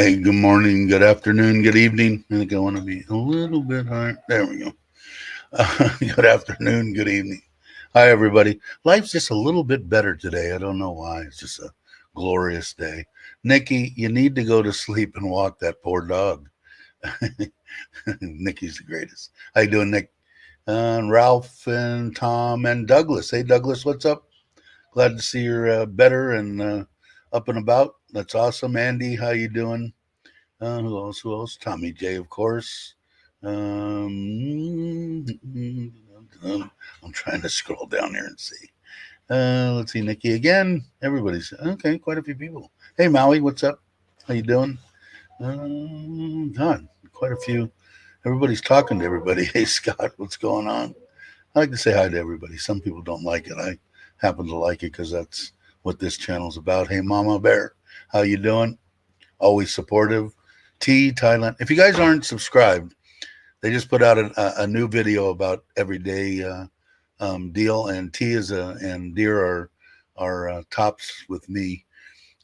Hey, good morning, good afternoon, good evening. I think I want to be a little bit higher. There we go. Good afternoon, good evening. Hi, everybody. Life's just a little bit better today. I don't know why. It's just a glorious day. Nikki, you need to go to sleep and walk that poor dog. Nikki's the greatest. How you doing, Nick? Ralph and Tom and Douglas. Hey, Douglas, what's up? Glad to see you're better and up and about. That's awesome. Andy, how you doing? Who else? Who else? Tommy J, of course. Um, I'm trying to scroll down here and see. Let's see, Nikki again. Everybody's okay. Quite a few people. Hey, Maui, what's up? How you doing? God, quite a few. Everybody's talking to everybody. Hey, Scott, what's going on? I like to say hi to everybody. Some people don't like it. I happen to like it because that's what this channel's about. Hey, Mama Bear, how you doing? Always supportive. Thailand. If you guys aren't subscribed, they just put out a new video about everyday deal, and T is and Deer are tops with me,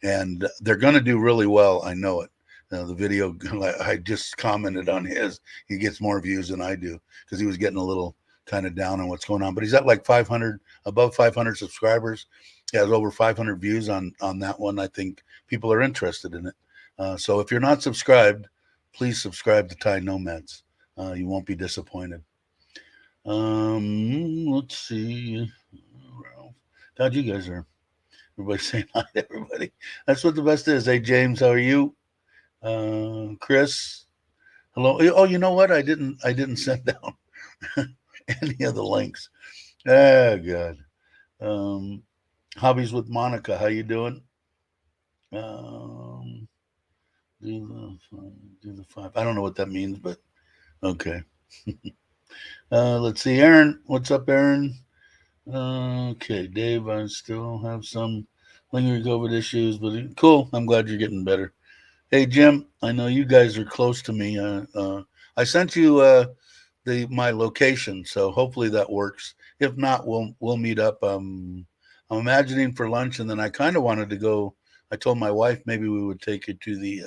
and they're going to do really well. I know it. The video I just commented on his. He gets more views than I do because he was getting a little kind of down on what's going on. But he's at like 500, above 500 subscribers. He has over 500 views on that one. I think people are interested in it. So if you're not subscribed, please subscribe to Thai Nomads. You won't be disappointed. Let's see. God, you guys are everybody saying hi to everybody. That's what the best is. Hey, James, how are you? Chris, hello. Oh, you know what? I didn't send down any of the links. Oh God. Um, Hobbies with Monica. How you doing? Um, do the five. I don't know what that means, but okay. Let's see, Aaron. What's up, Aaron? Okay, Dave. I still have some lingering COVID issues, but cool. I'm glad you're getting better. Hey, Jim. I know you guys are close to me. I sent you the my location, so hopefully that works. If not, we'll meet up. I'm imagining for lunch, and then I kind of wanted to go. I told my wife maybe we would take her to the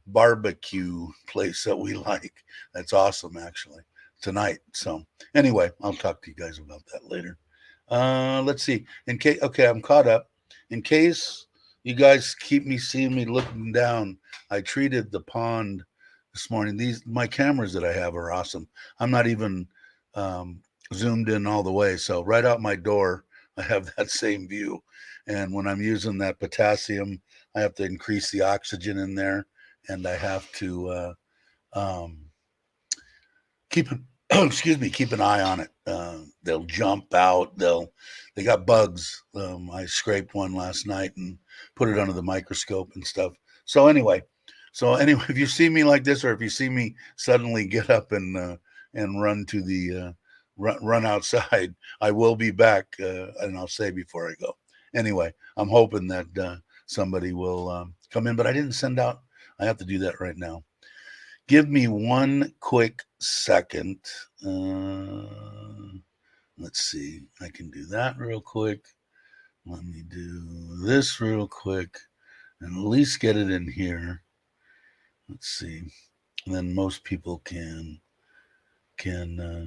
barbecue place that we like. That's awesome, actually, tonight. So anyway, I'll talk to you guys about that later. Let's see. In case, okay, I'm caught up. In case you guys keep me seeing me looking down, I treated the pond this morning. These my cameras that I have are awesome. I'm not even um, zoomed in all the way, so right out my door, I have that same view. And when I'm using that potassium, I have to increase the oxygen in there, and I have to keep an excuse me, keep an eye on it. They'll jump out. They got bugs. I scraped one last night and put it under the microscope and stuff. So anyway, if you see me like this, or if you see me suddenly get up and run to the run outside, I will be back, and I'll say before I go. Anyway, I'm hoping that somebody will come in, but I didn't send out. I have to do that right now. Give me one quick second. Let's see. I can do that real quick. Let me do this real quick and at least get it in here. Let's see. And then most people can come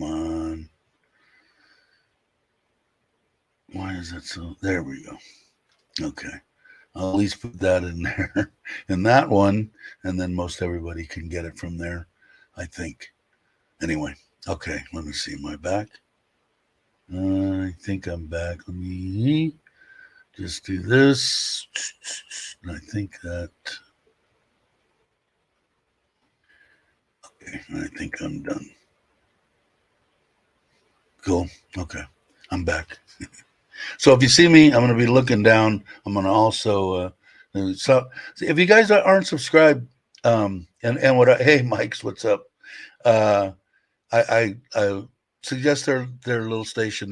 on. Why is that so? There we go. Okay. I'll at least put that in there in that one, and then most everybody can get it from there, I think. Anyway, okay, let me see. Am I back? I think I'm back. Let me just do this. I think that. Okay, I think I'm done. Cool. Okay, I'm back. So if you see me, I'm going to be looking down. I'm going to also. So if you guys aren't subscribed, and hey, Mike's, what's up? Uh, I suggest their little station.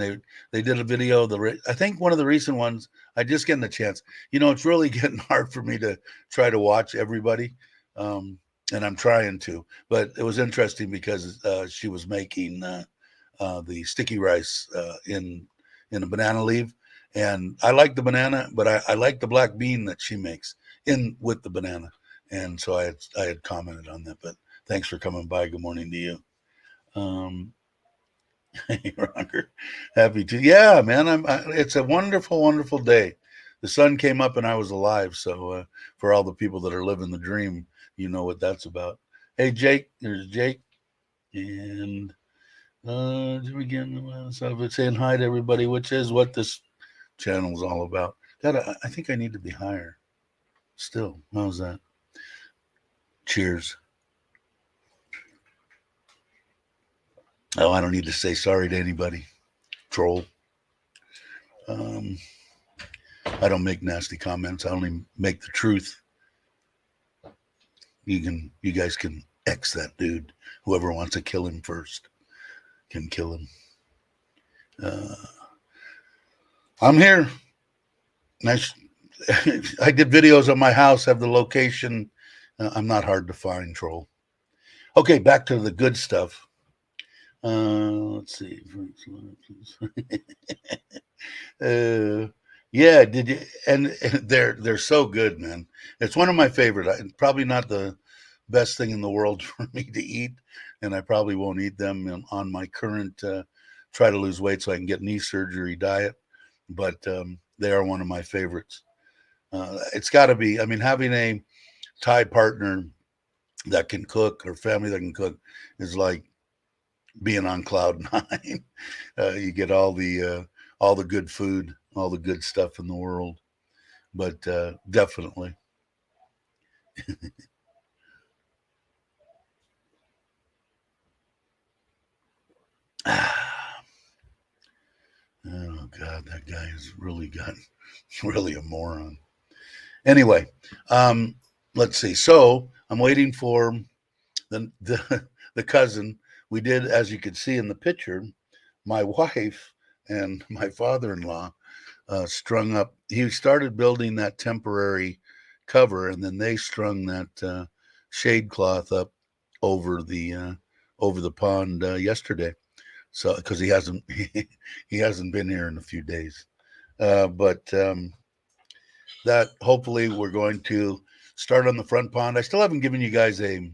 They did a video. I think one of the recent ones. I just getting the chance. It's really getting hard for me to try to watch everybody, and I'm trying to. But it was interesting because she was making the sticky rice in a banana leaf, and I like the banana, but I like the black bean that she makes in with the banana. And so I had commented on that, but thanks for coming by. Good morning to you. Hey, Roger, happy to. Yeah, man. It's a wonderful, wonderful day. The sun came up and I was alive. So for all the people that are living the dream, you know what that's about. Hey, Jake. There's Jake. And so I've been saying hi to everybody, which is what this channel is all about. I think I need to be higher. Still, how's that? Cheers. Oh, I don't need to say sorry to anybody. Troll. I don't make nasty comments. I only make the truth. You guys can X that dude. Whoever wants to kill him first can kill him. I'm here. Nice. I did videos of my house, have the location. I'm not hard to find, troll. Okay, back to the good stuff. Let's see. Yeah, did you? And they're so good, man. It's one of my favorite. Probably not the best thing in the world for me to eat, and I probably won't eat them on my current try to lose weight so I can get knee surgery diet. But they are one of my favorites. It's got to be. I mean, having a Thai partner that can cook or family that can cook is like being on cloud nine. You get all the good food, all the good stuff in the world. But definitely. Oh God, that guy has really really a moron. Anyway, let's see. So I'm waiting for the cousin. We did, as you could see in the picture, my wife and my father-in-law strung up. He started building that temporary cover, and then they strung that shade cloth up over the pond yesterday. So because he hasn't he hasn't been here in a few days, but that hopefully we're going to start on the front pond. I still haven't given you guys a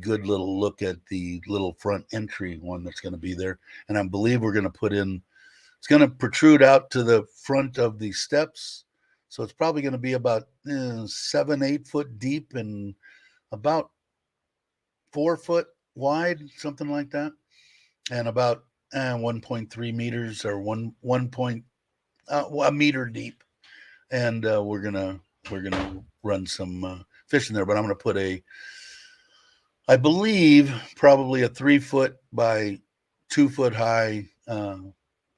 good little look at the little front entry one that's going to be there, and I believe we're going to put in. It's going to protrude out to the front of the steps, so it's probably going to be about 7-8 foot deep and about 4 foot wide, something like that, and about 1.3 meters or a meter deep. And we're gonna run some fish in there. But I'm gonna put I believe probably a 3 foot by 2 foot high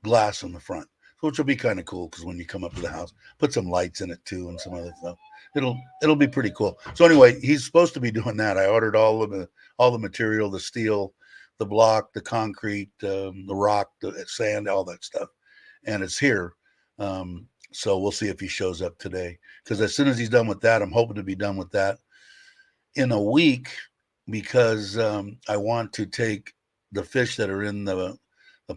glass on the front, which will be kind of cool because when you come up to the house, put some lights in it too and some other stuff. It'll be pretty cool. So anyway, he's supposed to be doing that. I ordered all the material, the steel, the block, the concrete, the rock, the sand, all that stuff, and it's here. So we'll see if he shows up today. Because as soon as he's done with that, I'm hoping to be done with that in a week. Because I want to take the fish that are in the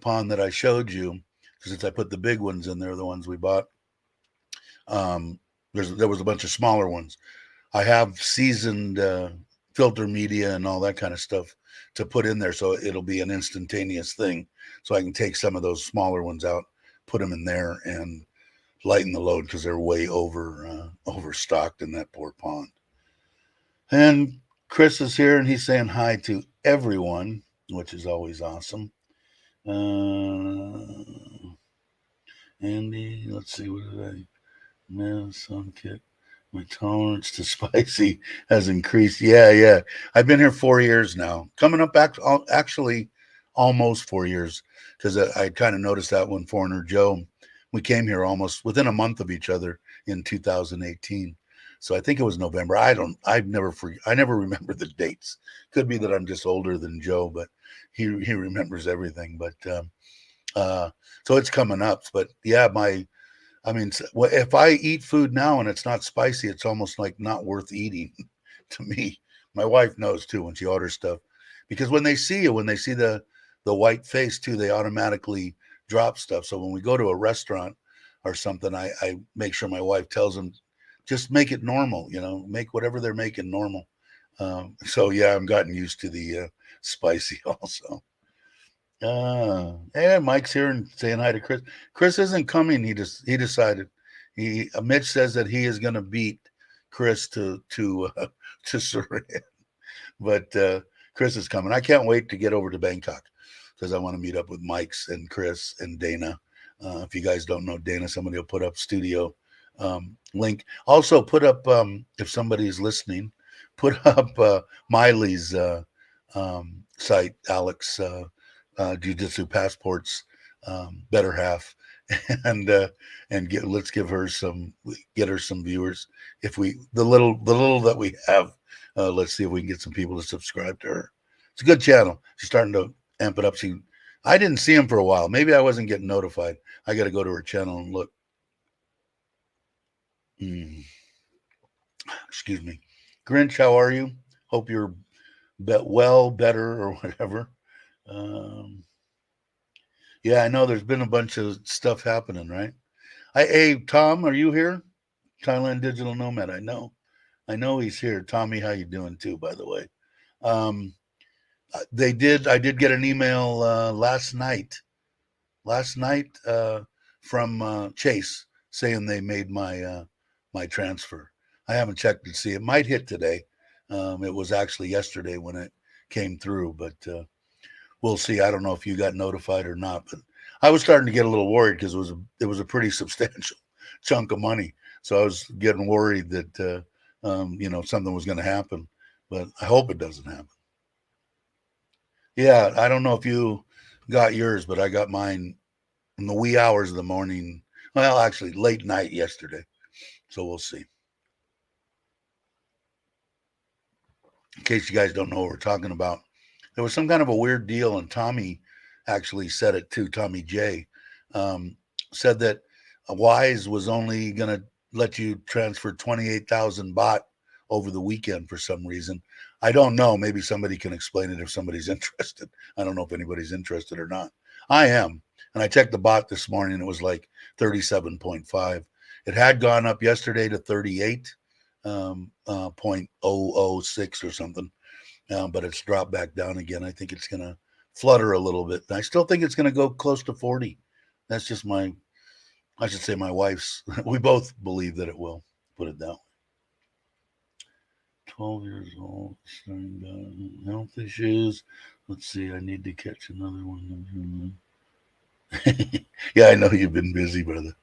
pond that I showed you. Since I put the big ones in there, the ones we bought. There was a bunch of smaller ones. I have seasoned filter media and all that kind of stuff to put in there, so it'll be an instantaneous thing. So I can take some of those smaller ones out, put them in there, and lighten the load because they're way overstocked in that poor pond. And Chris is here, and he's saying hi to everyone, which is always awesome. Andy, let's see, what did I miss on Kit? My tolerance to spicy has increased. Yeah. I've been here 4 years now. Coming up back, actually almost 4 years, because I kind of noticed that when Foreigner Joe, we came here almost within a month of each other in 2018. So I think it was November. I never remember the dates. Could be that I'm just older than Joe, but he remembers everything. But so it's coming up. But yeah, if I eat food now and it's not spicy, it's almost like not worth eating to me. My wife knows too when she orders stuff, because when they see you, when they see the white face too, they automatically drop stuff. So when we go to a restaurant or something, I make sure my wife tells them, just make it normal, make whatever they're making normal. So yeah, I've gotten used to the spicy also. Yeah, Mike's here and saying hi to Chris. Chris isn't coming. He decided. Mitch says that he is going to beat Chris to Surin, but Chris is coming. I can't wait to get over to Bangkok because I want to meet up with Mike's and Chris and Dana. If you guys don't know Dana, somebody will put up studio link. Also, put up if somebody's listening, put up Miley's site, Alex. Jiu-Jitsu Passports, better half, and let's get her some viewers. If the little that we have, let's see if we can get some people to subscribe to her. It's a good channel. She's starting to amp it up. I didn't see him for a while. Maybe I wasn't getting notified. I got to go to her channel and look. Excuse me, Grinch. How are you? Hope you're better, or whatever. Yeah, I know there's been a bunch of stuff happening, right? Hey, Tom, are you here? Thailand Digital Nomad. I know he's here. Tommy, how you doing too, by the way? I did get an email last night from Chase saying they made my transfer. I haven't checked to see. It might hit today. It was actually yesterday when it came through, but we'll see. I don't know if you got notified or not, but I was starting to get a little worried because it was a pretty substantial chunk of money. So I was getting worried that something was going to happen, but I hope it doesn't happen. Yeah, I don't know if you got yours, but I got mine in the wee hours of the morning. Well, actually, late night yesterday. So we'll see. In case you guys don't know what we're talking about, there was some kind of a weird deal, and Tommy actually said it too. Tommy J said that Wise was only going to let you transfer 28,000 baht over the weekend for some reason. I don't know. Maybe somebody can explain it if somebody's interested. I don't know if anybody's interested or not. I am. And I checked the bot this morning. It was like 37.5. It had gone up yesterday to 38.006 or something. But it's dropped back down again. I think it's going to flutter a little bit. I still think it's going to go close to 40. That's just my wife's. We both believe that it will. Put it that way. 12 years old, health issues. Let's see. I need to catch another one. Yeah, I know you've been busy, brother.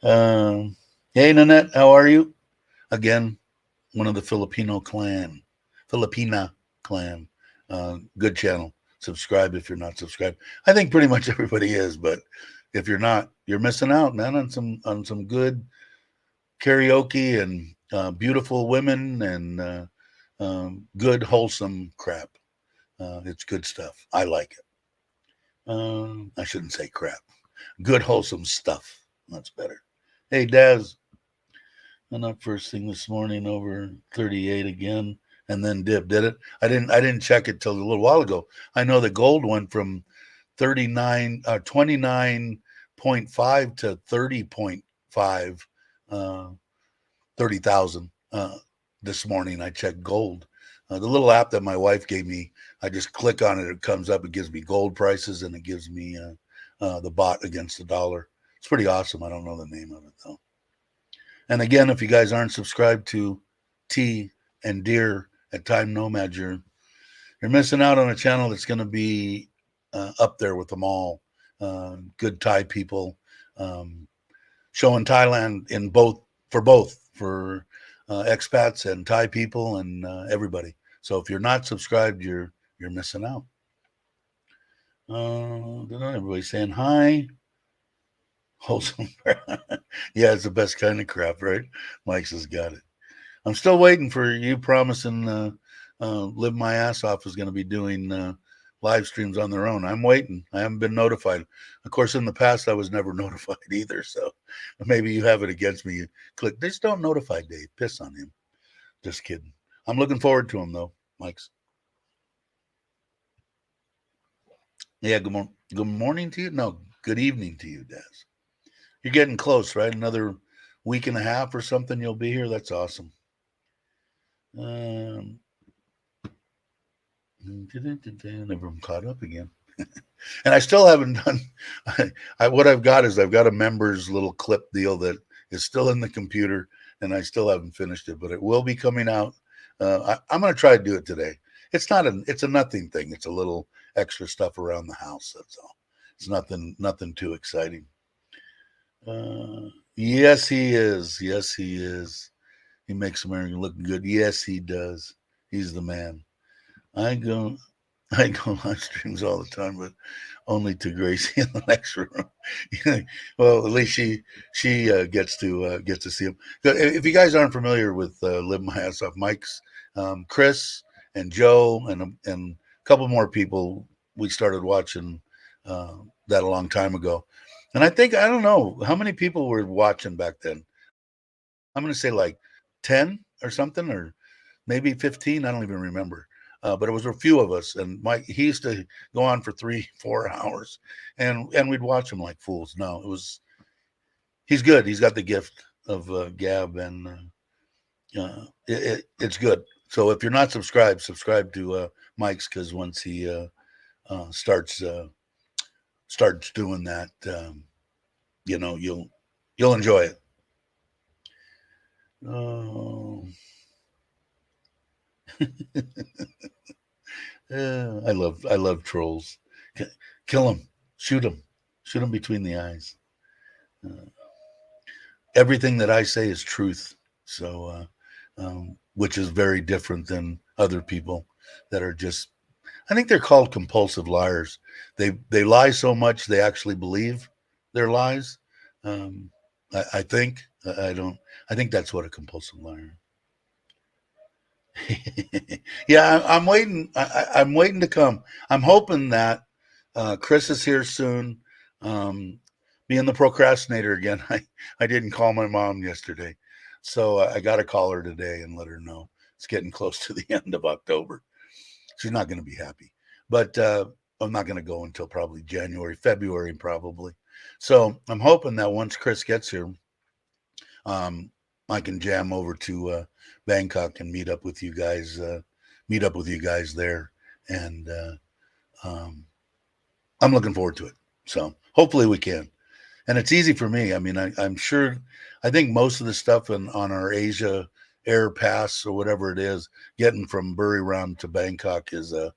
Hey, Nanette, how are you? Again, one of the Filipina clan. Good channel. Subscribe if you're not subscribed. I think pretty much everybody is, but if you're not, you're missing out, man, on some good karaoke and beautiful women and good wholesome crap. It's good stuff. I like it. I shouldn't say crap. Good wholesome stuff. That's better. Hey, Daz. And up first thing this morning over 38 again, and then did it? I didn't check it till a little while ago. I know the gold went from 29.5 to 30.5, 30,000 this morning. I checked gold. The little app that my wife gave me, I just click on it. It comes up. It gives me gold prices, and it gives me the baht against the dollar. It's pretty awesome. I don't know the name of it though. And again, if you guys aren't subscribed to T and Deer at Time Nomad, you're missing out on a channel that's going to be up there with them all. Good Thai people showing Thailand for expats and Thai people and everybody. So if you're not subscribed, you're missing out. Everybody's saying hi. Wholesome. Yeah, it's the best kind of crap, right? Mike's has got it. I'm still waiting for you promising Live My Ass Off is going to be doing live streams on their own. I'm waiting. I haven't been notified. Of course, in the past, I was never notified either. So maybe you have it against me. You click, just don't notify Dave. Piss on him. Just kidding. I'm looking forward to him, though, Mike's. Yeah, good morning to you. No, good evening to you, Daz. You're getting close, right? Another week and a half or something you'll be here. That's awesome. Never caught up again. And I still haven't done. What I've got is I've got a members little clip deal that is still in the computer, and I still haven't finished it, but it will be coming out. I'm going to try to do it today. It's a nothing thing. It's a little extra stuff around the house. That's all. It's nothing too exciting. Yes, he is. Yes, he is. He makes America look good. Yes, he does. He's the man. I go I go live streams all the time, but only to Gracie in the next room. Well, at least she gets to see him. If you guys aren't familiar with Live My Ass Off, Mike's Chris and Joe and a couple more people, we started watching that a long time ago, and I don't know how many people were watching back then. I'm going to say like 10 or something, or maybe 15. I don't even remember. But it was a few of us, and Mike, he used to go on for 3-4 hours, and we'd watch him like fools. No, he's good. He's got the gift of gab, and it's good. So if you're not subscribed, subscribe to Mike's, because once he starts doing that, you'll enjoy it. Oh. I love trolls. Kill them, shoot them between the eyes. Everything that I say is truth. So, which is very different than other people that are just. I think they're called compulsive liars. They lie so much they actually believe their lies. I think I don't. I think that's what a compulsive liar. Yeah, I'm waiting. I'm waiting to come. I'm hoping that Chris is here soon. Um, Being the procrastinator again, I didn't call my mom yesterday, so I got to call her today and let her know it's getting close to the end of October. She's not going to be happy, but I'm not going to go until probably January, February, probably. So I'm hoping that once Chris gets here, um, I can jam over to Bangkok and meet up with you guys. Meet up with you guys there, and um, I'm looking forward to it. So hopefully we can. And it's easy for me. I mean, I'm sure. I think most of the stuff on our Asia Air Pass or whatever it is, getting from Buriram to Bangkok is a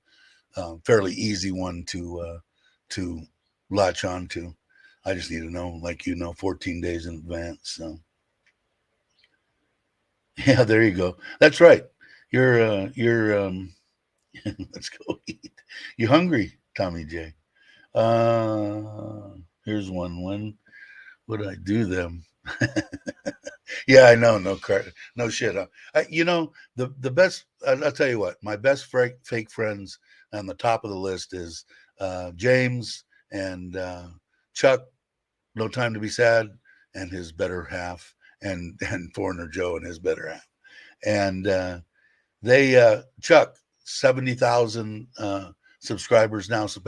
fairly easy one to latch on to. I just need to know, like 14 days in advance. So yeah, there you go. That's right. You're let's go eat. You hungry, Tommy J? Here's one. When would I do them? Yeah, I know. No credit. No shit. The best. I'll tell you what. My best fake friends on the top of the list is James and Chuck. No Time to Be Sad and his better half, and Foreigner Joe and his better half, and they Chuck 70,000 subscribers now. So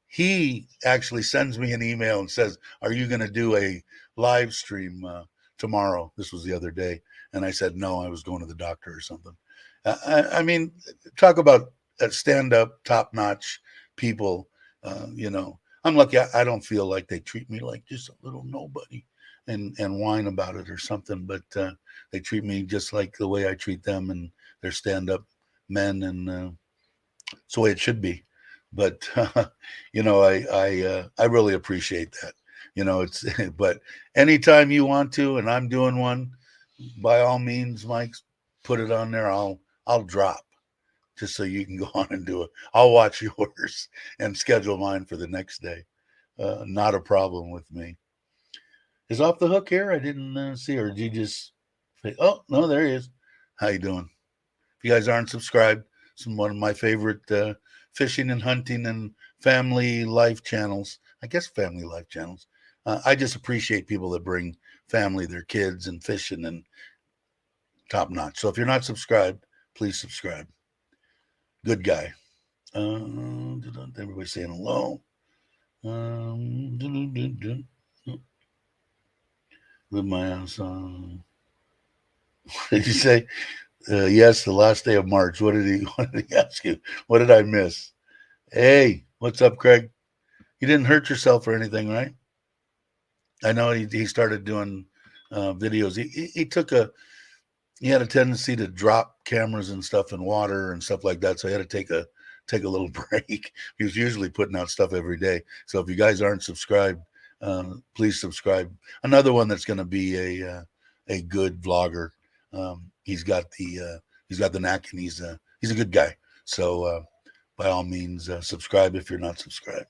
he actually sends me an email and says, "Are you going to do a live stream tomorrow?" This was the other day, and I said no. I was going to the doctor or something. I mean, talk about stand up, top notch people. I'm lucky. I don't feel like they treat me like just a little nobody and whine about it or something, but they treat me just like the way I treat them, and they're stand up men, and it's the way it should be. But I really appreciate that. It's but anytime you want to, and I'm doing one, by all means, Mike, put it on there. I'll drop just so you can go on and do it. I'll watch yours and schedule mine for the next day. Not a problem with me. Is Off the Hook here? I didn't see her. Did you just? Oh no, there he is. How you doing? If you guys aren't subscribed, one of my favorite fishing and hunting and family life channels. I guess family life channels. I just appreciate people that bring family, their kids, and fishing, and top notch. So if you're not subscribed, please subscribe. Good guy. Everybody saying hello. Live my house on. What did you say? Yes, the last day of March. What did he? What did he ask you? What did I miss? Hey, what's up, Craig? You didn't hurt yourself or anything, right? I know he started doing videos. He took a he had a tendency to drop cameras and stuff in water and stuff like that. So he had to take a little break. He was usually putting out stuff every day. So if you guys aren't subscribed, please subscribe. Another one that's going to be a good vlogger. He's got the knack, and he's a good guy. So by all means, subscribe if you're not subscribed.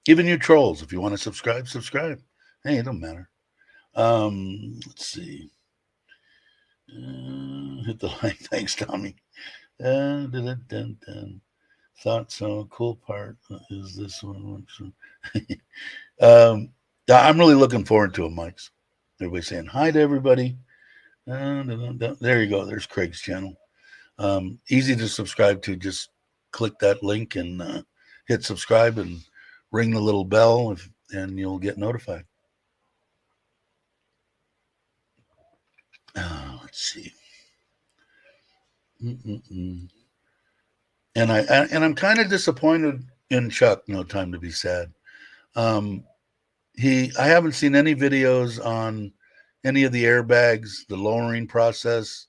Even you trolls, if you want to subscribe, subscribe. Hey, it don't matter. Let's see. Hit the like. Thanks, Tommy. Thought so. Cool part is this one. I'm really looking forward to it, Mike's. Everybody saying hi to everybody. There you go. There's Craig's channel. Easy to subscribe to. Just click that link and hit subscribe and ring the little bell, and you'll get notified. Let's see. And I'm kind of disappointed in Chuck. No Time to Be Sad. I haven't seen any videos on any of the airbags, the lowering process,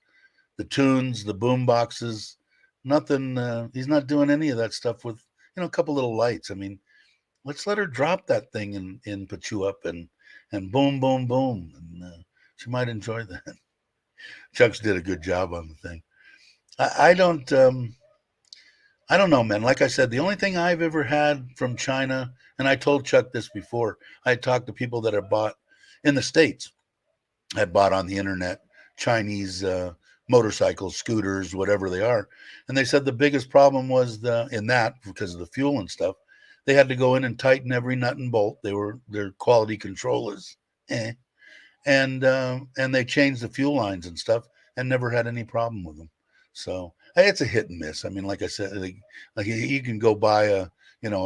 the tunes, the boom boxes. Nothing. He's not doing any of that stuff with a couple little lights. I mean, let's let her drop that thing and put you up and boom, boom, boom, and she might enjoy that. Chuck's did a good job on the thing. I don't know, man. Like I said, the only thing I've ever had from China, and I told Chuck this before, I talked to people that have bought in the States, had bought on the internet, Chinese motorcycles, scooters, whatever they are. And they said the biggest problem was because of the fuel and stuff, they had to go in and tighten every nut and bolt. Their quality control is and they changed the fuel lines and stuff and never had any problem with them. So it's a hit and miss. I mean, like I said, like you can go buy a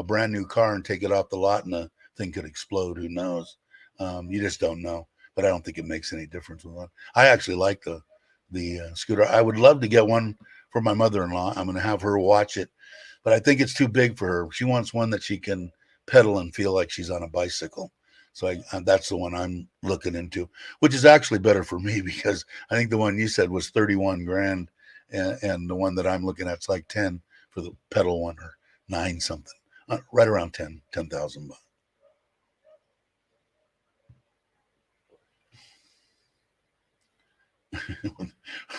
brand new car and take it off the lot and the thing could explode. Who knows? You just don't know. But I don't think it makes any difference with one. I actually like the scooter. I would love to get one for my mother-in-law. I'm going to have her watch it, but I think it's too big for her. She wants one that she can pedal and feel like she's on a bicycle. So that's the one I'm looking into, which is actually better for me because I think the one you said was 31 grand, and the one that I'm looking at is like 10 for the pedal one, or 9 something, right around 10,000 bucks.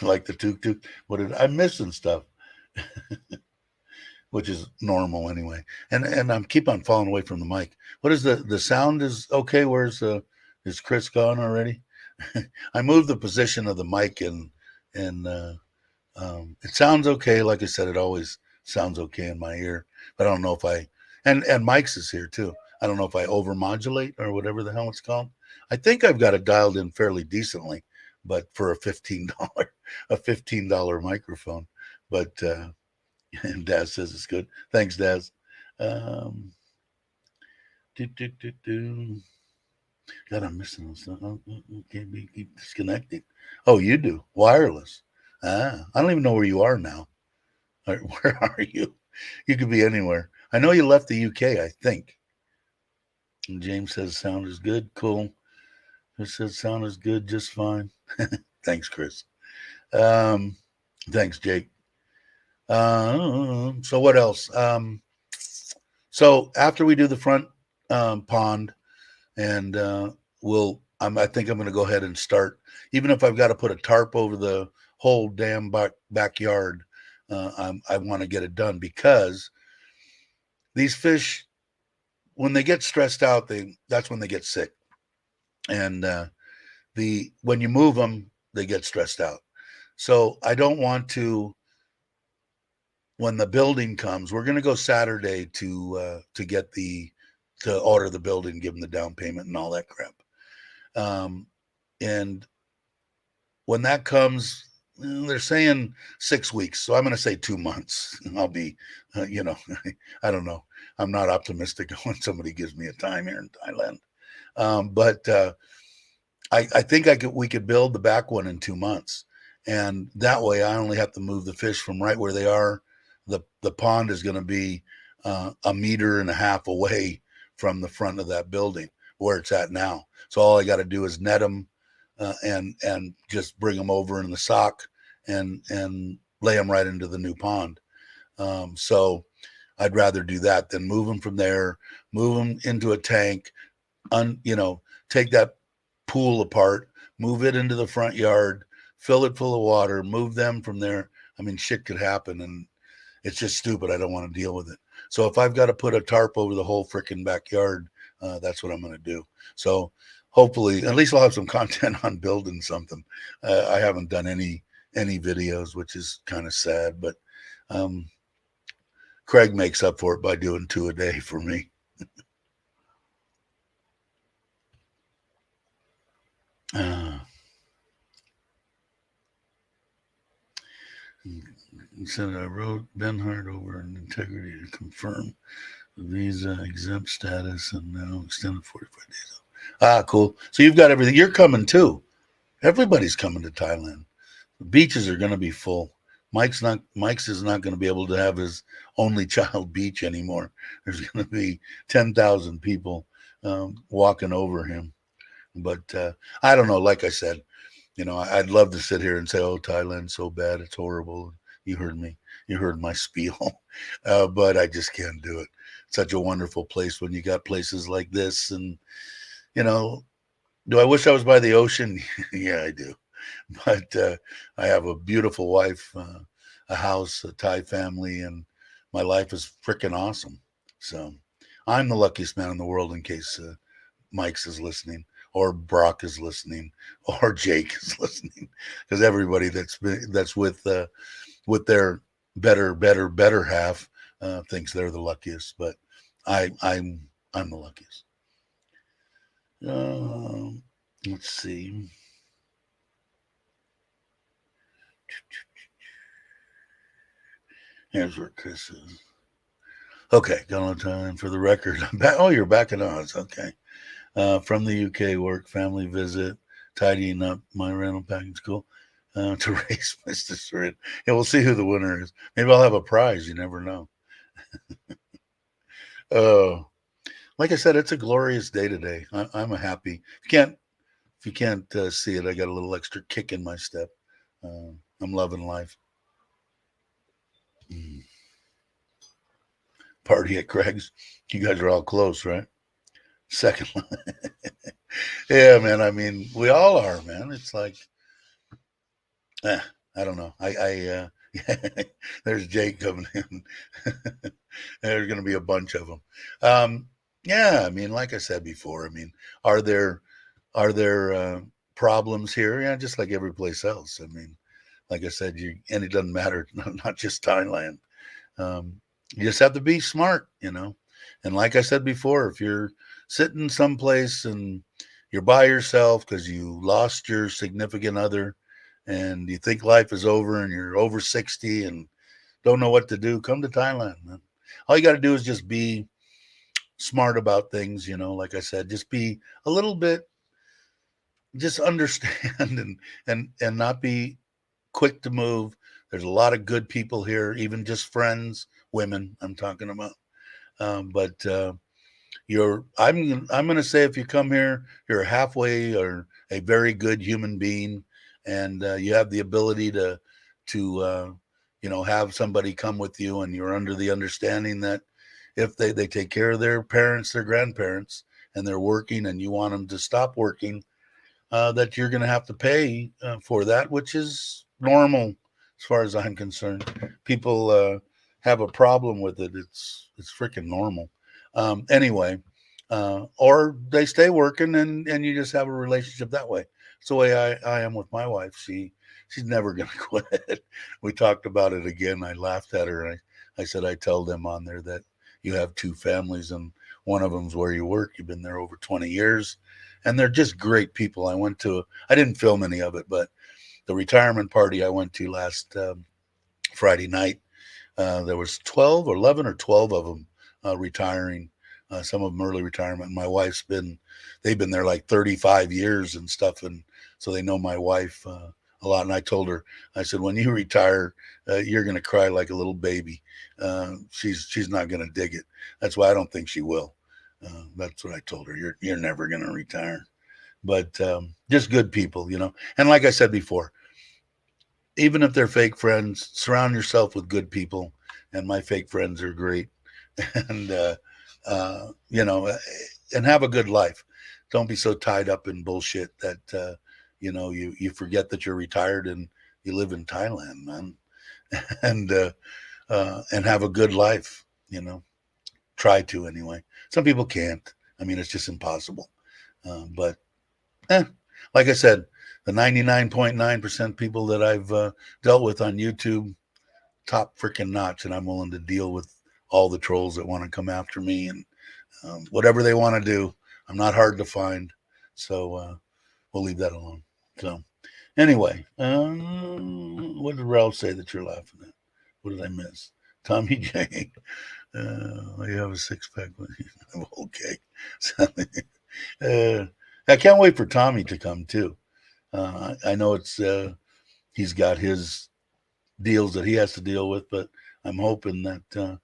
Like the tuk-tuk. I'm missing stuff, which is normal anyway. And I'm keep on falling away from the mic. What is the sound is okay? Is Chris gone already? I moved the position of the mic and it sounds okay. Like I said, it always sounds okay in my ear, but I don't know if and Mike's is here too. I don't know if I overmodulate or whatever the hell it's called. I think I've got it dialed in fairly decently, but for a $15 microphone. But and Daz says it's good. Thanks, Daz. God, I'm missing something. Can't keep disconnecting. Oh, you do wireless. I don't even know where you are now. Where are you? You could be anywhere. I know you left the UK, I think. And James says sound is good. Cool. Chris says sound is good, just fine. Thanks, Chris. Thanks, Jake. So what else? So after we do the front pond, and I think I'm going to go ahead and start. Even if I've got to put a tarp over the whole damn backyard, I want to get it done, because these fish, when they get stressed out, that's when they get sick. And when you move them, they get stressed out. So I don't want to. When the building comes, we're going to go Saturday to order the building, give them the down payment and all that crap. And when that comes, they're saying 6 weeks. So I'm going to say 2 months. I'll be, I don't know. I'm not optimistic when somebody gives me a time here in Thailand. But I think we could build the back one in 2 months, and that way I only have to move the fish from right where they are. The pond is going to be a meter and a half away from the front of that building where it's at now. So all I got to do is net them and just bring them over in the sock and lay them right into the new pond. So I'd rather do that than move them from there, move them into a tank, take that pool apart, move it into the front yard, fill it full of water, move them from there. I mean, shit could happen, and it's just stupid. I don't want to deal with it. So if I've got to put a tarp over the whole freaking backyard, that's what I'm going to do. So hopefully, at least I'll have some content on building something. I haven't done any videos, which is kind of sad, but Craig makes up for it by doing 2 a day for me. He said, I wrote Ben Hart over in integrity to confirm the visa exempt status and now extended 45 days. Ah, cool. So you've got everything. You're coming too. Everybody's coming to Thailand. The beaches are going to be full. Mike's is not going to be able to have his only child beach anymore. There's going to be 10,000 people walking over him. But I don't know. Like I said, I'd love to sit here and say, "Oh, Thailand's so bad, it's horrible." You heard me. You heard my spiel, but I just can't do it. It's such a wonderful place when you got places like this, and do I wish I was by the ocean? Yeah, I do. But I have a beautiful wife, a house, a Thai family, and my life is freaking awesome. So I'm the luckiest man in the world, in case Mike's is listening, or Brock is listening, or Jake is listening, because everybody that's with their better half thinks they're the luckiest. But I'm the luckiest. Let's see. Here's where Chris is. Okay, got on time for the record. I'm back. Oh, you're back in Oz. Okay. From the UK, work, family visit, tidying up my rental package. Cool. To race Mr. Srin. Yeah, we'll see who the winner is. Maybe I'll have a prize. You never know. Like I said, it's a glorious day today. I'm a happy. If you can't see it, I got a little extra kick in my step. I'm loving life. Party at Craig's. You guys are all close, right? Second line. Yeah, man. I mean, we all are, man. It's like, I don't know. There's Jake coming in. There's going to be a bunch of them. Yeah, I mean, like I said before, I mean, are there problems here? Yeah, just like every place else. I mean, like I said, and it doesn't matter, not just Thailand. You just have to be smart, And like I said before, if you're sitting someplace and you're by yourself because you lost your significant other and you think life is over and you're over 60 and don't know what to do, come to Thailand, man. All you got to do is just be smart about things, like I said, just be a little bit, just understand and not be quick to move. There's a lot of good people here, even just friends, women I'm talking about. But I'm going to say, if you come here, you're halfway or a very good human being, and you have the ability to have somebody come with you, and you're under the understanding that if they take care of their parents, their grandparents, and they're working, and you want them to stop working, that you're going to have to pay for that, which is normal as far as I'm concerned. People have a problem with it. It's freaking normal. Anyway, or they stay working and you just have a relationship that way. It's the way I am with my wife. She's never going to quit. We talked about it again. I laughed at her. And I said, I tell them on there that you have 2 families and one of them's where you work. You've been there over 20 years and they're just great people. I didn't film any of it, but the retirement party I went to last Friday night, there was 12 or 11 or 12 of them retiring Some of them early retirement. My wife's they've been there like 35 years and stuff. And so they know my wife a lot. And I told her, I said, when you retire, you're going to cry like a little baby. She's not going to dig it. That's why I don't think she will. That's what I told her. You're never going to retire. But just good people, you know. And like I said before, even if they're fake friends, surround yourself with good people. And my fake friends are great. And you know, and have a good life. Don't be so tied up in bullshit that you know you forget that you're retired and you live in Thailand, man. And have a good life. You know, try to anyway. Some people can't. I mean, it's just impossible. But like I said, the 99.9% people that I've dealt with on YouTube, top freaking notch, and I'm willing to deal with all the trolls that want to come after me and whatever they want to do. I'm not hard to find, so we'll leave that alone. So anyway, what did Ralph say that you're laughing at? What did I miss? Tommy J. You have a six pack with you. Okay. I can't wait for Tommy to come too. I know he's got his deals that he has to deal with, but I'm hoping that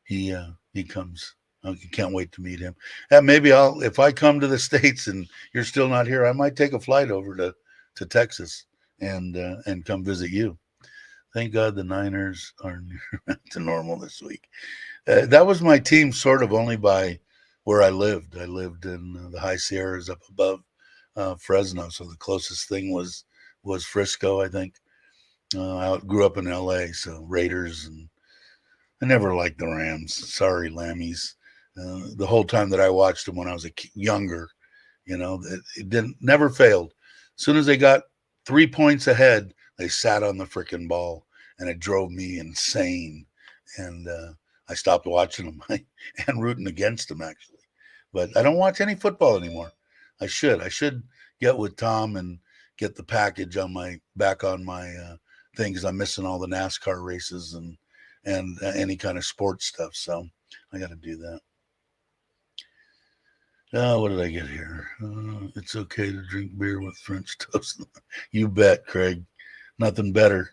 he comes. I can't wait to meet him. And maybe if I come to the States and you're still not here, I might take a flight over to Texas and come visit you. Thank God the Niners are to normal this week. That was my team, sort of only by where I lived. I lived in the high Sierras up above Fresno, so the closest thing was Frisco, I think. I grew up in L.A., so Raiders, and I never liked the Rams. Sorry, Lammies. The whole time that I watched them when I was younger, you know, it never failed. As soon as they got 3 points ahead, they sat on the freaking ball, and it drove me insane. And I stopped watching them and rooting against them, actually. But I don't watch any football anymore. I should get with Tom and get the package on my thing, because I'm missing all the NASCAR races and any kind of sports stuff. So I got to do that. What did I get here? It's okay to drink beer with French toast. You bet, Craig. Nothing better.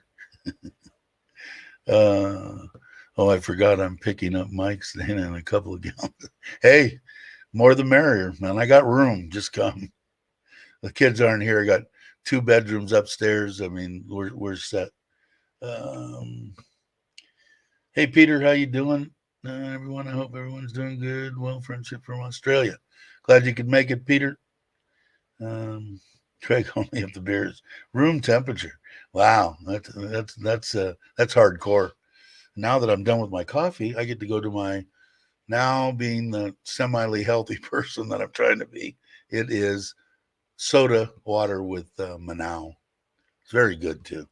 Oh, I forgot I'm picking up Mike's in a couple of gallons. Hey, more the merrier, man. I got room. Just come. The kids aren't here. I got 2 bedrooms upstairs. I mean, we're set. Hey, Peter, how you doing? Everyone, I hope everyone's doing good. Well, friendship from Australia. Glad you could make it, Peter. Craig, only if the beer is room temperature. Wow, that's hardcore. Now that I'm done with my coffee, I get to go to my, now being the semi healthy person that I'm trying to be. It is soda water with Manao. It's very good too.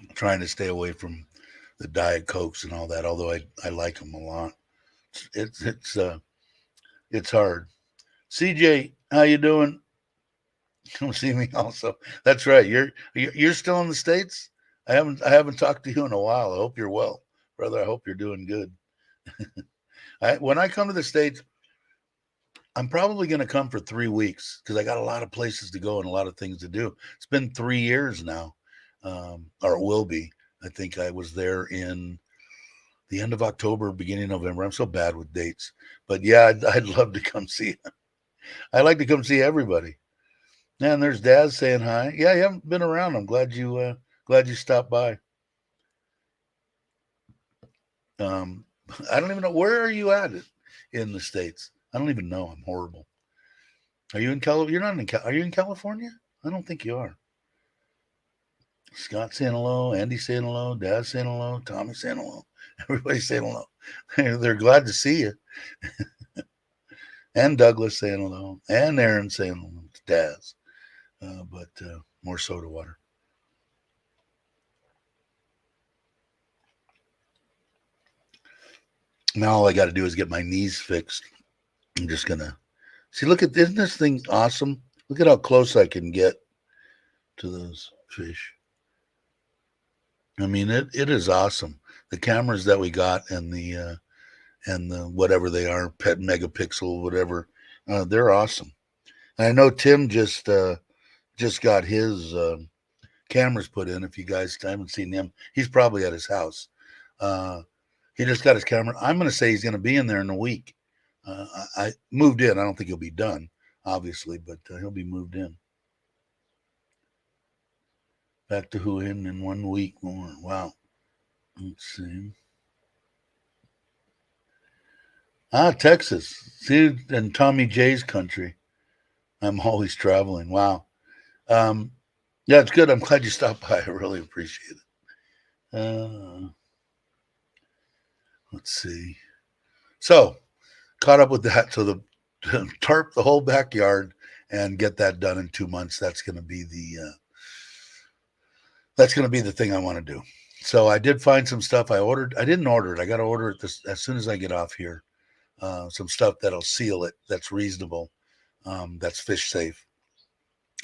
I'm trying to stay away from the Diet Cokes and all that, although I like them a lot. It's hard. CJ, how you doing? Come see me also. That's right. You're still in the States? I haven't talked to you in a while. I hope you're well, brother. I hope you're doing good. When I come to the States, I'm probably going to come for 3 weeks because I got a lot of places to go and a lot of things to do. It's been 3 years now, or it will be. I think I was there in the end of October, beginning of November. I'm so bad with dates, but yeah, I'd love to come see you. I like to come see everybody. And there's Daz saying hi. Yeah, you haven't been around. I'm glad you stopped by. I don't even know, where are you at in the States? I don't even know. I'm horrible. Are you in California? You're not in. Are you in California? I don't think you are. Scott saying hello. Andy saying hello. Dad saying hello. Tommy saying hello. Everybody's saying hello. They're glad to see you. And Douglas saying hello. And Aaron saying hello. It's Daz. But more soda water. Now all I got to do is get my knees fixed. I'm just going to see. Look at, isn't this thing awesome? Look at how close I can get to those fish. I mean, it is awesome. The cameras that we got and the whatever they are, pet megapixel, whatever, they're awesome. And I know Tim just got his cameras put in. If you guys haven't seen him, he's probably at his house. Uh, he just got his camera. I'm going to say he's going to be in there in a week. I moved in. I don't think he'll be done, obviously, but he'll be moved in. Back to who in 1 week more. Wow. Let's see. Texas. See, and Tommy J's country. I'm always traveling. Wow. Um, yeah, it's good. I'm glad you stopped by. I really appreciate it. Let's see. So, caught up with that. So the tarp the whole backyard and get that done in 2 months. That's going to be the thing I want to do. So I did find some stuff I ordered. I didn't order it. I got to order it as soon as I get off here. Some stuff that'll seal it. That's reasonable. That's fish safe.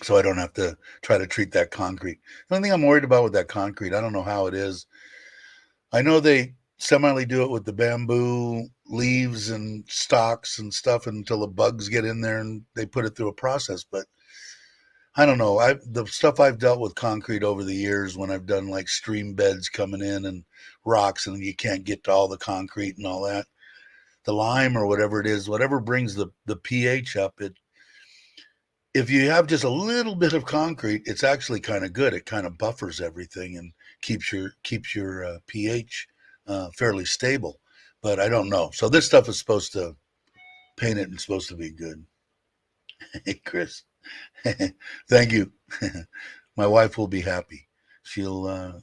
So I don't have to try to treat that concrete. The only thing I'm worried about with that concrete, I don't know how it is. I know they semi do it with the bamboo leaves and stalks and stuff until the bugs get in there and they put it through a process. But I don't know. The stuff I've dealt with concrete over the years when I've done like stream beds coming in and rocks and you can't get to all the concrete and all that. The lime or whatever it is, whatever brings the pH up, if you have just a little bit of concrete, it's actually kind of good. It kind of buffers everything and keeps your pH fairly stable. But I don't know. So this stuff is supposed to paint it and supposed to be good. Hey, Chris, thank you. My wife will be happy. She's already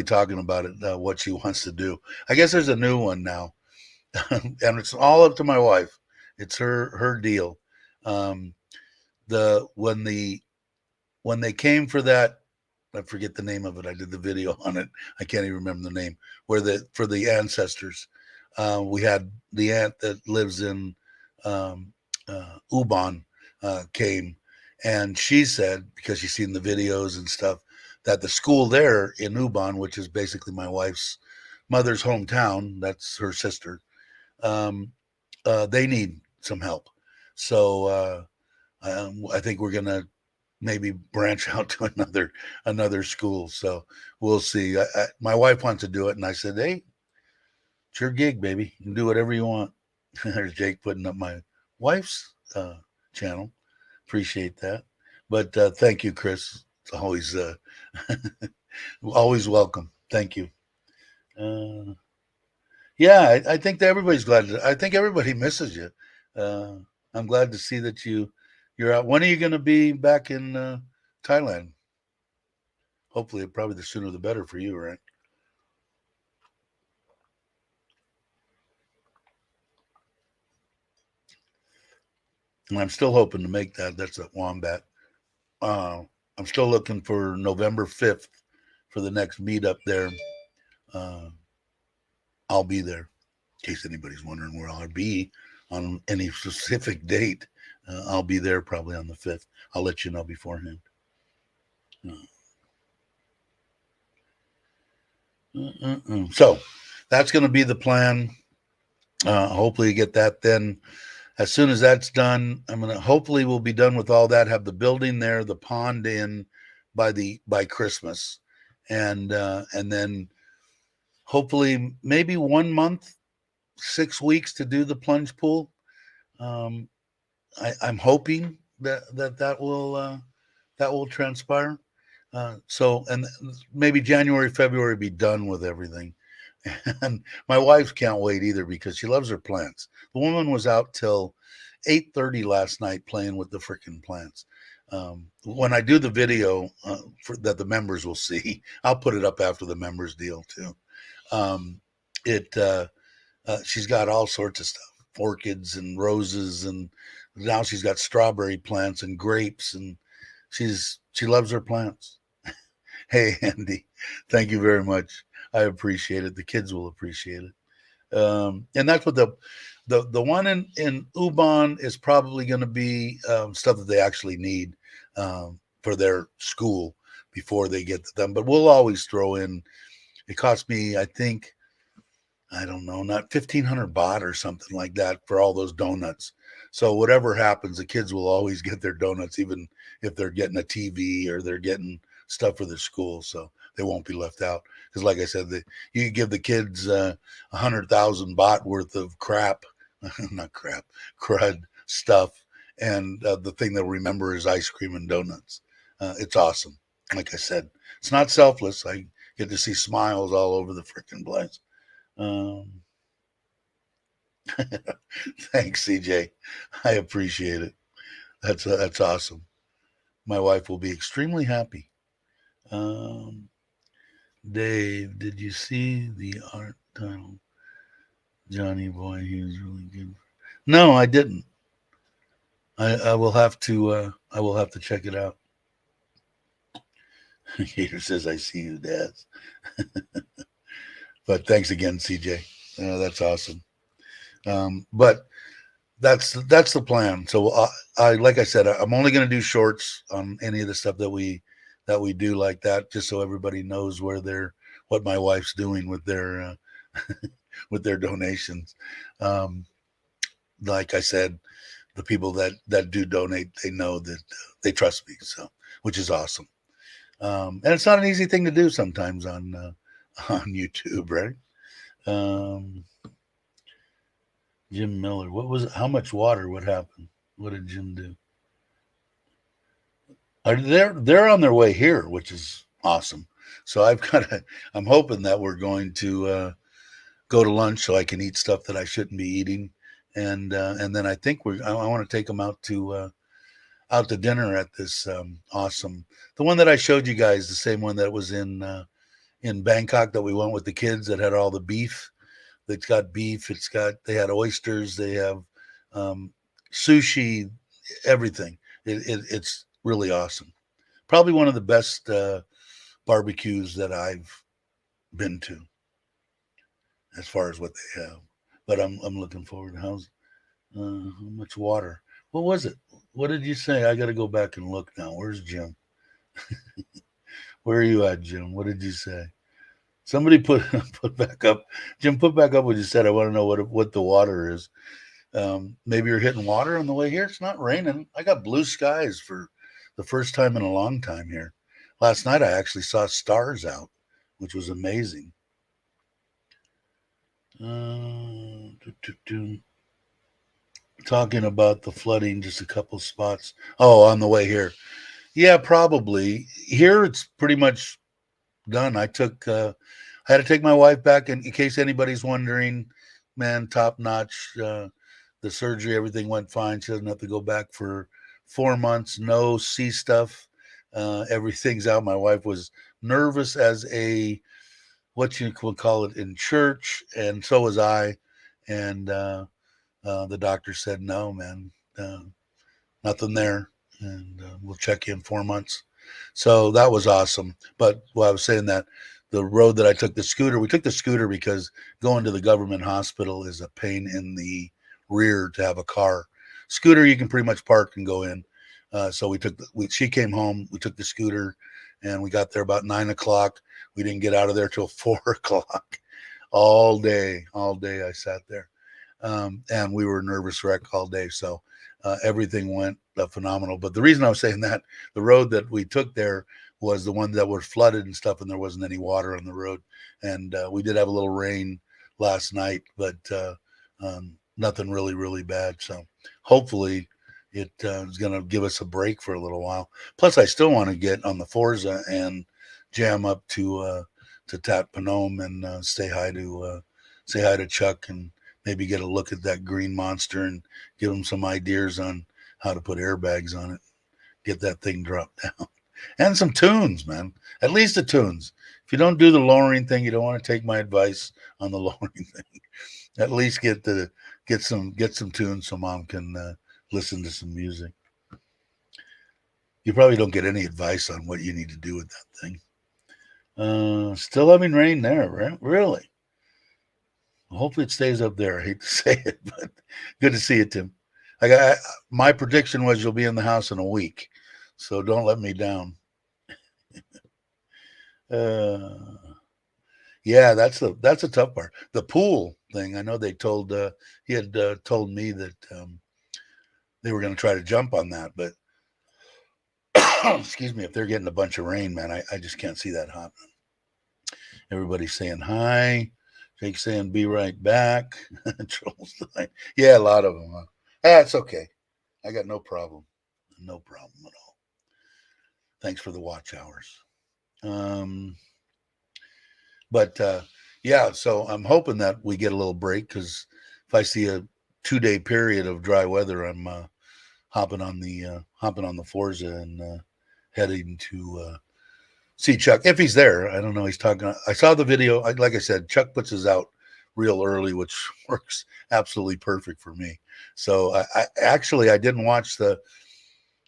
talking about it. What she wants to do. I guess there's a new one now, and it's all up to my wife. It's her deal. Um, the when they came for that, I forget the name of it. I did the video on it. I can't even remember the name. For the ancestors, we had the aunt that lives in Ubon came, and she said because she's seen the videos and stuff that the school there in Ubon, which is basically my wife's mother's hometown, that's her sister. They need some help, so I think we're gonna maybe branch out to another school. So we'll see. My wife wants to do it, and I said, "Hey, it's your gig, baby. You can do whatever you want." There's Jake putting up my wife's channel. Appreciate that. But thank you, Chris. It's always always welcome. Thank you. Uh, yeah, I think that everybody's glad. I think everybody misses you. Uh, I'm glad to see that you're out. When are you going to be back in Thailand? Hopefully, probably the sooner the better for you, right? And I'm still hoping to make that. That's at Wombat. Uh, I'm still looking for November 5th for the next meetup there. Uh, I'll be there. In case anybody's wondering where I'll be on any specific date, I'll be there probably on the 5th. I'll let you know beforehand. So that's going to be the plan. Hopefully, you get that then. As soon as that's done, I'm gonna hopefully we'll be done with all that. Have the building there, the pond in by Christmas, and then hopefully maybe 1 month, 6 weeks to do the plunge pool. Um, I'm hoping that will transpire. So and maybe January, February be done with everything. And my wife can't wait either because she loves her plants. The woman was out till 8:30 last night playing with the freaking plants. When I do the video that the members will see, I'll put it up after the members deal too. Um, it she's got all sorts of stuff, orchids and roses, and now she's got strawberry plants and grapes, and she loves her plants. Hey, Andy, thank you very much. I appreciate it. The kids will appreciate it. And that's what the one in Ubon is probably going to be stuff that they actually need for their school. before they get to them. But we'll always throw in. It cost me, I think, I don't know, not 1,500 baht or something like that for all those donuts. So whatever happens, the kids will always get their donuts, even if they're getting a TV or they're getting stuff for their school. So they won't be left out. Because like I said, you give the kids 100,000 baht worth of crap, not crap, crud stuff, and the thing they'll remember is ice cream and donuts. It's awesome. Like I said, it's not selfless. I get to see smiles all over the freaking place. Thanks, CJ. I appreciate it. That's awesome. My wife will be extremely happy. Dave, did you see the art title? Johnny Boy, he was really good. No, I didn't. I will have to. I will have to check it out. Gator says, "I see you, Dad." But thanks again, CJ. That's awesome. But that's the plan. So I like I said, I'm only going to do shorts on any of the stuff that we do like that, just so everybody knows what my wife's doing with their with their donations. Like I said, the people that do donate, they know that they trust me, so which is awesome. And it's not an easy thing to do sometimes on YouTube, right? Jim Miller, what was it? How much water? What happened? What did Jim do? They're on their way here, which is awesome. So I'm hoping that we're going to go to lunch so I can eat stuff that I shouldn't be eating, and then I think I want to take them out to dinner at this awesome, the one that I showed you guys, the same one that was in Bangkok that we went with the kids that had all the beef. It's got beef. They had oysters. They have sushi, everything. It's really awesome. Probably one of the best barbecues that I've been to, as far as what they have. But I'm looking forward to how much water. What was it? What did you say? I got to go back and look now. Where's Jim? Where are you at, Jim? What did you say? Somebody put back up. Jim, put back up what you said. I want to know what the water is. Maybe you're hitting water on the way here. It's not raining. I got blue skies for the first time in a long time here. Last night I actually saw stars out, which was amazing. Talking about the flooding, just a couple spots. Oh, on the way here. Yeah, probably. Here it's pretty much done. I had to take my wife back, and in case anybody's wondering, man, top notch. The surgery, everything went fine. She doesn't have to go back for 4 months. No C stuff. Everything's out. My wife was nervous as what you would call it in church, and so was I. And the doctor said, no, man, nothing there, and we'll check you in 4 months. So that was awesome. But while I was saying that, the road that we took the scooter because going to the government hospital is a pain in the rear to have a car. Scooter, you can pretty much park and go in. So she came home, we took the scooter, and we got there about 9:00. We didn't get out of there till 4:00. All day I sat there. And we were nervous wreck all day. So everything went phenomenal. But the reason I was saying that, the road that we took there was the one that was flooded and stuff, and there wasn't any water on the road. And we did have a little rain last night, but nothing really, really bad. So hopefully it is going to give us a break for a little while. Plus, I still want to get on the Forza and jam up to Tat Phnom and say hi to Chuck, and maybe get a look at that green monster and give him some ideas on how to put airbags on it, get that thing dropped down. And some tunes, man. At least the tunes. If you don't do the lowering thing, you don't want to take my advice on the lowering thing. At least get some tunes so mom can listen to some music. You probably don't get any advice on what you need to do with that thing. Still having rain there, right? Really? Hopefully it stays up there. I hate to say it, but good to see you, Tim. My prediction was you'll be in the house in a week, so don't let me down. Yeah, that's a tough part. The pool thing. I know they told he had told me that they were going to try to jump on that, but excuse me, if they're getting a bunch of rain, man, I just can't see that happening. Everybody's saying hi. Jake saying be right back. Trolls tonight. Yeah, a lot of them. Huh? That's okay. I got no problem. No problem at all. Thanks for the watch hours. But yeah, so I'm hoping that we get a little break because if I see a 2-day period of dry weather, I'm hopping on the Forza and heading to see Chuck if he's there. I don't know. He's talking. I saw the video. Like I said, Chuck puts his out real early, which works absolutely perfect for me. So I actually I didn't watch the.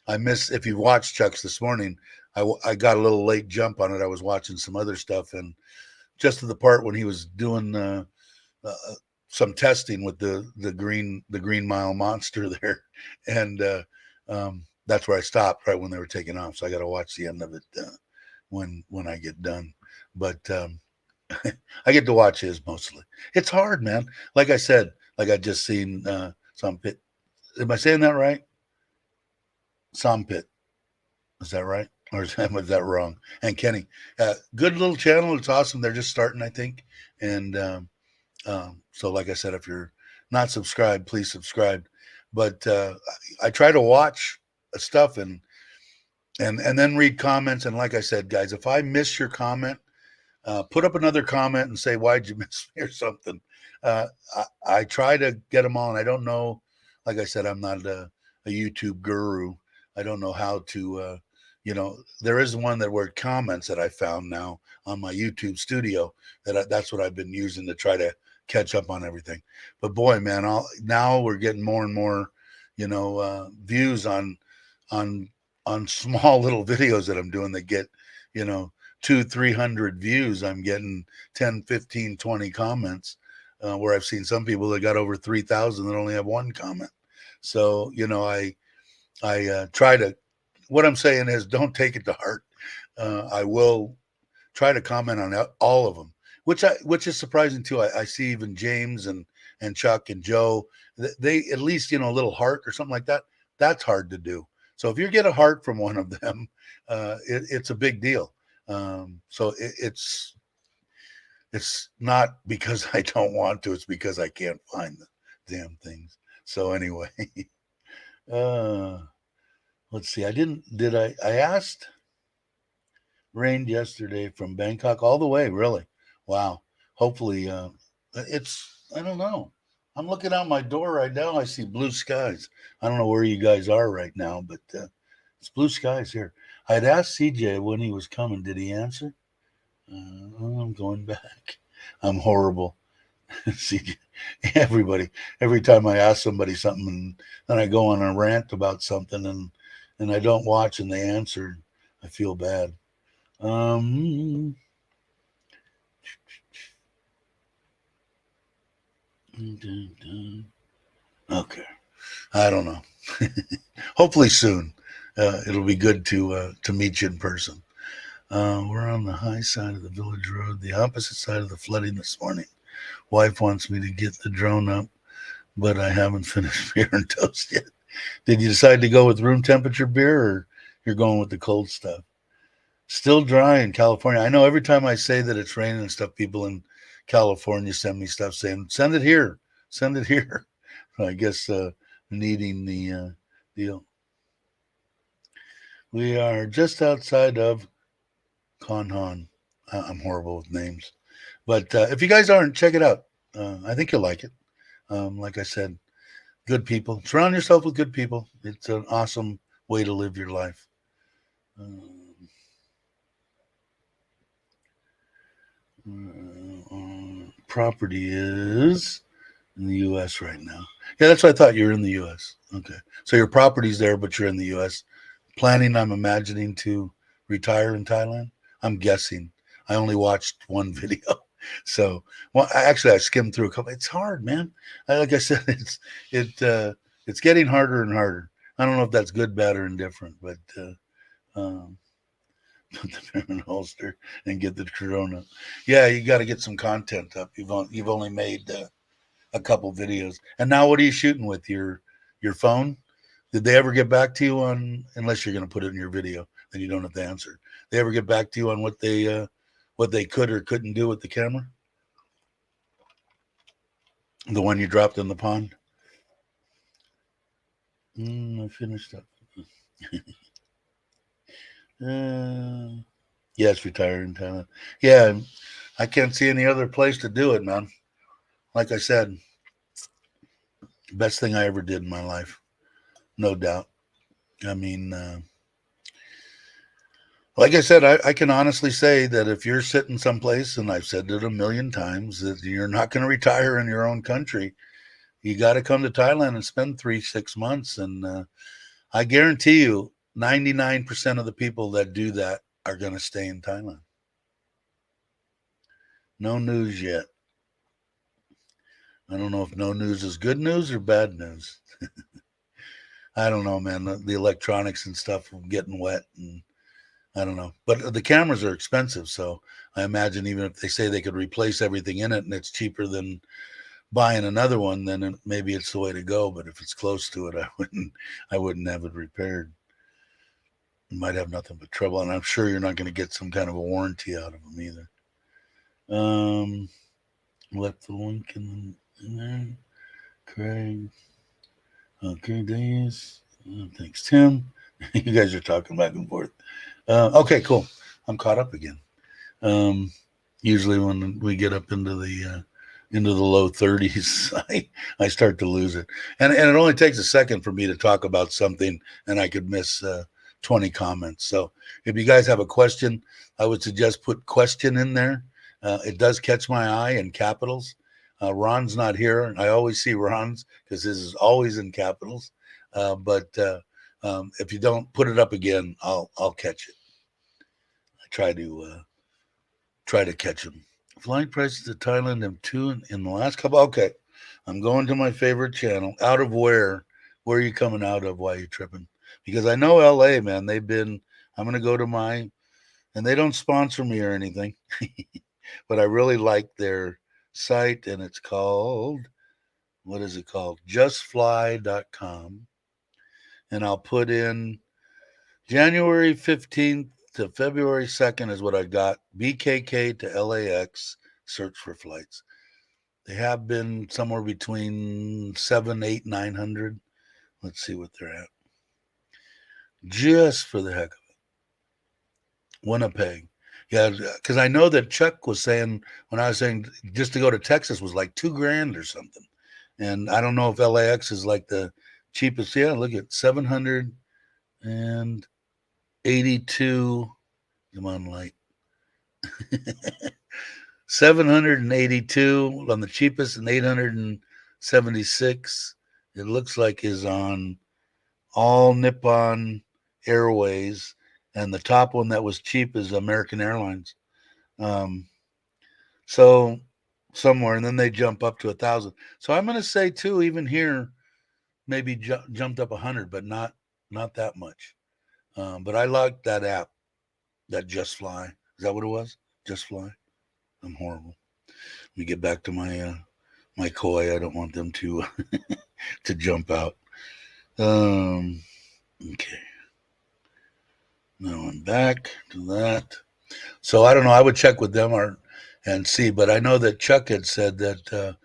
I missed if you watched Chuck's this morning. I got a little late jump on it. I was watching some other stuff and just to the part when he was doing uh, some testing with the green mile monster there, and that's where I stopped right when they were taking off. So I got to watch the end of it when I get done. But I get to watch his mostly. It's hard, man. Like I said, like I just seen some pit. Am I saying that right? Some pit. Is that right? Or was that wrong? And Kenny, good little channel. It's awesome. They're just starting, I think. And so, like I said, if you're not subscribed, please subscribe. But I try to watch stuff and then read comments. And like I said, guys, if I miss your comment, put up another comment and say why'd you miss me or something. I try to get them all, and I don't know. Like I said, I'm not a YouTube guru. I don't know how to. There is one that were comments that I found now on my YouTube studio that's what I've been using to try to catch up on everything. But boy, man, now we're getting more and more, views on on small little videos that I'm doing that get, 200-300 views. I'm getting 10, 15, 20 comments, where I've seen some people that got over 3,000 that only have one comment. So, I try to, what I'm saying is don't take it to heart. I will try to comment on all of them, which is surprising too. I see even James and Chuck and Joe, they at least, a little heart or something like that. That's hard to do. So if you get a heart from one of them, it's a big deal. So it's not because I don't want to, it's because I can't find the damn things. So anyway, uh, let's see. I asked, rained yesterday from Bangkok all the way, really. Wow. Hopefully, I don't know. I'm looking out my door right now. I see blue skies. I don't know where you guys are right now, but it's blue skies here. I had asked CJ when he was coming. Did he answer? I'm going back. I'm horrible. CJ, everybody, every time I ask somebody something and then I go on a rant about something and I don't watch and they answer, I feel bad. Um, okay. I don't know. Hopefully soon. It'll be good to meet you in person. We're on the high side of the village road, the opposite side of the flooding this morning. Wife wants me to get the drone up, but I haven't finished beer and toast yet. Did you decide to go with room temperature beer or you're going with the cold stuff? Still dry in California. I know every time I say that it's raining and stuff, people in California send me stuff saying, send it here, send it here. I guess needing the deal. We are just outside of Conhon. I'm horrible with names. But if you guys aren't, check it out. I think you'll like it. Like I said, good people. Surround yourself with good people. It's an awesome way to live your life. Property is in the U.S. right now. Yeah, that's what I thought. You're in the U.S. Okay. So your property's there, but you're in the U.S. Planning, I'm imagining, to retire in Thailand. I'm guessing. I only watched one video. So, well, I skimmed through a couple. It's hard, man. Like I said, it's getting harder and harder. I don't know if that's good, bad, or indifferent, but put the bear in a holster and get the drone up. Yeah, you got to get some content up. You've only made a couple videos, and now what are you shooting with your phone? Did they ever get back to you on? Unless you're going to put it in your video, then you don't have to answer. They ever get back to you on what they could or couldn't do with the camera? The one you dropped in the pond. I finished up. Yes, retired in Thailand. Yeah, I can't see any other place to do it, man. Like I said, best thing I ever did in my life, no doubt. I mean, like I said, I can honestly say that if you're sitting someplace, and I've said it a million times, that you're not going to retire in your own country, you got to come to Thailand and spend 3-6 months. And I guarantee you, 99% of the people that do that are going to stay in Thailand. No news yet. I don't know if no news is good news or bad news. I don't know, man. The electronics and stuff are getting wet, and I don't know. But the cameras are expensive, so I imagine even if they say they could replace everything in it and it's cheaper than buying another one, then maybe it's the way to go. But if it's close to it, I wouldn't have it repaired. You might have nothing but trouble, and I'm sure you're not going to get some kind of a warranty out of them either. Left the link in there. Craig. Okay, Dennis. Thanks, Tim. You guys are talking back and forth. Okay, cool. I'm caught up again. Usually when we get up into the low 30s, I start to lose it, and it only takes a second for me to talk about something, and I could miss 20 comments. So if you guys have a question, I would suggest put question in there. It does catch my eye in capitals. Ron's not here. I always see Ron's because this is always in capitals. But if you don't put it up again, I'll catch it. I try to catch them. Flight prices to Thailand have two in the last couple. Okay, I'm going to my favorite channel. Out of where? Where are you coming out of? Why are you tripping? Because I know LA, man. I'm going to go to and they don't sponsor me or anything, but I really like their site, and it's called, what is it called? Justfly.com. And I'll put in January 15th to February 2nd is what I got. BKK to LAX, search for flights. They have been somewhere between 7, 8, 900. Let's see what they're at. Just for the heck of it. Winnipeg. Yeah, because I know that Chuck was saying, when I was saying just to go to Texas was like $2,000 or something. And I don't know if LAX is like the cheapest. Yeah, look at 782. Come on, light. 782 on the cheapest, and 876. It looks like is on all Nippon Airways, and the top one that was cheap is American Airlines. So somewhere, and then they jump up to 1,000. So I'm going to say too, even here, maybe jumped up 100, but not that much. But I like that app, that Just Fly. Is that what it was? Just Fly. I'm horrible. Let me get back to my my koi. I don't want them to to jump out. Okay. Now I'm back to that. So I don't know. I would check with them and see, but I know that Chuck had said that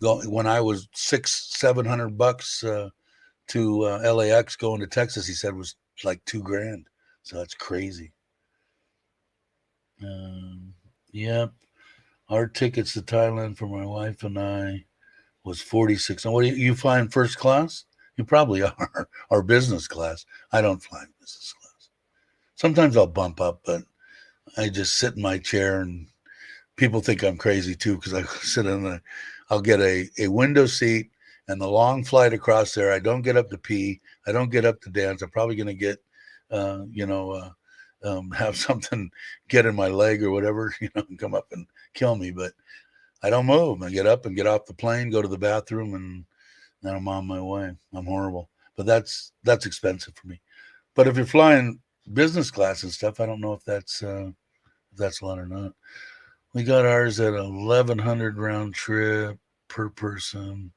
when I was $600-700 to LAX going to Texas, he said was like $2,000. So that's crazy. Yep. Our tickets to Thailand for my wife and I was 46. And what do you fly in first class? You probably are, or business class. I don't fly in business class. Sometimes I'll bump up, but I just sit in my chair, and people think I'm crazy too because I sit I'll get a window seat, and the long flight across there. I don't get up to pee. I don't get up to dance. I'm probably going to get, have something get in my leg or whatever, and come up and kill me. But I don't move. I get up and get off the plane, go to the bathroom, and then I'm on my way. I'm horrible, but that's expensive for me. But if you're flying business class and stuff. I don't know if that's a lot or not. We got ours at 1,100 round trip per person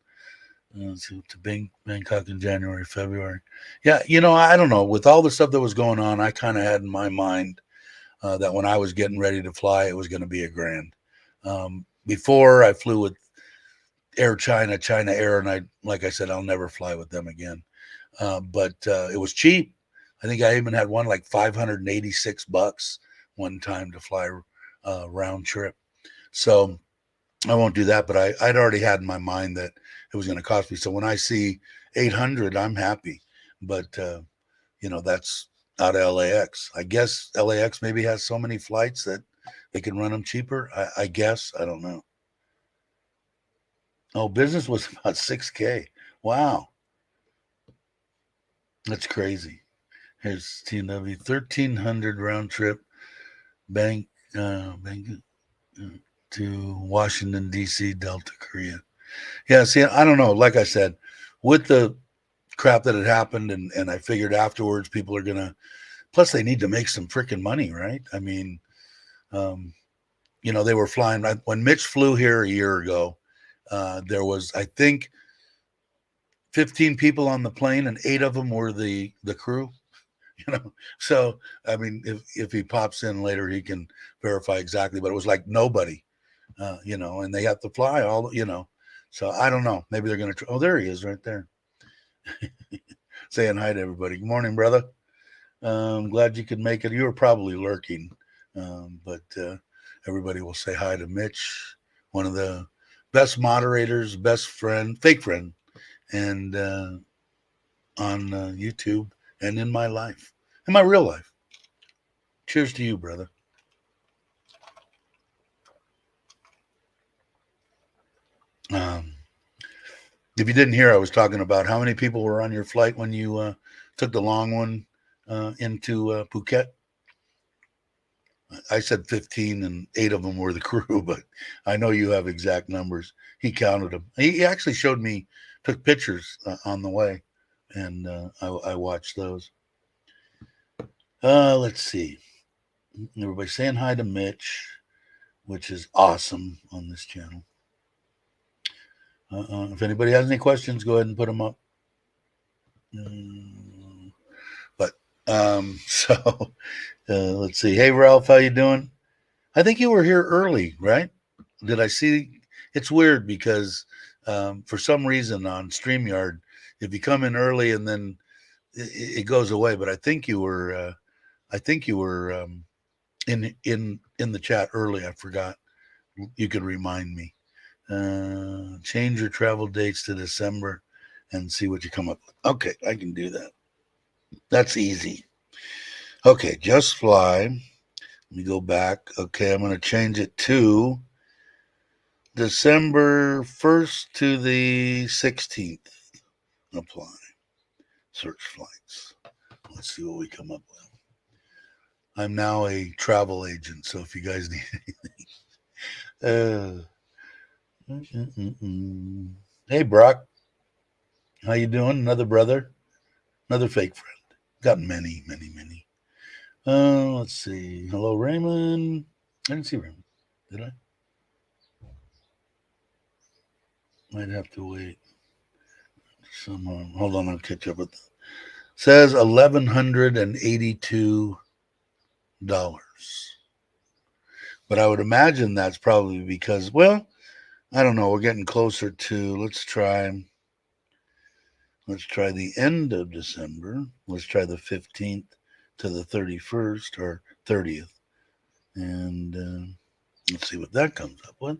to Bangkok in January, February. Yeah, I don't know. With all the stuff that was going on, I kind of had in my mind that when I was getting ready to fly, it was going to be $1,000. Before I flew with Air China, China Air, and like I said, I'll never fly with them again. But it was cheap. I think I even had one like $586 one time to fly round trip. So I won't do that, but I'd already had in my mind that it was going to cost me. So when I see 800, I'm happy. But that's out of LAX. I guess LAX maybe has so many flights that they can run them cheaper. I guess. I don't know. Oh, business was about 6K. Wow. That's crazy. Here's TNW 1,300 round trip bank to Washington, D.C., Delta, Korea. Yeah, see, I don't know. Like I said, with the crap that had happened, and I figured afterwards people are going to, plus they need to make some freaking money, right? I mean, they were flying. When Mitch flew here a year ago, there was, I think, 15 people on the plane, and 8 of them were the crew. So I mean, if he pops in later, he can verify exactly. But it was like nobody, and they have to fly all, So I don't know. Maybe they're going to. Oh, there he is, right there, saying hi to everybody. Good morning, brother. Glad you could make it. You were probably lurking, but everybody will say hi to Mitch, one of the best moderators, best friend, fake friend, and on YouTube and in my life, in my real life. Cheers to you, brother. If you didn't hear, I was talking about how many people were on your flight when you took the long one into Phuket. I said 15, and 8 of them were the crew, but I know you have exact numbers. He counted them. He actually showed me, took pictures on the way, and I watched those. Let's see. Everybody saying hi to Mitch, which is awesome on this channel. If anybody has any questions, go ahead and put them up. So let's see. Hey, Ralph, how you doing? I think you were here early, right? Did I see? It's weird because for some reason on StreamYard, if you come in early and then it goes away. But I think you were. In the chat early. I forgot. You could remind me. Change your travel dates to December and see what you come up with. Okay, I can do that. That's easy. Okay, just fly. Let me go back. Okay, I'm going to change it to December 1st to the 16th. Apply. Search flights. Let's see what we come up with. I'm now a travel agent, so if you guys need anything. Hey, Brock. How you doing? Another brother? Another fake friend. Got many, many, many. Let's see. Hello, Raymond. I didn't see Raymond. Did I? Might have to wait. Someone. Hold on, I'll catch up with that. Says $1,182. But I would imagine that's probably because, well, I don't know. We're getting closer to, let's try the end of December. Let's try the 15th to the 31st or 30th. And let's see what that comes up with.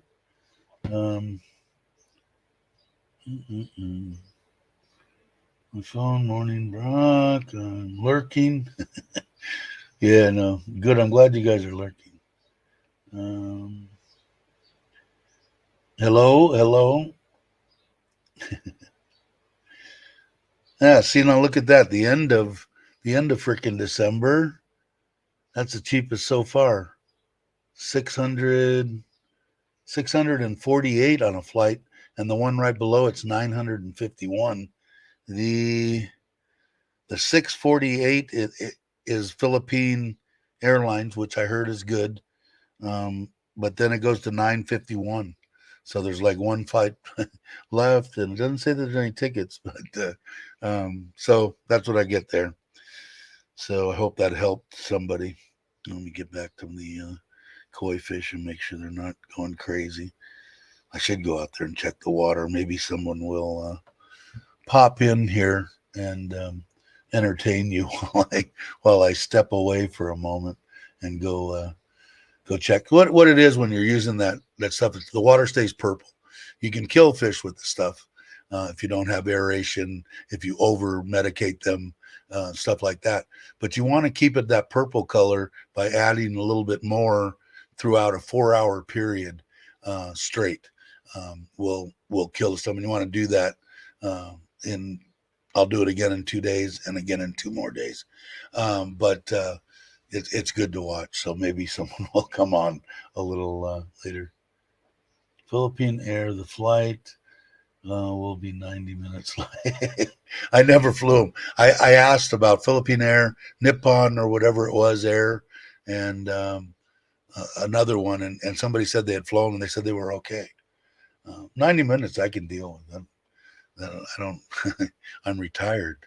My phone, morning, Brock. I'm lurking. Yeah, no. Good. I'm glad you guys are lurking. Hello. Yeah, see, now look at that. The end of freaking December. That's the cheapest so far. 648 on a flight, and the one right below it's 951. The 648, is Philippine Airlines, which I heard is good. But then it goes to 9:51. So there's like one flight left, and it doesn't say there's any tickets, but so that's what I get there. So I hope that helped somebody. Let me get back to the koi fish and make sure they're not going crazy. I should go out there and check the water. Maybe someone will pop in here and entertain you while I step away for a moment and go check what it is when you're using that stuff. The water stays purple. You can kill fish with the stuff if you don't have aeration, if you over medicate them, stuff like that. But you want to keep it that purple color by adding a little bit more throughout a 4-hour period straight. Will kill the stuff, and you want to do that in. I'll do it again in 2 days and again in 2 more days. But it's good to watch. So maybe someone will come on a little later. Philippine Air, the flight will be 90 minutes late. I never flew them. I asked about Philippine Air, Nippon, or whatever it was, Air, and another one, and somebody said they had flown, and they said they were okay. 90 minutes, I can deal with them. I don't. I'm retired.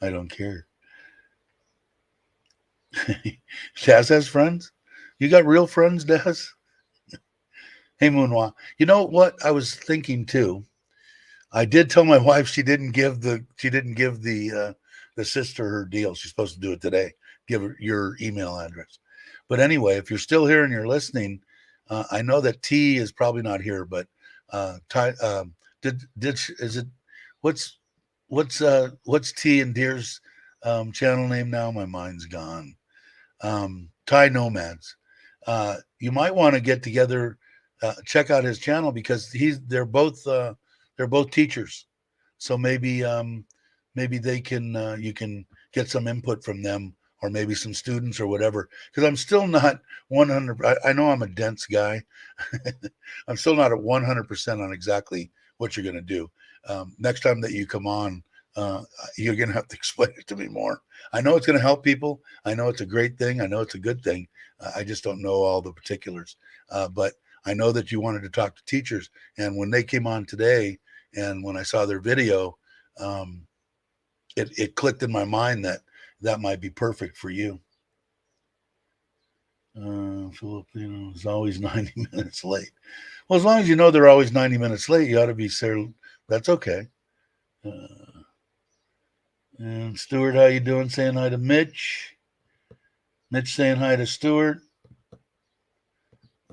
I don't care. Daz has friends. You got real friends, Daz? Hey, Moonwa. You know what I was thinking too? I did tell my wife she didn't give the sister her deal. She's supposed to do it today. Give her your email address. But anyway, if you're still here and you're listening, I know that T is probably not here, but Ty, is it what's T and Deer's channel name now? My mind's gone. Thai Nomads. You might want to get together, check out his channel because they're both teachers. So maybe they can you can get some input from them, or maybe some students or whatever. Because I'm still not 100. I know I'm a dense guy. I'm still not at 100% on exactly what you're going to do. Next time that you come on, you're going to have to explain it to me more. I know it's going to help people. I know it's a great thing. I know it's a good thing. I just don't know all the particulars. But I know that you wanted to talk to teachers. And when they came on today, and when I saw their video, it clicked in my mind that might be perfect for you. Filipino is always 90 minutes late. Well, as long as you know they're always 90 minutes late, you ought to be there. That's okay. And Stuart, how you doing? Saying hi to Mitch. Mitch saying hi to Stuart.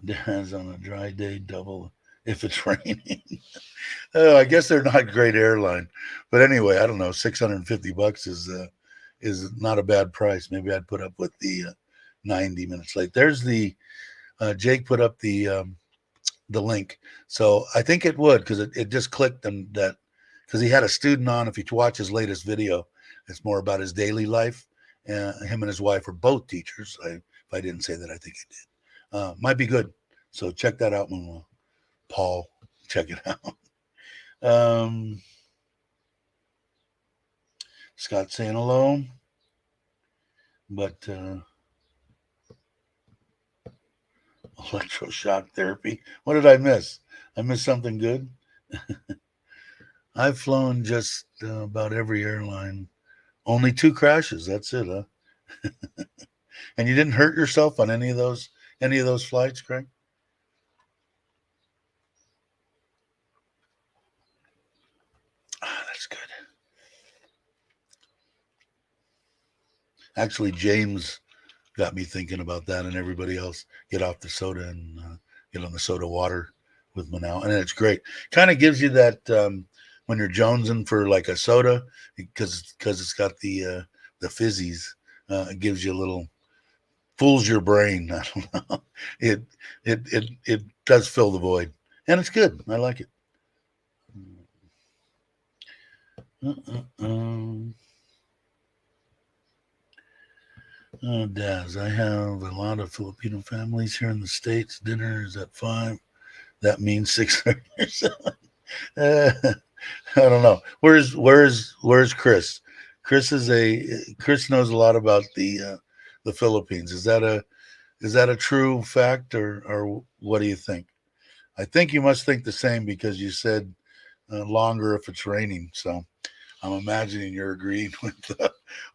Dad's on a dry day, double if it's raining. I guess they're not a great airline, but anyway, I don't know. $650 is not a bad price. Maybe I'd put up with the 90 minutes late. There's the Jake put up the link, so I think it would because it just clicked and that because he had a student on. If you watch his latest video, it's more about his daily life. Him and his wife are both teachers. If I didn't say that, I think I did. Might be good. So check that out, Manuel. Paul, check it out. Scott saying hello. But electroshock therapy. What did I miss? I missed something good. I've flown just about every airline. Only 2 crashes. That's it, huh? And you didn't hurt yourself on any of those flights, Craig? That's good. Actually, James got me thinking about that, and everybody else get off the soda and get on the soda water with Manaus, and it's great. Kind of gives you that when you're jonesing for like a soda because it's got the fizzies. It gives you a little fools your brain. I don't know. It does fill the void, and it's good. I like it. Oh, Daz, I have a lot of Filipino families here in the States. Dinner is at 5. That means 6:30 or 7. I don't know. Where's Chris? Chris knows a lot about the Philippines. Is that a true fact, or what do you think? I think you must think the same because you said longer if it's raining. So I'm imagining you're agreeing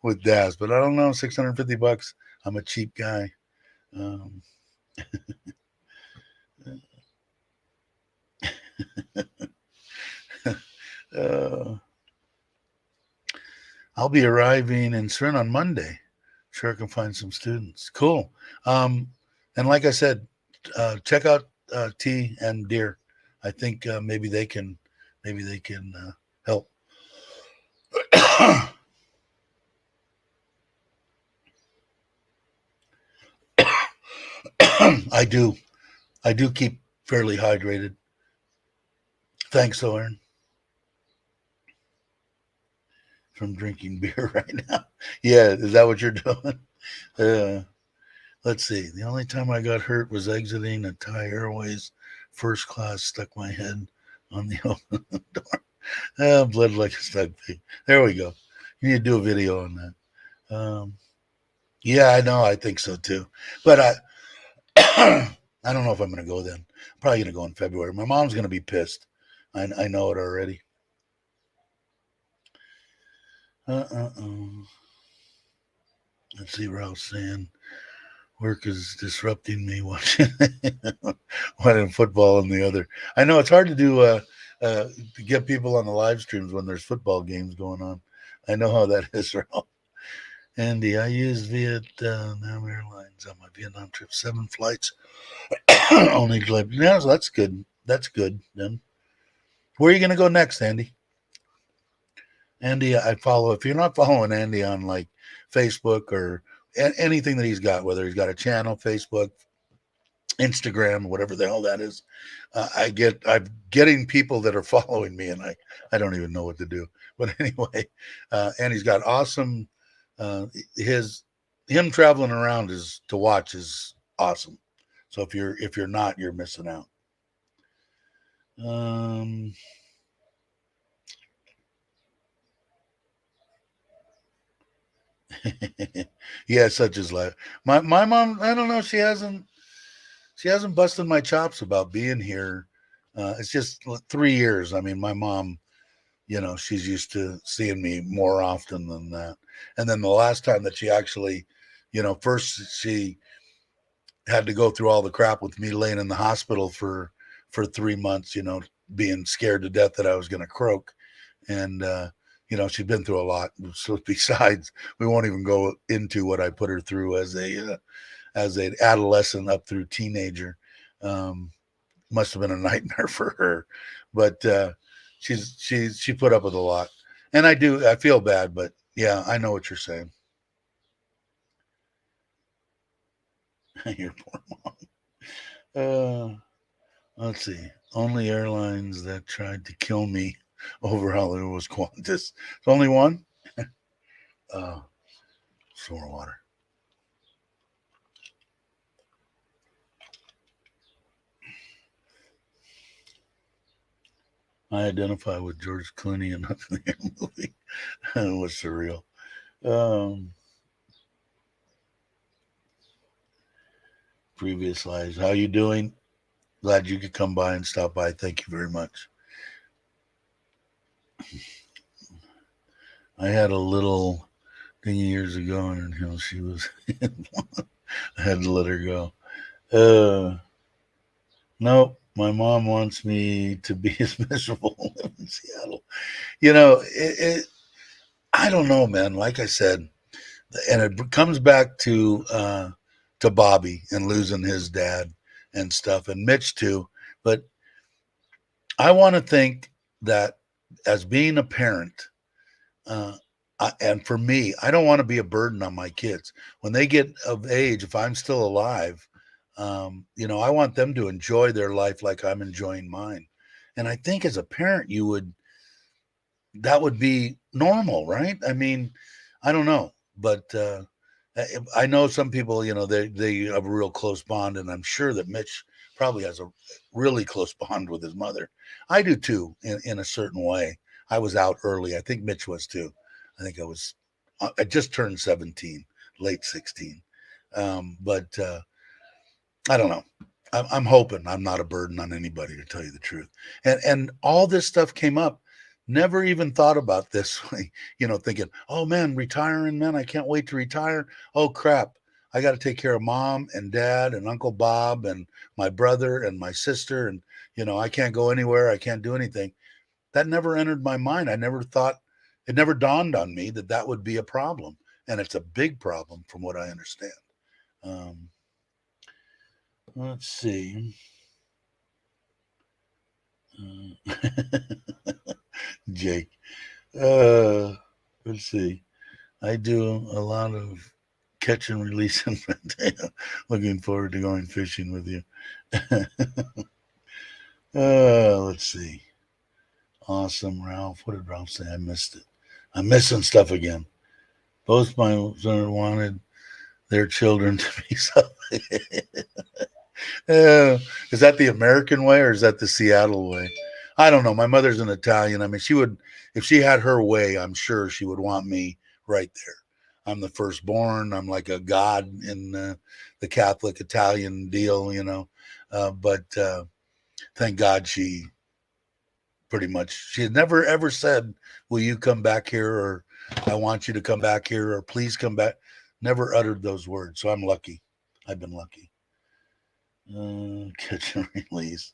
with Daz, but I don't know. $650. I'm a cheap guy. Um, uh, I'll be arriving in CERN on Monday. Sure, I can find some students. Cool. Um, and like I said, check out T and Deer. I think maybe they can help. I do. I do keep fairly hydrated. Thanks, Oren, from drinking beer right now. Yeah, is that what you're doing? Uh, let's see. The only time I got hurt was exiting a Thai Airways first class. Stuck my head on the open door. Blood like a stuck pig. There we go. You need to do a video on that. Yeah, I know. I think so too. But I don't know if I'm going to go then. I'm probably going to go in February. My mom's going to be pissed. I know it already. Let's see what I was saying. Work is disrupting me watching one in football and the other. I know it's hard to do to get people on the live streams when there's football games going on. I know how that is, Ralph. Andy, I used Vietnam Airlines on my Vietnam trip. 7 flights, only like yeah, so that's good. That's good. Then where are you going to go next, Andy? Andy, I follow. If you're not following Andy on like Facebook or anything that he's got, whether he's got a channel, Facebook, Instagram, whatever the hell that is, I'm getting people that are following me, and I don't even know what to do. But anyway, and he's got awesome. His him traveling around is to watch is awesome. So if you're not, you're missing out. Yeah, such is life. My mom, I don't know, she hasn't busted my chops about being here. It's just 3 years. I mean, my mom, she's used to seeing me more often than that. And then the last time that she actually, first she had to go through all the crap with me laying in the hospital for 3 months, being scared to death that I was going to croak. And she'd been through a lot. So besides, we won't even go into what I put her through as an adolescent up through teenager. Must have been a nightmare for her, but she put up with a lot, and I feel bad, but yeah, I know what you're saying. Your poor mom. Let's see. Only airlines that tried to kill me over Hollywood was Qantas. It's only one. Some more water. I identify with George Clooney in the movie. It was surreal. Previous lives. How you doing? Glad you could come by and stop by. Thank you very much. I had a little thing years ago, and she was. I had to let her go. No, my mom wants me to be as miserable in Seattle. I don't know, man. Like I said, and it comes back to Bobby and losing his dad and stuff, and Mitch too. But I want to think that as being a parent, uh, and for me, I don't want to be a burden on my kids when they get of age. If I'm still alive, I want them to enjoy their life like I'm enjoying mine. And I think as a parent, that would be normal, right? I mean, I don't know, but I know some people, they have a real close bond, and I'm sure that Mitch probably has a really close bond with his mother. I do too, in a certain way. I was out early. I think Mitch was too. I think I was I just turned 17, late 16. But I don't know. I'm hoping I'm not a burden on anybody, to tell you the truth. And all this stuff came up. Never even thought about this, thinking, oh man, retiring, man, I can't wait to retire. Oh crap, I got to take care of mom and dad and Uncle Bob and my brother and my sister, and I can't go anywhere. I can't do anything. That never entered my mind. I never thought, it never dawned on me that that would be a problem, and it's a big problem from what I understand. Um, let's see. Jake. Let's see. I do a lot of catch and release and looking forward to going fishing with you. Let's see. Awesome, Ralph. What did Ralph say? I missed it. I'm missing stuff again. Both my children wanted their children to be something. Is that the American way or is that the Seattle way? I don't know. My mother's an Italian. I mean, she would, if she had her way, I'm sure she would want me right there. I'm the firstborn. I'm like a god in the Catholic Italian deal. But thank God she had never ever said, will you come back here, or I want you to come back here, or please come back. Never uttered those words. So I'm lucky. I've been lucky. Catch and release.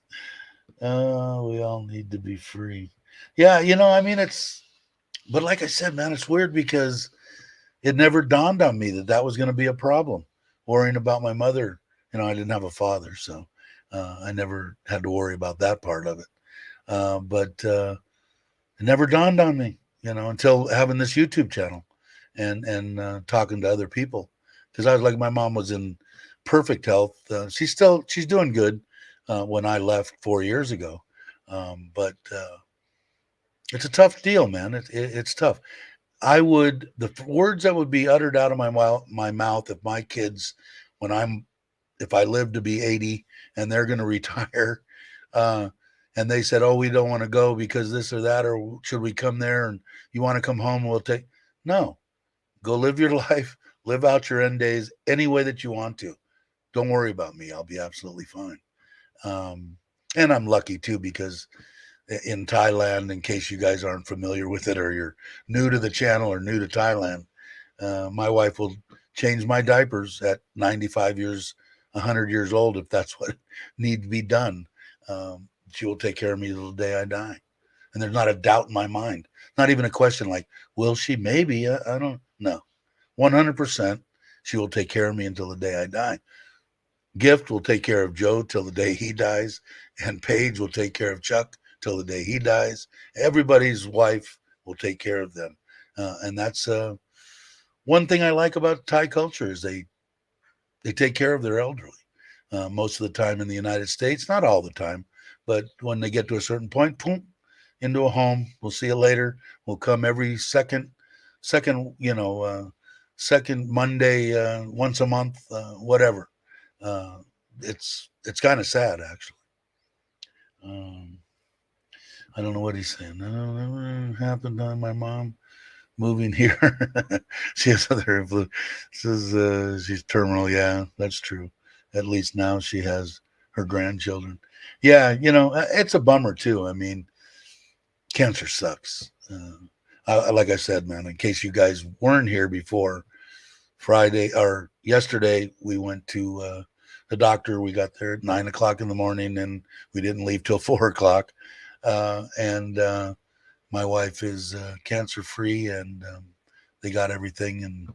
We all need to be free. Yeah, I mean, but like I said, man, it's weird because it never dawned on me that that was going to be a problem. Worrying about my mother, I didn't have a father, so I never had to worry about that part of it. But it never dawned on me, until having this YouTube channel and talking to other people, because I was like, my mom was in perfect health. She's doing good. When I left 4 years ago, but it's a tough deal, man. It's tough. The words that would be uttered out of my mouth if my kids, if I live to be 80 and they're going to retire, and they said, oh, we don't want to go because this or that, or should we come there, and you want to come home, no, go live your life, live out your end days any way that you want to. Don't worry about me. I'll be absolutely fine. And I'm lucky too, because in Thailand, in case you guys aren't familiar with it, or you're new to the channel or new to Thailand, my wife will change my diapers at 95 years, 100 years old, if that's what needs to be done. She will take care of me till the day I die. And there's not a doubt in my mind, not even a question like, will she? Maybe. I don't know. 100%, she will take care of me until the day I die. Gift will take care of Joe till the day he dies, and Paige will take care of Chuck till the day he dies. Everybody's wife will take care of them, and that's one thing I like about Thai culture is they take care of their elderly. Most of the time in the United States, not all the time, but when they get to a certain point, boom, into a home. We'll see you later. We'll come every second, second Monday, once a month, whatever. It's kind of sad, actually. I don't know what he's saying. No, never happened on my mom moving here. She has other influences. She's terminal. Yeah, that's true. At least now she has her grandchildren. Yeah, it's a bummer too. I mean, cancer sucks. Like I said, man, in case you guys weren't here before, Friday or yesterday, we went to the doctor. We got there at 9:00 in the morning, and we didn't leave till 4:00. And my wife is cancer free, and they got everything, and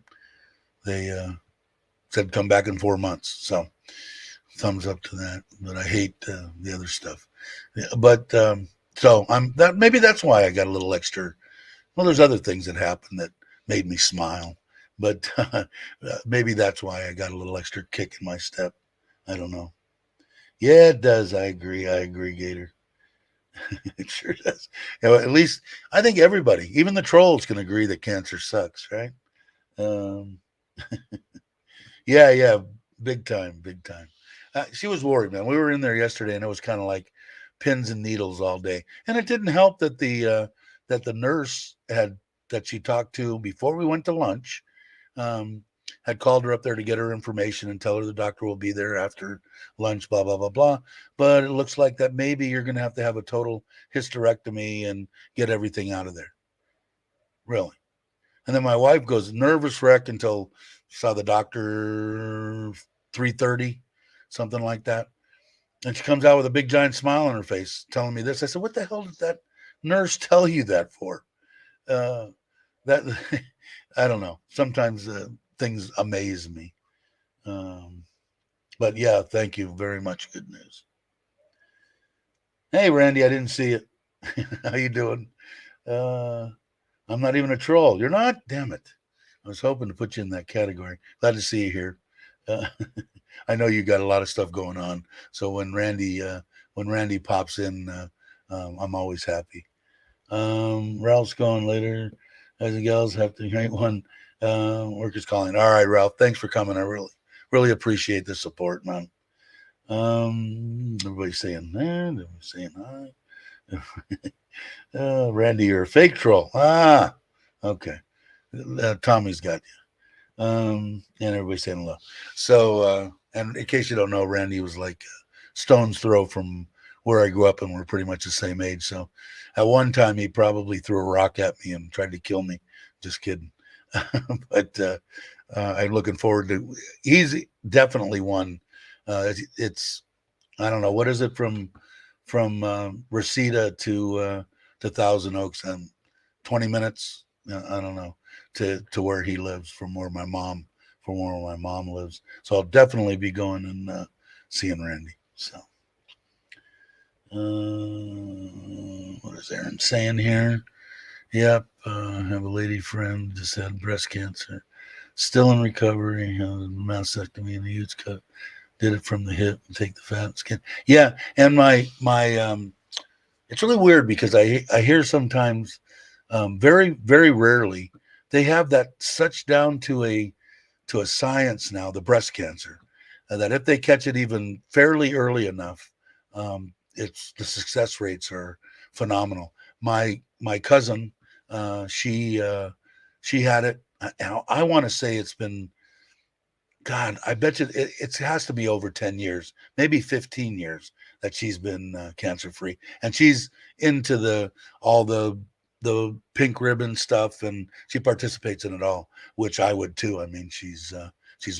they said come back in 4 months. So thumbs up to that. But I hate the other stuff. But so maybe that's why I got a little extra. Well, there's other things that happened that made me smile, but maybe that's why I got a little extra kick in my step. I don't know. Yeah, it does. I agree, Gator. It sure does. At least I think everybody, even the trolls, can agree that cancer sucks, right? Um, yeah, big time, big time. She was worried, man. We were in there yesterday, and it was kind of like pins and needles all day, and it didn't help that the nurse had that she talked to before we went to lunch. Um, had called her up there to get her information and tell her the doctor will be there after lunch, blah, blah, blah, blah. But it looks like that maybe you're going to have a total hysterectomy and get everything out of there. Really. And then my wife goes nervous wreck until saw the doctor 3:30, something like that. And she comes out with a big giant smile on her face telling me this. I said, what the hell did that nurse tell you that for? That I don't know. Sometimes things amaze me. But yeah, thank you very much. Good news. Hey, Randy, I didn't see it. How you doing? I'm not even a troll. You're not? Damn it. I was hoping to put you in that category. Glad to see you here. I know you got a lot of stuff going on. So when Randy pops in, I'm always happy. Ralph's going later. Guys and gals have to great one. Workers calling. All right, Ralph. Thanks for coming. I really appreciate the support, man. Everybody's saying that. Everybody's saying hi. Randy, you're a fake troll. Ah, okay. Tommy's got you. And everybody's saying hello. So, and in case you don't know, Randy was like stone's throw from where I grew up, and we're pretty much the same age. So, at one time, he probably threw a rock at me and tried to kill me. Just kidding. But I'm looking forward to. He's definitely one. It's I don't know what is it from Reseda to Thousand Oaks, and 20 minutes. I don't know to where he lives from where my mom lives. So I'll definitely be going and seeing Randy. So what is Aaron saying here? Yep, I have a lady friend just had breast cancer, still in recovery. Mastectomy and the Utes cut. Did it from the hip and take the fat skin. Yeah, and my it's really weird because I hear sometimes, very very rarely, they have that such down to a science now, the breast cancer, that if they catch it even fairly early enough, it's the success rates are phenomenal. My cousin, she had it. I want to say it's been, God, I bet you it has to be over 10 years, maybe 15 years that she's been cancer free. And she's into all the pink ribbon stuff, and she participates in it all, which I would too. I mean, she's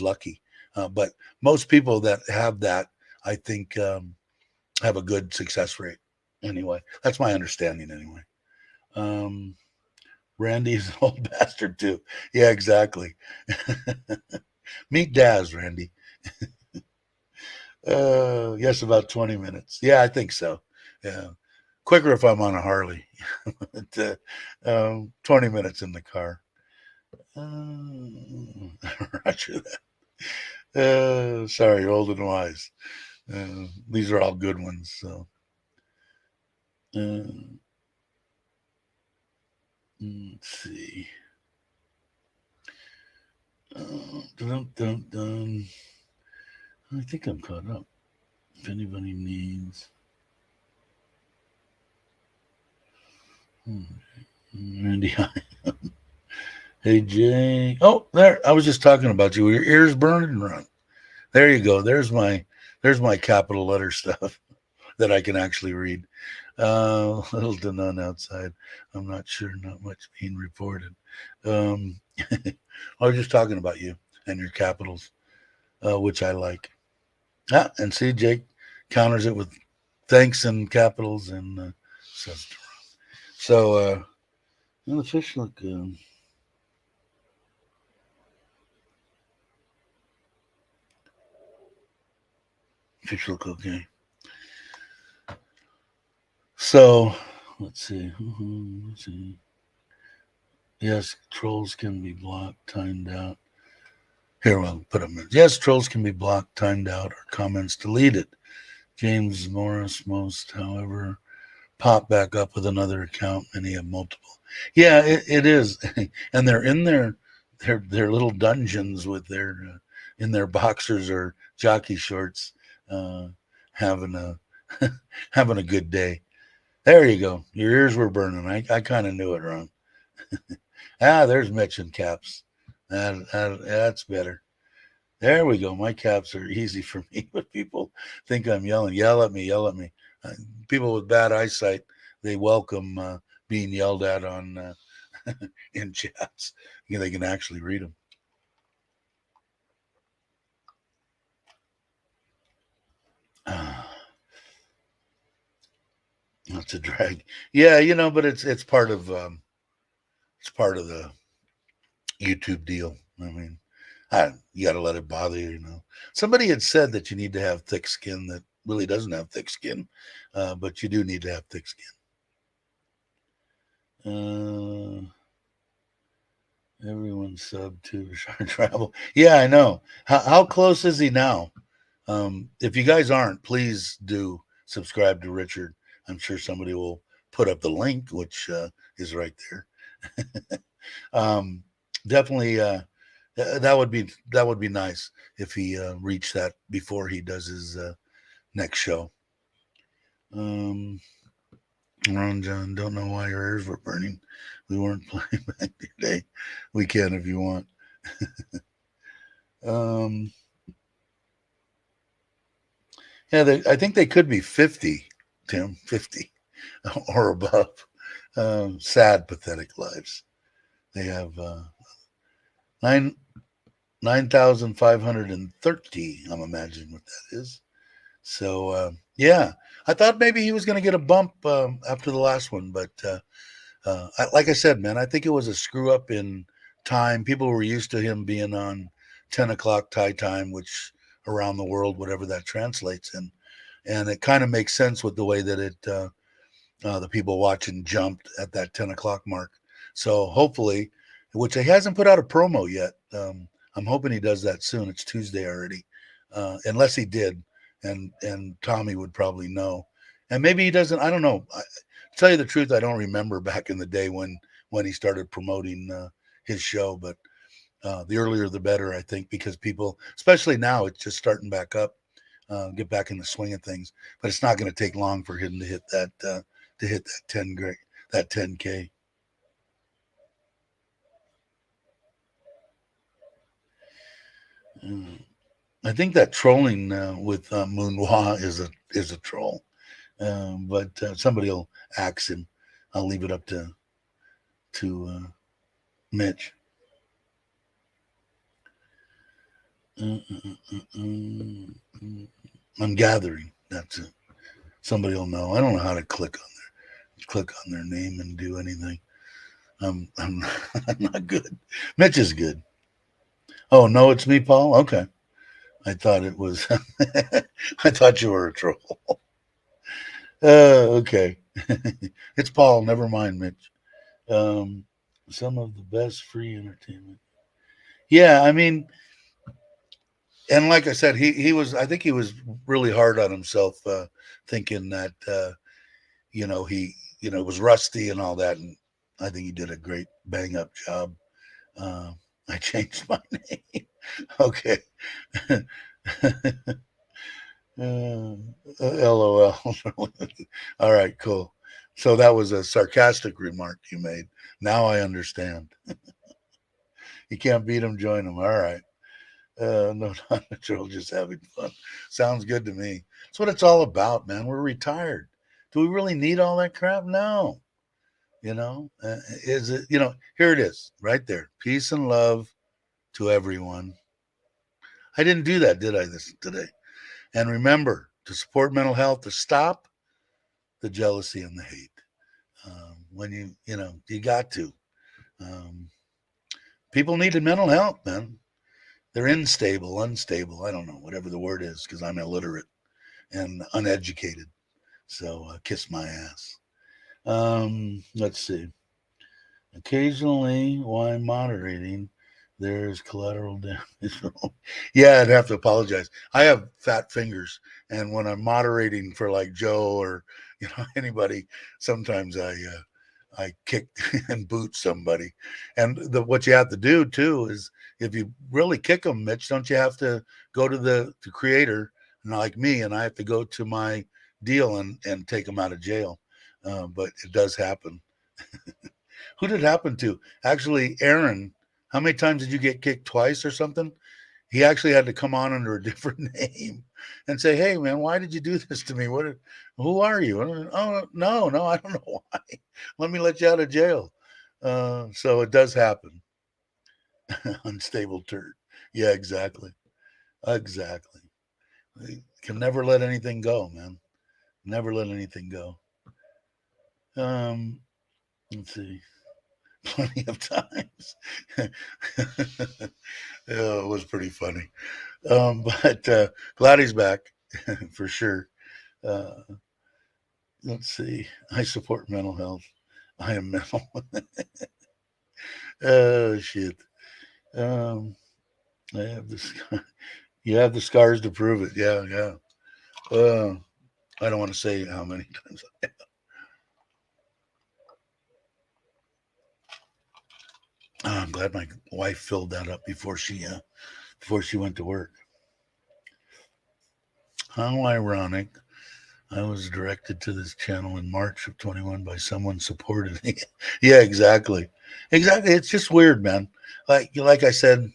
lucky. But most people that have that, I think, have a good success rate. Anyway, that's my understanding anyway. Randy's an old bastard too. Yeah, exactly. Meet Daz, Randy. Yes, about 20 minutes. Yeah, I think so. Yeah. Quicker if I'm on a Harley. But, 20 minutes in the car. Roger that. Sorry, old and wise. These are all good ones. So, let's see. Dun, dun, dun. I think I'm caught up. If anybody needs. Randy, hey Jay. Oh, there. I was just talking about you. Your ears burning, Ron. There you go. There's my capital letter stuff that I can actually read. Little to none outside. I'm not sure. Not much being reported. I was just talking about you and your capitals, which I like. Ah, and see, Jake counters it with thanks and capitals and says. So, the fish look. Fish look okay. So, let's see. Let's see. Yes, trolls can be blocked, timed out. Here, we'll put them in. Yes, trolls can be blocked, timed out, or comments deleted. James Morris, most, however, pop back up with another account. Many have multiple. Yeah, it is, and they're in their little dungeons with their in their boxers or jockey shorts, having a having a good day. There you go. Your ears were burning. I kind of knew it, Ron. There's Mitch in caps. That's better. There we go. My caps are easy for me, but people think I'm yelling. Yell at me, yell at me. Uh, People with bad eyesight, they welcome being yelled at on in chats. They can actually read them. That's a drag. Yeah, but it's part of the YouTube deal. I mean, you got to let it bother you. Somebody had said that you need to have thick skin that really doesn't have thick skin, but you do need to have thick skin. Everyone sub to Richard Travel. Yeah, I know. How close is he now? If you guys aren't, please do subscribe to Richard. I'm sure somebody will put up the link, which is right there. um, Definitely, that would be nice if he reached that before he does his next show. Ron John, don't know why your ears were burning. We weren't playing back today. We can if you want. um, yeah, I think they could be 50, Tim, 50 or above. Sad, pathetic lives. They have nine 9,530. I'm imagining what that is. So yeah, I thought maybe he was going to get a bump after the last one, but like I said, man, I think it was a screw up in time. People were used to him being on 10 o'clock Thai time, which around the world, whatever that translates in, and it kind of makes sense with the way that the people watching jumped at that 10 o'clock mark. So hopefully, which he hasn't put out a promo yet. I'm hoping he does that soon. It's Tuesday already, unless he did, and Tommy would probably know, and maybe he doesn't. I don't know. To tell you the truth, I don't remember back in the day when he started promoting his show, but the earlier the better, I think, because people, especially now, it's just starting back up, get back in the swing of things. But it's not going to take long for him to hit that 10K. I think that trolling with Moonwa is a troll, but somebody will axe him. I'll leave it up to Mitch. I'm gathering. That's it. Somebody will know. I don't know how to click on their name and do anything. I'm I'm not good. Mitch is good. Oh no, it's me, Paul. Okay, I thought it was. I thought you were a troll. Okay, it's Paul. Never mind, Mitch. Um, some of the best free entertainment. Yeah, I mean, and like I said, he was. I think he was really hard on himself, thinking that he was rusty and all that, and I think he did a great bang up job. Uh, I changed my name. Okay. LOL. All right, cool. So that was a sarcastic remark you made. Now I understand. You can't beat them, join them. All right. No, not natural, just having fun. Sounds good to me. That's what it's all about, man. We're retired. Do we really need all that crap? No. Is it, here it is right there. Peace and love to everyone. I didn't do that, did I, this today? And remember to support mental health, to stop the jealousy and the hate. When you got to. Um, People needed mental health, man. They're unstable. I don't know, whatever the word is, because I'm illiterate and uneducated. So kiss my ass. Let's see. Occasionally, while moderating, there's collateral damage. Yeah, I'd have to apologize. I have fat fingers, and when I'm moderating for like Joe or anybody, sometimes I kick and boot somebody. And what you have to do too is if you really kick them, Mitch, don't you have to go to the creator, and like me, and I have to go to my deal and take them out of jail. But it does happen. Who did it happen to? Actually, Aaron. How many times did you get kicked? Twice or something? He actually had to come on under a different name and say, "Hey, man, why did you do this to me? Who are you?" Oh, no, I don't know why. Let me let you out of jail. So it does happen. Unstable turd. Yeah, exactly. Exactly. You can never let anything go, man. Never let anything go. Let's see. Plenty of times. Yeah, it was pretty funny. But glad he's back for sure. Uh, let's see. I support mental health. I am mental. Oh shit. Um, I have this. You have the scars to prove it. Yeah, yeah. I don't want to say how many times. I'm glad my wife filled that up before she went to work. How ironic. I was directed to this channel in March of 21 by someone supported me. Yeah, exactly. Exactly. It's just weird, man. Like I said,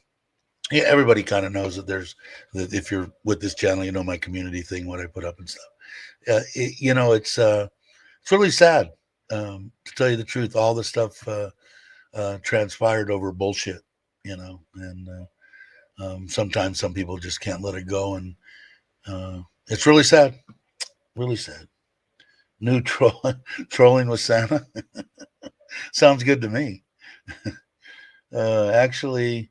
yeah, everybody kind of knows that there's that if you're with this channel, you know my community thing, what I put up and stuff. It's really sad. To tell you the truth, all the stuff transpired over bullshit, and sometimes some people just can't let it go, and it's really sad, really sad. New trolling with Santa sounds good to me. Actually,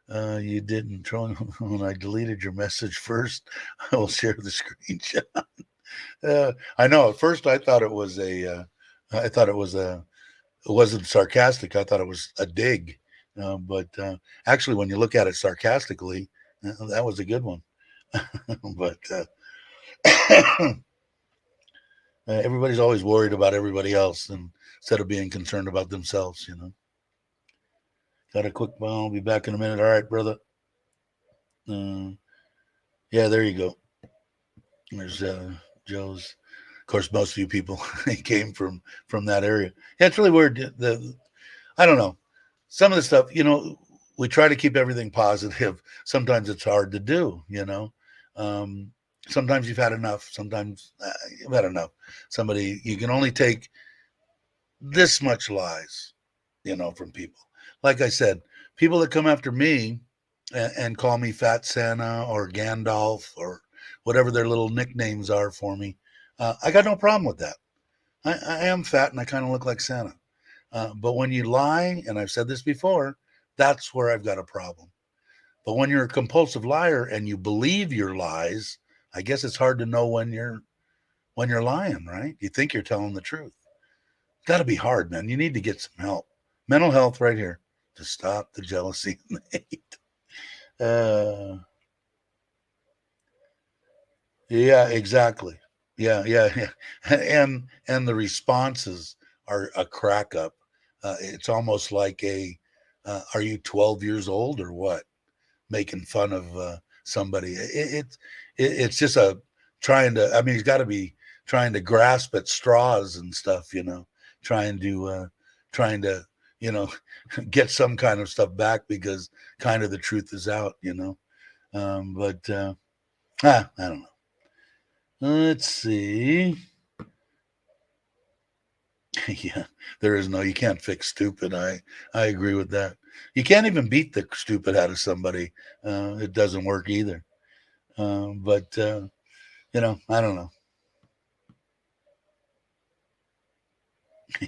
you didn't troll when I deleted your message first. I will share the screenshot. I know. At first, I thought it was I thought it was a. It wasn't sarcastic. I thought it was a dig. But actually, when you look at it sarcastically, that was a good one. But everybody's always worried about everybody else instead of being concerned about themselves. Got a quick ball. I'll be back in a minute. All right, brother. Yeah, there you go. There's Joe's. Of course, most of you people came from that area. Yeah, it's really weird. I don't know. Some of the stuff, we try to keep everything positive. Sometimes it's hard to do. Sometimes you've had enough. Sometimes you've had enough. You can only take this much lies, from people. Like I said, people that come after me and call me Fat Santa or Gandalf or whatever their little nicknames are for me, I got no problem with that. I am fat and I kind of look like Santa. But when you lie, and I've said this before, that's where I've got a problem. But when you're a compulsive liar and you believe your lies, I guess it's hard to know when you're lying, right? You think you're telling the truth. It's got to be hard, man. You need to get some help. Mental health right here to stop the jealousy and the hate. Yeah, exactly. Yeah. And the responses are a crack up. It's almost like are you 12 years old or what? Making fun of somebody. It's just trying to. I mean, he's got to be trying to grasp at straws and stuff. Trying to you know get some kind of stuff back because kind of the truth is out. But I don't know. Let's see. Yeah, there is no. You can't fix stupid. I agree with that. You can't even beat the stupid out of somebody. It doesn't work either. But I don't know.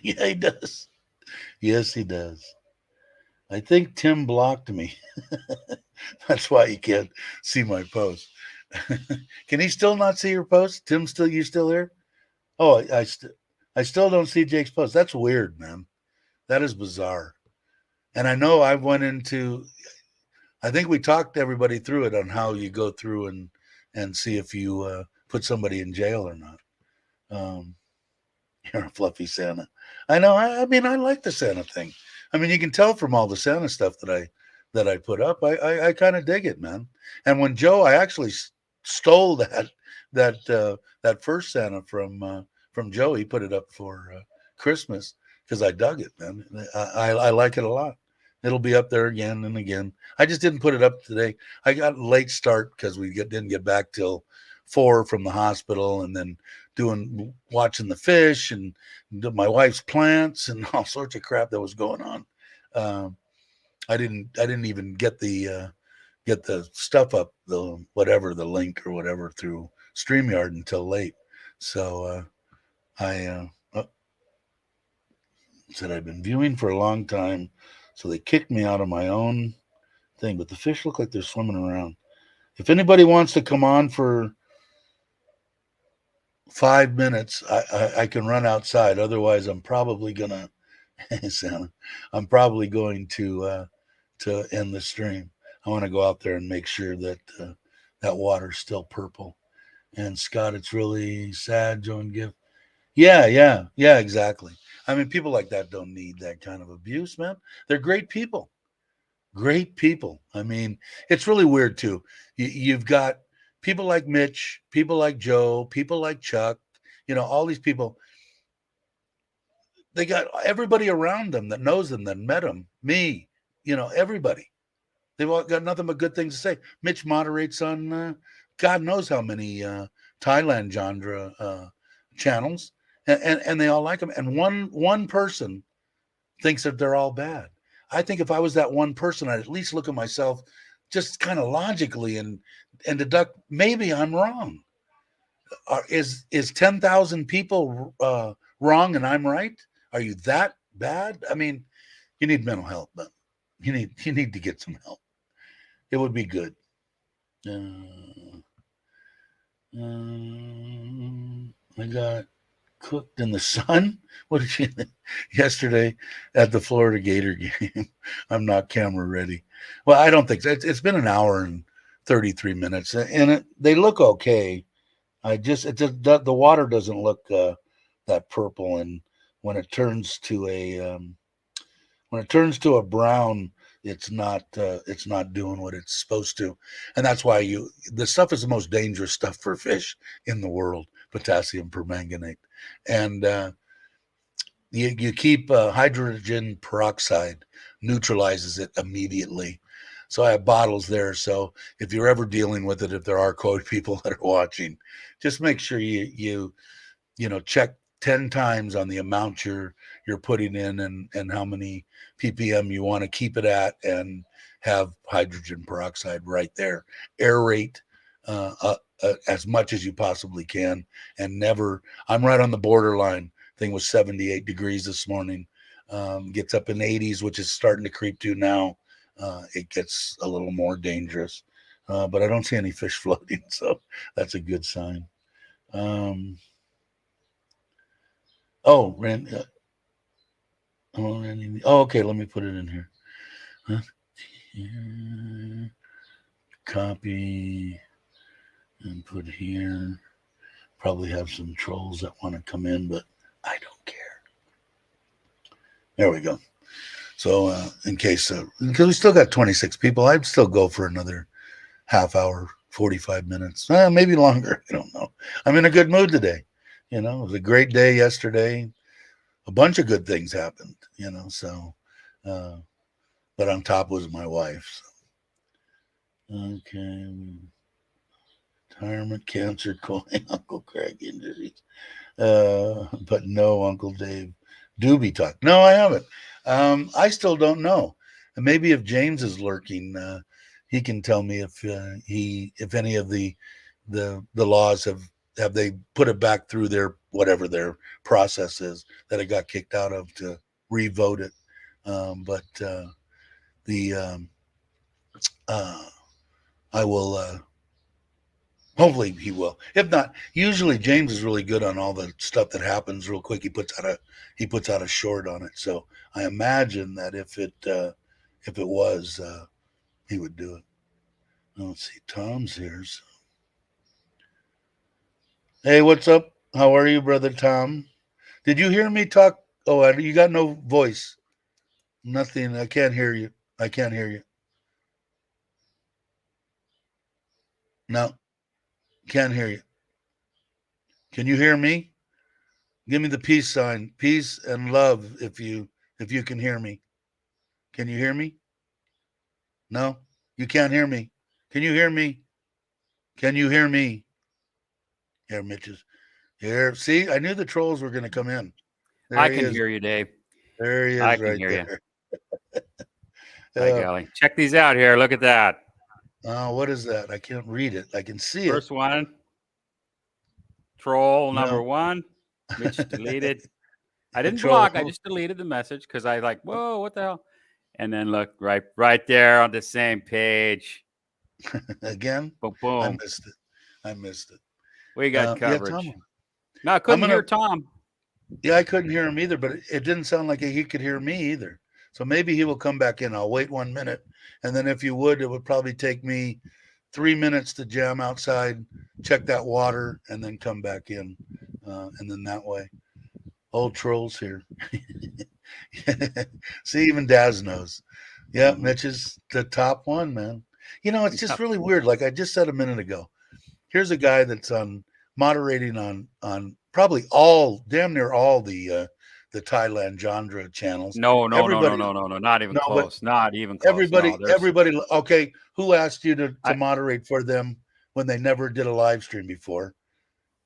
Yeah, he does. Yes, he does. I think Tim blocked me. That's why he can't see my post. Can he still not see your post? Tim, you still here? Oh, I still don't see Jake's post. That's weird, man. That is bizarre. And I know I went into. I think we talked everybody through it on how you go through and see if you put somebody in jail or not. Um, You're a fluffy Santa. I know. I mean, I like the Santa thing. I mean, you can tell from all the Santa stuff that I put up. I kind of dig it, man. And when I actually stole that first Santa from Joe. He put it up for Christmas, because I dug it, man. I like it a lot. It'll be up there again and again. I just didn't put it up today. I got a late start because didn't get back till 4 from the hospital, and then watching the fish and my wife's plants and all sorts of crap that was going on. I didn't even get the stuff up, the link or whatever through StreamYard until late. So I said I've been viewing for a long time, so they kicked me out of my own thing. But the fish look like they're swimming around. If anybody wants to come on for 5 minutes, I can run outside. Otherwise, I'm probably gonna Santa, I'm probably going to end the stream. I want to go out there and make sure that that water's still purple. And Scott, it's really sad, Joan Gift. Yeah, exactly. I mean, people like that don't need that kind of abuse, man. They're great people. Great people. I mean, it's really weird too. You've got people like Mitch, people like Joe, people like Chuck, all these people. They got everybody around them that knows them, that met them, me, everybody. They've all got nothing but good things to say. Mitch moderates on God knows how many Thailand genre channels, and they all like him. And one person thinks that they're all bad. I think if I was that one person, I'd at least look at myself just kind of logically and deduct maybe I'm wrong. Is 10,000 people wrong and I'm right? Are you that bad? I mean, you need mental health, but you need to get some help. It would be good. I got cooked in the sun. What did you think? Yesterday at the Florida Gator game? I'm not camera ready. Well, I don't think so. It's been an hour and 33 minutes, and they look okay. The water doesn't look that purple, and when it turns to a brown, it's not doing what it's supposed to, and that's why the stuff is the most dangerous stuff for fish in the world, potassium permanganate, and you keep hydrogen peroxide neutralizes it immediately. So I have bottles there. So if you're ever dealing with it, if there are code people that are watching, just make sure you check 10 times on the amount you're putting in and how many ppm you want to keep it at, and have hydrogen peroxide right there. Aerate as much as you possibly can, and never. I'm right on the borderline. Thing was 78 degrees this morning. Gets up in 80s, which is starting to creep to now. It gets a little more dangerous, but I don't see any fish floating, so that's a good sign. Oh, Randy. Oh, okay. Let me put it in here. Huh? Here. Copy and put here. Probably have some trolls that want to come in, but I don't care. There we go. So, in case, because we still got 26 people, I'd still go for another half hour, 45 minutes, maybe longer. I don't know. I'm in a good mood today. It was a great day yesterday. A bunch of good things happened, so, but on top was my wife. So. Okay. Retirement, cancer, coin, Uncle Craig injuries. But no, Uncle Dave. Doobie talk. No, I haven't. I still don't know. And maybe if James is lurking, he can tell me if any of the laws have they put it back through their whatever their process is that it got kicked out of to revote it. But the I will. Hopefully he will. If not, usually James is really good on all the stuff that happens real quick. He puts out a short on it. So I imagine that if it was, he would do it. Let's see. Tom's here. So. Hey, what's up? How are you, brother Tom? Did you hear me talk? Oh, you got no voice. Nothing. I can't hear you. I can't hear you. No, can't hear you. Can you hear me? Give me the peace sign. Peace and love if you can hear me. Can you hear me? No? You can't hear me. Can you hear me? Can you hear me? Here, Mitch's. Here. See, I knew the trolls were going to come in. There I he can is. hear you, Dave. There he is I can right hear there. Hi, golly. Check these out here. Look at that. What is that? I can't read it. I can see First one. Troll number No. 1. Mitch deleted. I didn't Troll. block. I just deleted the message because I like, whoa, what the hell? And then look right there on the same page. Again? Boom, boom. I missed it. We got coverage. Yeah, Tom. No, I couldn't hear Tom. Yeah, I couldn't hear him either, but it didn't sound like he could hear me either. So maybe he will come back in. I'll wait 1 minute. And then if you would, it would probably take me 3 minutes to jam outside, check that water, and then come back in. And then that way. Old trolls here. See, even Daz knows. Yeah, Mitch is the top one, man. You know, it's just really weird. Like I just said a minute ago, here's a guy that's moderating on probably damn near all the Thailand genre channels. No, not even close. Not even close. Everybody. Okay, who asked you to moderate for them when they never did a live stream before?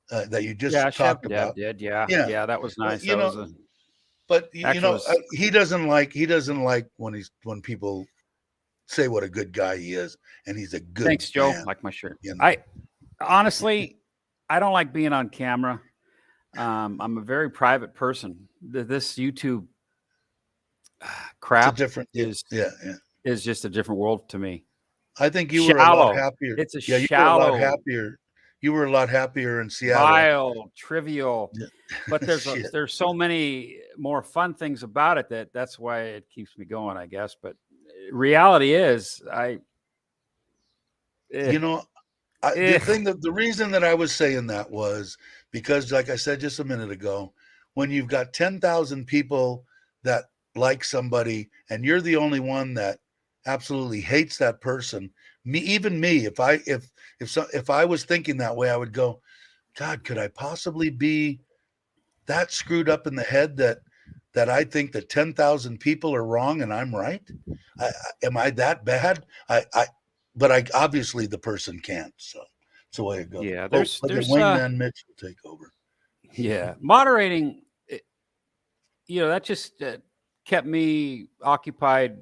That you just talked about. Did. Yeah, that was nice. He doesn't like when people say what a good guy he is, and he's a good. Thanks, Joe. Man, like my shirt. You know? Honestly, I don't like being on camera. I'm a very private person. This YouTube crap is just a different world to me. I think you were a lot happier. It's shallow. You were a lot happier in Seattle. Vile, trivial, but there's so many more fun things about it that's why it keeps me going, I guess. But reality is, the reason that I was saying that was because, like I said just a minute ago, when you've got 10,000 people that like somebody and you're the only one that absolutely hates that person, if I was thinking that way, I would go, God, could I possibly be that screwed up in the head that I think that 10,000 people are wrong and I'm right? Am I that bad? But obviously the person can't. So it's the way it goes. Yeah, there's Wingman Mitch will take over. Yeah, moderating. That just kept me occupied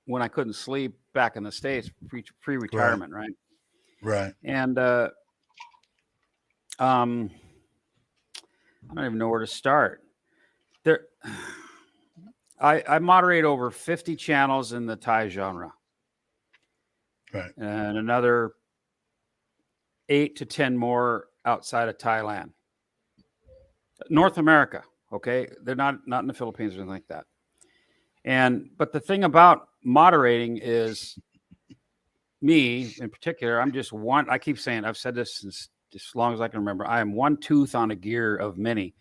when I couldn't sleep back in the States, pre-retirement, right? Right. And I don't even know where to start. I moderate over 50 channels in the Thai genre. Right. And another 8 to 10 more outside of Thailand. North America, okay? They're not in the Philippines or anything like that. But the thing about moderating is, me in particular, I'm just one. I keep saying, I've said this since as long as I can remember, I am one tooth on a gear of many.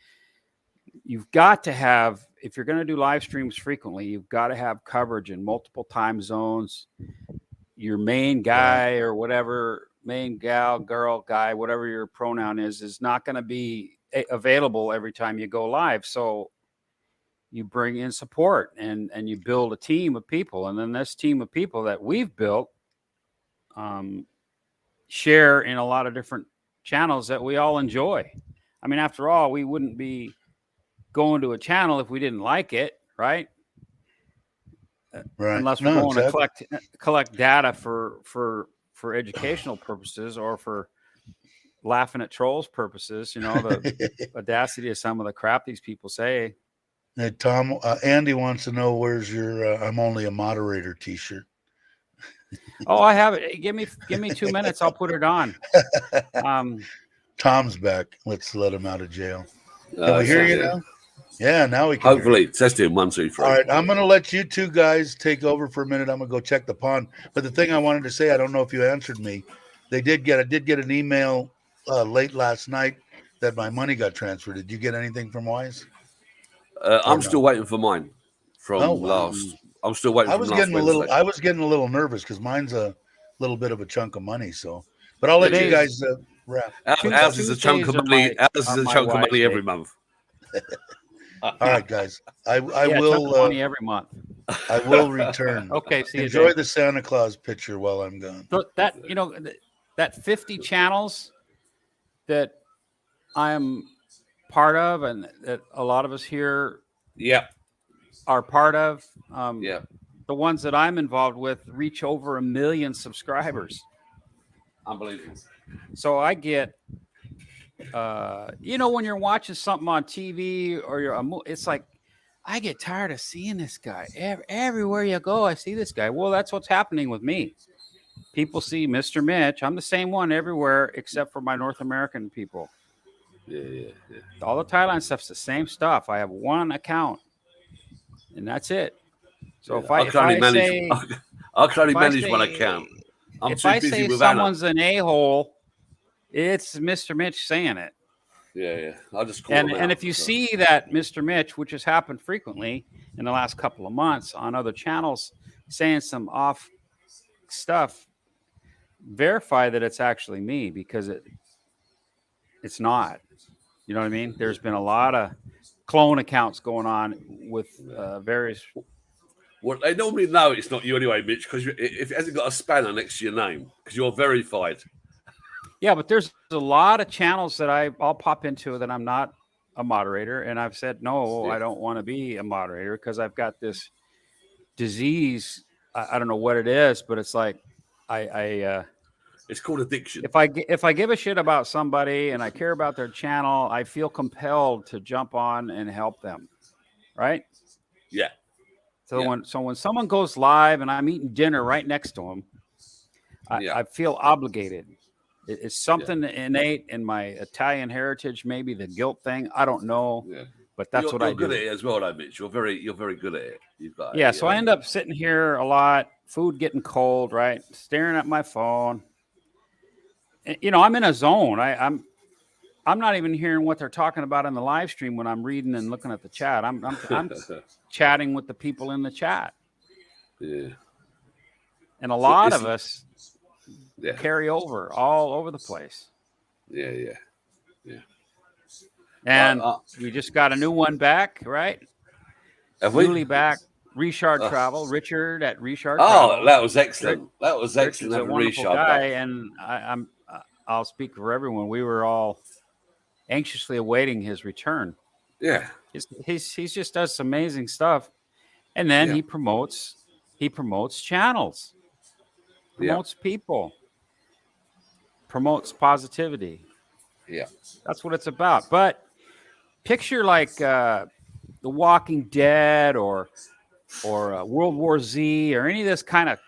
You've got to have, if you're going to do live streams frequently, you've got to have coverage in multiple time zones. Your main guy or whatever, main gal, girl, guy, whatever your pronoun is not going to be available every time you go live. So you bring in support and you build a team of people. And then this team of people that we've built share in a lot of different channels that we all enjoy. I mean, after all, we wouldn't be going to a channel if we didn't like it, right? Right. Unless we're going to collect data for educational purposes or for laughing at trolls purposes. The audacity of some of the crap these people say. Hey, Tom, Andy wants to know where's your I'm only a moderator t-shirt. Oh, I have it. Give me 2 minutes. I'll put it on. Tom's back. Let's let him out of jail. Can we hear you now? Yeah, now we can. Hopefully, testing 1, 2, 3. All right, I'm going to let you two guys take over for a minute. I'm going to go check the pond. But the thing I wanted to say, I don't know if you answered me. I did get an email late last night that my money got transferred. Did you get anything from Wise? I'm still waiting for mine from last. I'm still waiting. I was getting a little nervous because mine's a little bit of a chunk of money. So, but I'll let you guys wrap. Ours is a chunk of money. Ours is a chunk of money every month. All right, guys. I Yeah, will chunk of money every month. I will return. Okay, see you. Enjoy Dave. the Santa Claus picture while I'm gone. So that that 50 channels that I'm part of, and that a lot of us here Yeah. are part of. Yeah. The ones that I'm involved with reach over 1 million subscribers. Unbelievable. So I get, when you're watching something on TV or it's like, I get tired of seeing this guy. Everywhere you go, I see this guy. Well, that's what's happening with me. People see Mr. Mitch. I'm the same one everywhere except for my North American people. Yeah. All the Thailand stuff's the same stuff. I have one account, and that's it. So Yeah. I can only manage one account. I'm if too I busy say with someone's an a-hole, it's Mr. Mitch saying it. Yeah. I just call And if you see that Mr. Mitch, which has happened frequently in the last couple of months on other channels, saying some off stuff, verify that it's actually me, because it's not. You know what I mean? There's been a lot of clone accounts going on with various. Well, they normally know it's not you anyway, Mitch, because if it hasn't got a spanner next to your name, because you're verified. Yeah, but there's a lot of channels that I'll pop into that I'm not a moderator, and I've said no, I don't want to be a moderator because I've got this disease. I don't know what it is, but it's like it's called addiction. If I give a shit about somebody and I care about their channel, I feel compelled to jump on and help them, right? Yeah. So when someone goes live and I'm eating dinner right next to them, I feel obligated. It's something innate in my Italian heritage, maybe the guilt thing. I don't know, but that's what I do. You're good at it as well, though, Mitch. You're very good at it. You've got so I end up sitting here a lot, food getting cold, right? Staring at my phone. I'm in a zone. I'm not even hearing what they're talking about in the live stream when I'm reading and looking at the chat. I'm chatting with the people in the chat. Yeah. And a lot of us carry over all over the place. Yeah. And we just got a new one back, right? Have we? Newly back, Richard Travel, Richard at Richard Travel. Oh, that was excellent. That was excellent. Richard's a wonderful guy, and I'll speak for everyone. We were all anxiously awaiting his return. Yeah. He just does some amazing stuff. And then he promotes channels, promotes people, promotes positivity. Yeah. That's what it's about. But picture like The Walking Dead or World War Z or any of this kind of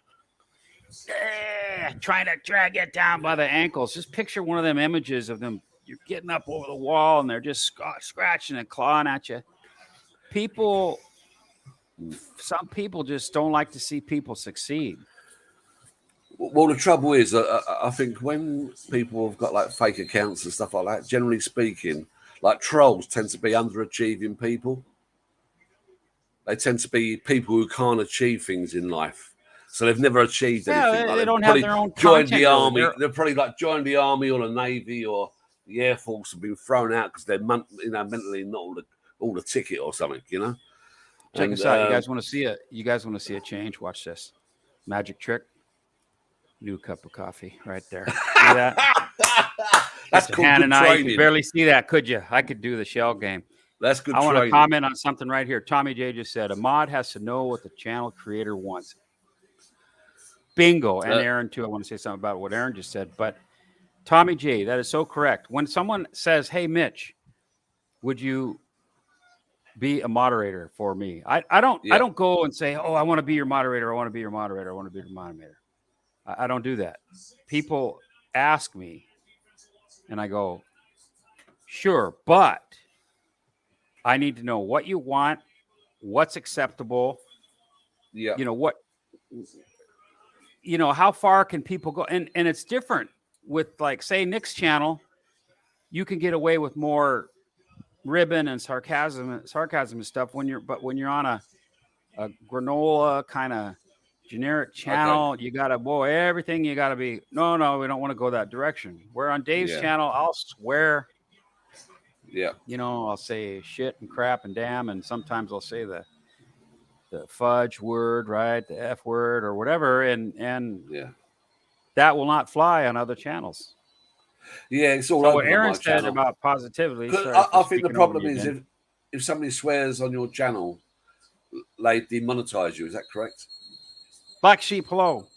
trying to drag it down by the ankles. Just picture one of them images of them. You're getting up over the wall and they're just scratching and clawing at you. Some people just don't like to see people succeed. Well, the trouble is, I think when people have got like fake accounts and stuff like that, generally speaking, like trolls tend to be underachieving people. They tend to be people who can't achieve things in life. So they've never achieved anything. They don't have their own joined the content, army. They're probably like joined the army or the navy or the air force and been thrown out because they're mentally not all the ticket or something. Check this out. You guys want to see it? You guys want to see a change? Watch this. Magic trick. New cup of coffee right there. See that? That's cool. Hand and I, you could barely see that, could you? I could do the shell game. That's good. I want to comment on something right here. Tommy J just said a mod has to know what the channel creator wants. Bingo. And Aaron too. I want to say something about what Aaron just said. But Tommy J, that is so correct. When someone says, "Hey Mitch, would you be a moderator for me?" I don't go and say, "Oh, I want to be your moderator. I want to be your moderator. I want to be your moderator." I don't do that. People ask me, and I go, "Sure, but I need to know what you want, what's acceptable. Yeah, how far can people go?" And it's different with, like, say, Nick's channel. You can get away with more ribbon and sarcasm and stuff when you're on a granola kind of generic channel, you gotta everything you gotta be. No, we don't want to go that direction. Where on Dave's channel, I'll swear. Yeah. You know, I'll say shit and crap and damn, and sometimes I'll say the fudge word, right? The F word or whatever, and Yeah. that will not fly on other channels. Yeah, it's all So what open on Aaron my said channel. about positively, 'Cause sorry for I think the speaking over problem you is again. if somebody swears on your channel, they demonetize you. Is that correct? Black Sheep, hello.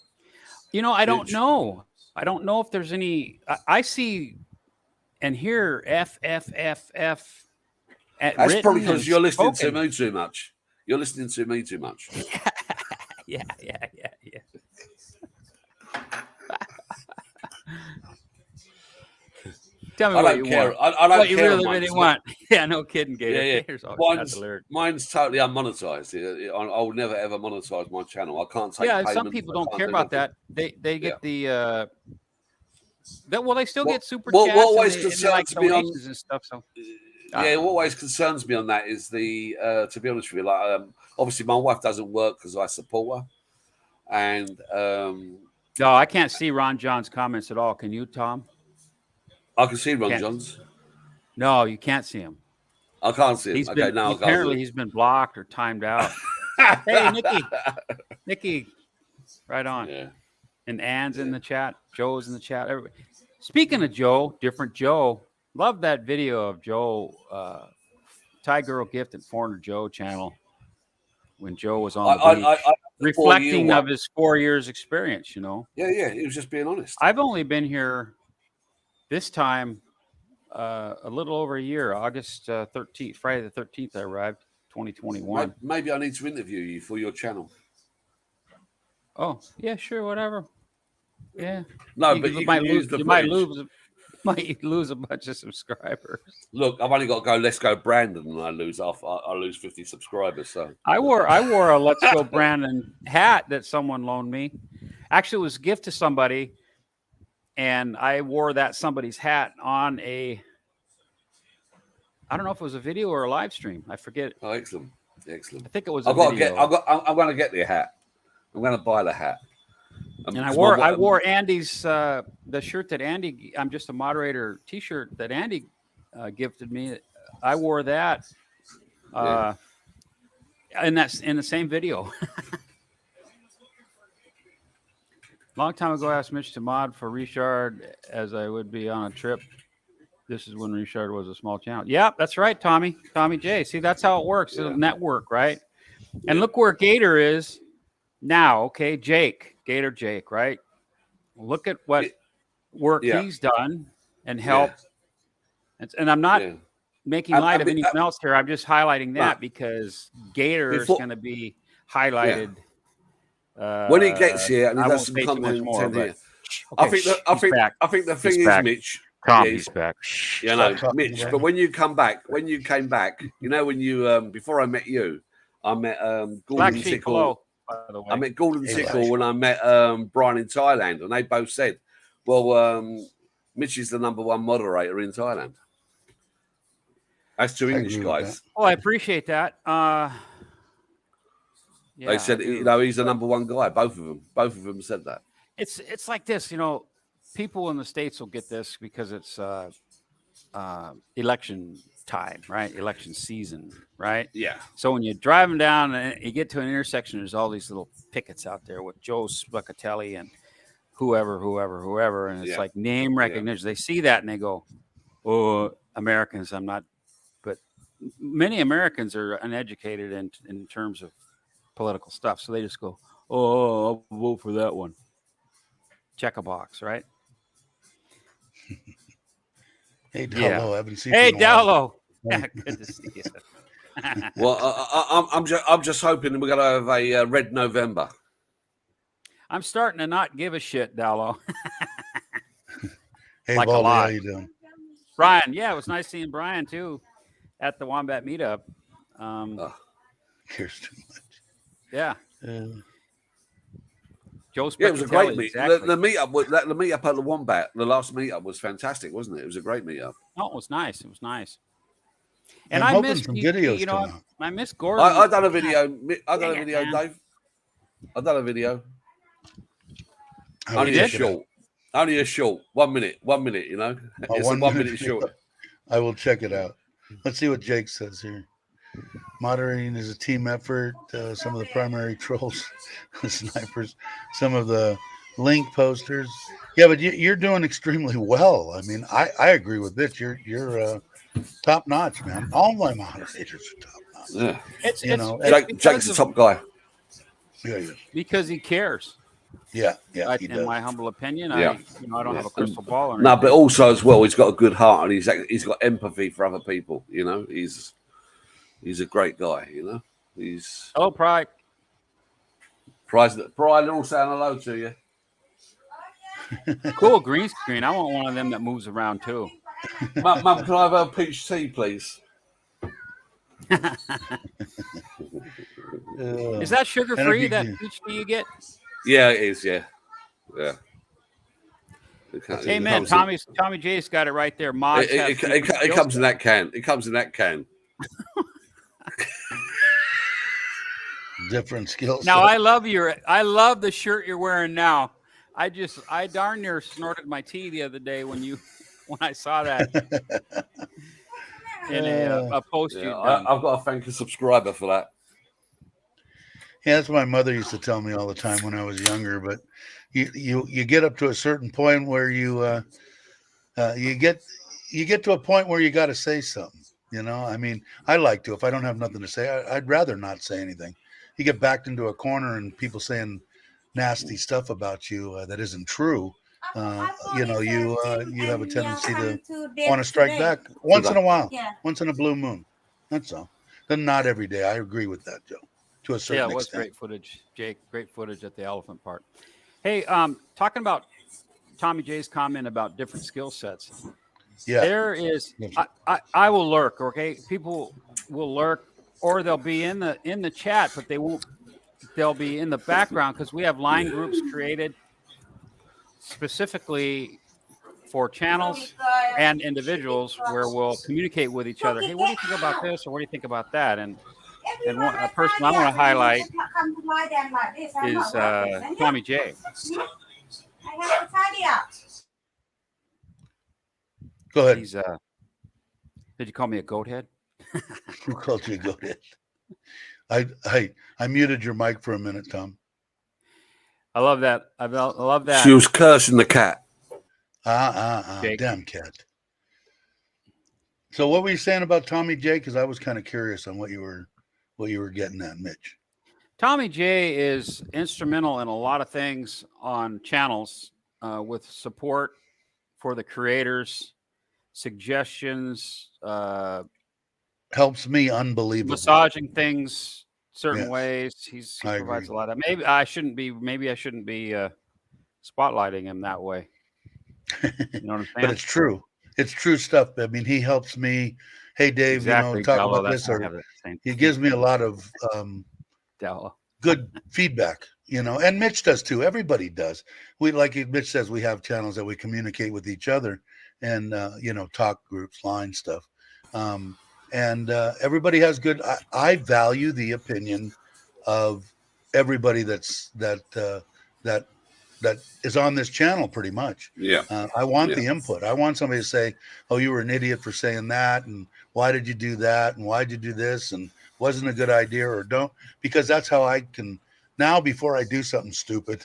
You know, I don't Huge. know. I don't know if there's any. I see and hear F. That's probably Written and because you're listening to spoken. me too much. You're listening to me too much. Yeah. Tell me I what don't you care. want. I don't What you care really, on really mine. want. Yeah, no kidding, Gator. Yeah. Gator's always got the lyric. Mine's totally unmonetized. I will never ever monetize my channel. I can't take payments. Some people don't care do about nothing. that. They get the they still get super what chats and always they like concerns me on donations and stuff. So yeah, what always concerns me on that is the to be honest with you, like obviously my wife doesn't work because I support her, and no, I can't see Ron John's comments at all. Can you, Tom? I can see Ron John's. No, you can't see him. I can't see him. Apparently he's been blocked or timed out. Hey, Nikki, right on. Yeah. And Ann's in the chat. Joe's in the chat. Everybody. Speaking of Joe, different Joe. Love that video of Joe, Thai Girl Gift at Foreigner Joe channel when Joe was on the beach, reflecting of his 4 years experience. You know. Yeah. He was just being honest. I've only been here this time a little over a year. August 13th, Friday the 13th. I arrived. 2021. Maybe I need to interview you for your channel. Oh yeah, sure, whatever. Yeah. No, but you might lose the might lose a bunch of subscribers. Look, I've only got to go. Let's go, Brandon, and I lose 50 subscribers. So I wore a Let's Go Brandon hat that someone loaned me. Actually, it was a gift to somebody, and I wore that somebody's hat on I don't know if it was a video or a live stream. I forget. Oh, excellent. I think it was a video. I'm going to get the hat. I'm going to buy the hat. And I wore Andy's the shirt that Andy. I'm just a moderator T-shirt that Andy gifted me. I wore that in the same video. Long time ago, I asked Mitch to mod for Richard as I would be on a trip. This is when Richard was a small channel. Yeah, that's right, Tommy J. See, that's how it works. It's a network, right? And look where Gator is now. Okay, Gator Jake, right? Look at what work he's done and helped. And I'm not making light of anything else here. I'm just highlighting that because Gator is going to be highlighted. When he gets here and he does some content here. I think the thing is, Mitch. Tommy's back. You know, Mitch. But when you came back, you know, when you before I met you, I met Gordon Tickle. I met Gordon Tickle when I met Brian in Thailand, and they both said, "Well, Mitch is the #1 moderator in Thailand." That's two English guys. Oh, I appreciate that. They said, you know, he's the #1 guy. Both of them said that. It's like this, you know. People in the States will get this because it's election time, right? Election season, right? Yeah. So when you're driving down and you get to an intersection, there's all these little pickets out there with Joe Splicatelli and whoever. And it's like name recognition. They see that and they go, oh, Americans, I'm not. But many Americans are uneducated in terms of political stuff. So they just go, oh, I'll vote for that one. Check a box, right? Hey, Dowlo, I haven't seen you. Hey, Dowlo. Good to see you. Well, I'm just hoping we're going to have a red November. I'm starting to not give a shit, Dowlo. Hey, like Baldy, how you doing? Brian, yeah, it was nice seeing Brian too at the Wombat meetup. Cares too much. Yeah. Yeah, it was a great meet. Exactly. The meetup at the Wombat, the last meetup was fantastic, wasn't it? It was a great meetup. Oh, it was nice. And I missed some videos. You know, I missed Gordon. I done a video. Dave. I done a video. Only a short. 1 minute. You know, it's a 1 minute short. I will check it out. Let's see what Jake says here. Moderating is a team effort. Some of the primary trolls, snipers, some of the link posters. Yeah, but you're doing extremely well. I mean, I agree with this. You're top notch, man. All my moderators are top notch. Yeah. It's You it's know, it's Jake's the top guy. because he cares. Yeah, he In does. my humble opinion, Yeah. I don't have a crystal ball or No, anything. but also as well, he's got a good heart and he's got empathy for other people. You know, he's a great guy. You know, he's Hello, Pride. Pride. They're all saying hello to you. Cool green screen. I want one of them that moves around too. Mum, can I have a peach tea, please? Is that sugar free? That peach tea you get? Yeah, it is. Yeah. Hey man, Tommy J's got it right there. Mods it comes in that can. It comes in that can. Different skills. Now I love the shirt you're wearing now. I darn near snorted my tea the other day when I saw that in a post you done. I've got to thank a subscriber for that. Yeah, that's what my mother used to tell me all the time when I was younger. But you get up to a certain point where you get to a point where you got to say something. You know, I mean, I like to. If I don't have nothing to say, I'd rather not say anything. You get backed into a corner and people saying nasty stuff about you that isn't true. You know, you have a tendency to want to strike back once in a while, once in a blue moon. That's all. Then not every day. I agree with that, Joe. To a certain extent. Yeah, it was great footage, Jake. Great footage at the elephant park. Hey, talking about Tommy J's comment about different skill sets. Yeah, there is. I will lurk. Okay, people will lurk, or they'll be in the chat, but they won't. They'll be in the background because we have line groups created specifically for channels and individuals where we'll communicate with each other. Hey, what do you think about this, or what do you think about that? And a person I want to highlight is Tommy J. Go ahead. He's did you call me a goat head? Who called you a goat head? I muted your mic for a minute, Tom. I love that. I love that. She was cursing the cat. Damn cat. So what were you saying about Tommy J? Because I was kind of curious on what you were getting at, Mitch. Tommy J is instrumental in a lot of things on channels with support for the creators, suggestions. Helps me unbelievably. Massaging things certain ways. He provides a lot of. Maybe I shouldn't be spotlighting him that way. You know what I'm saying? But it's true. It's true stuff. I mean, he helps me. Hey, Dave, exactly. talk about this. Or he gives me a lot of good feedback. And Mitch does too. Everybody does. We, like Mitch says, we have channels that we communicate with each other and talk groups, line stuff. And everybody has good. I value the opinion of everybody that is on this channel pretty much. Yeah. I want the input. I want somebody to say, "Oh, you were an idiot for saying that," and "Why did you do that?" and "Why did you do this?" and "Wasn't a good idea," or "Don't," because that's how I can now. Before I do something stupid,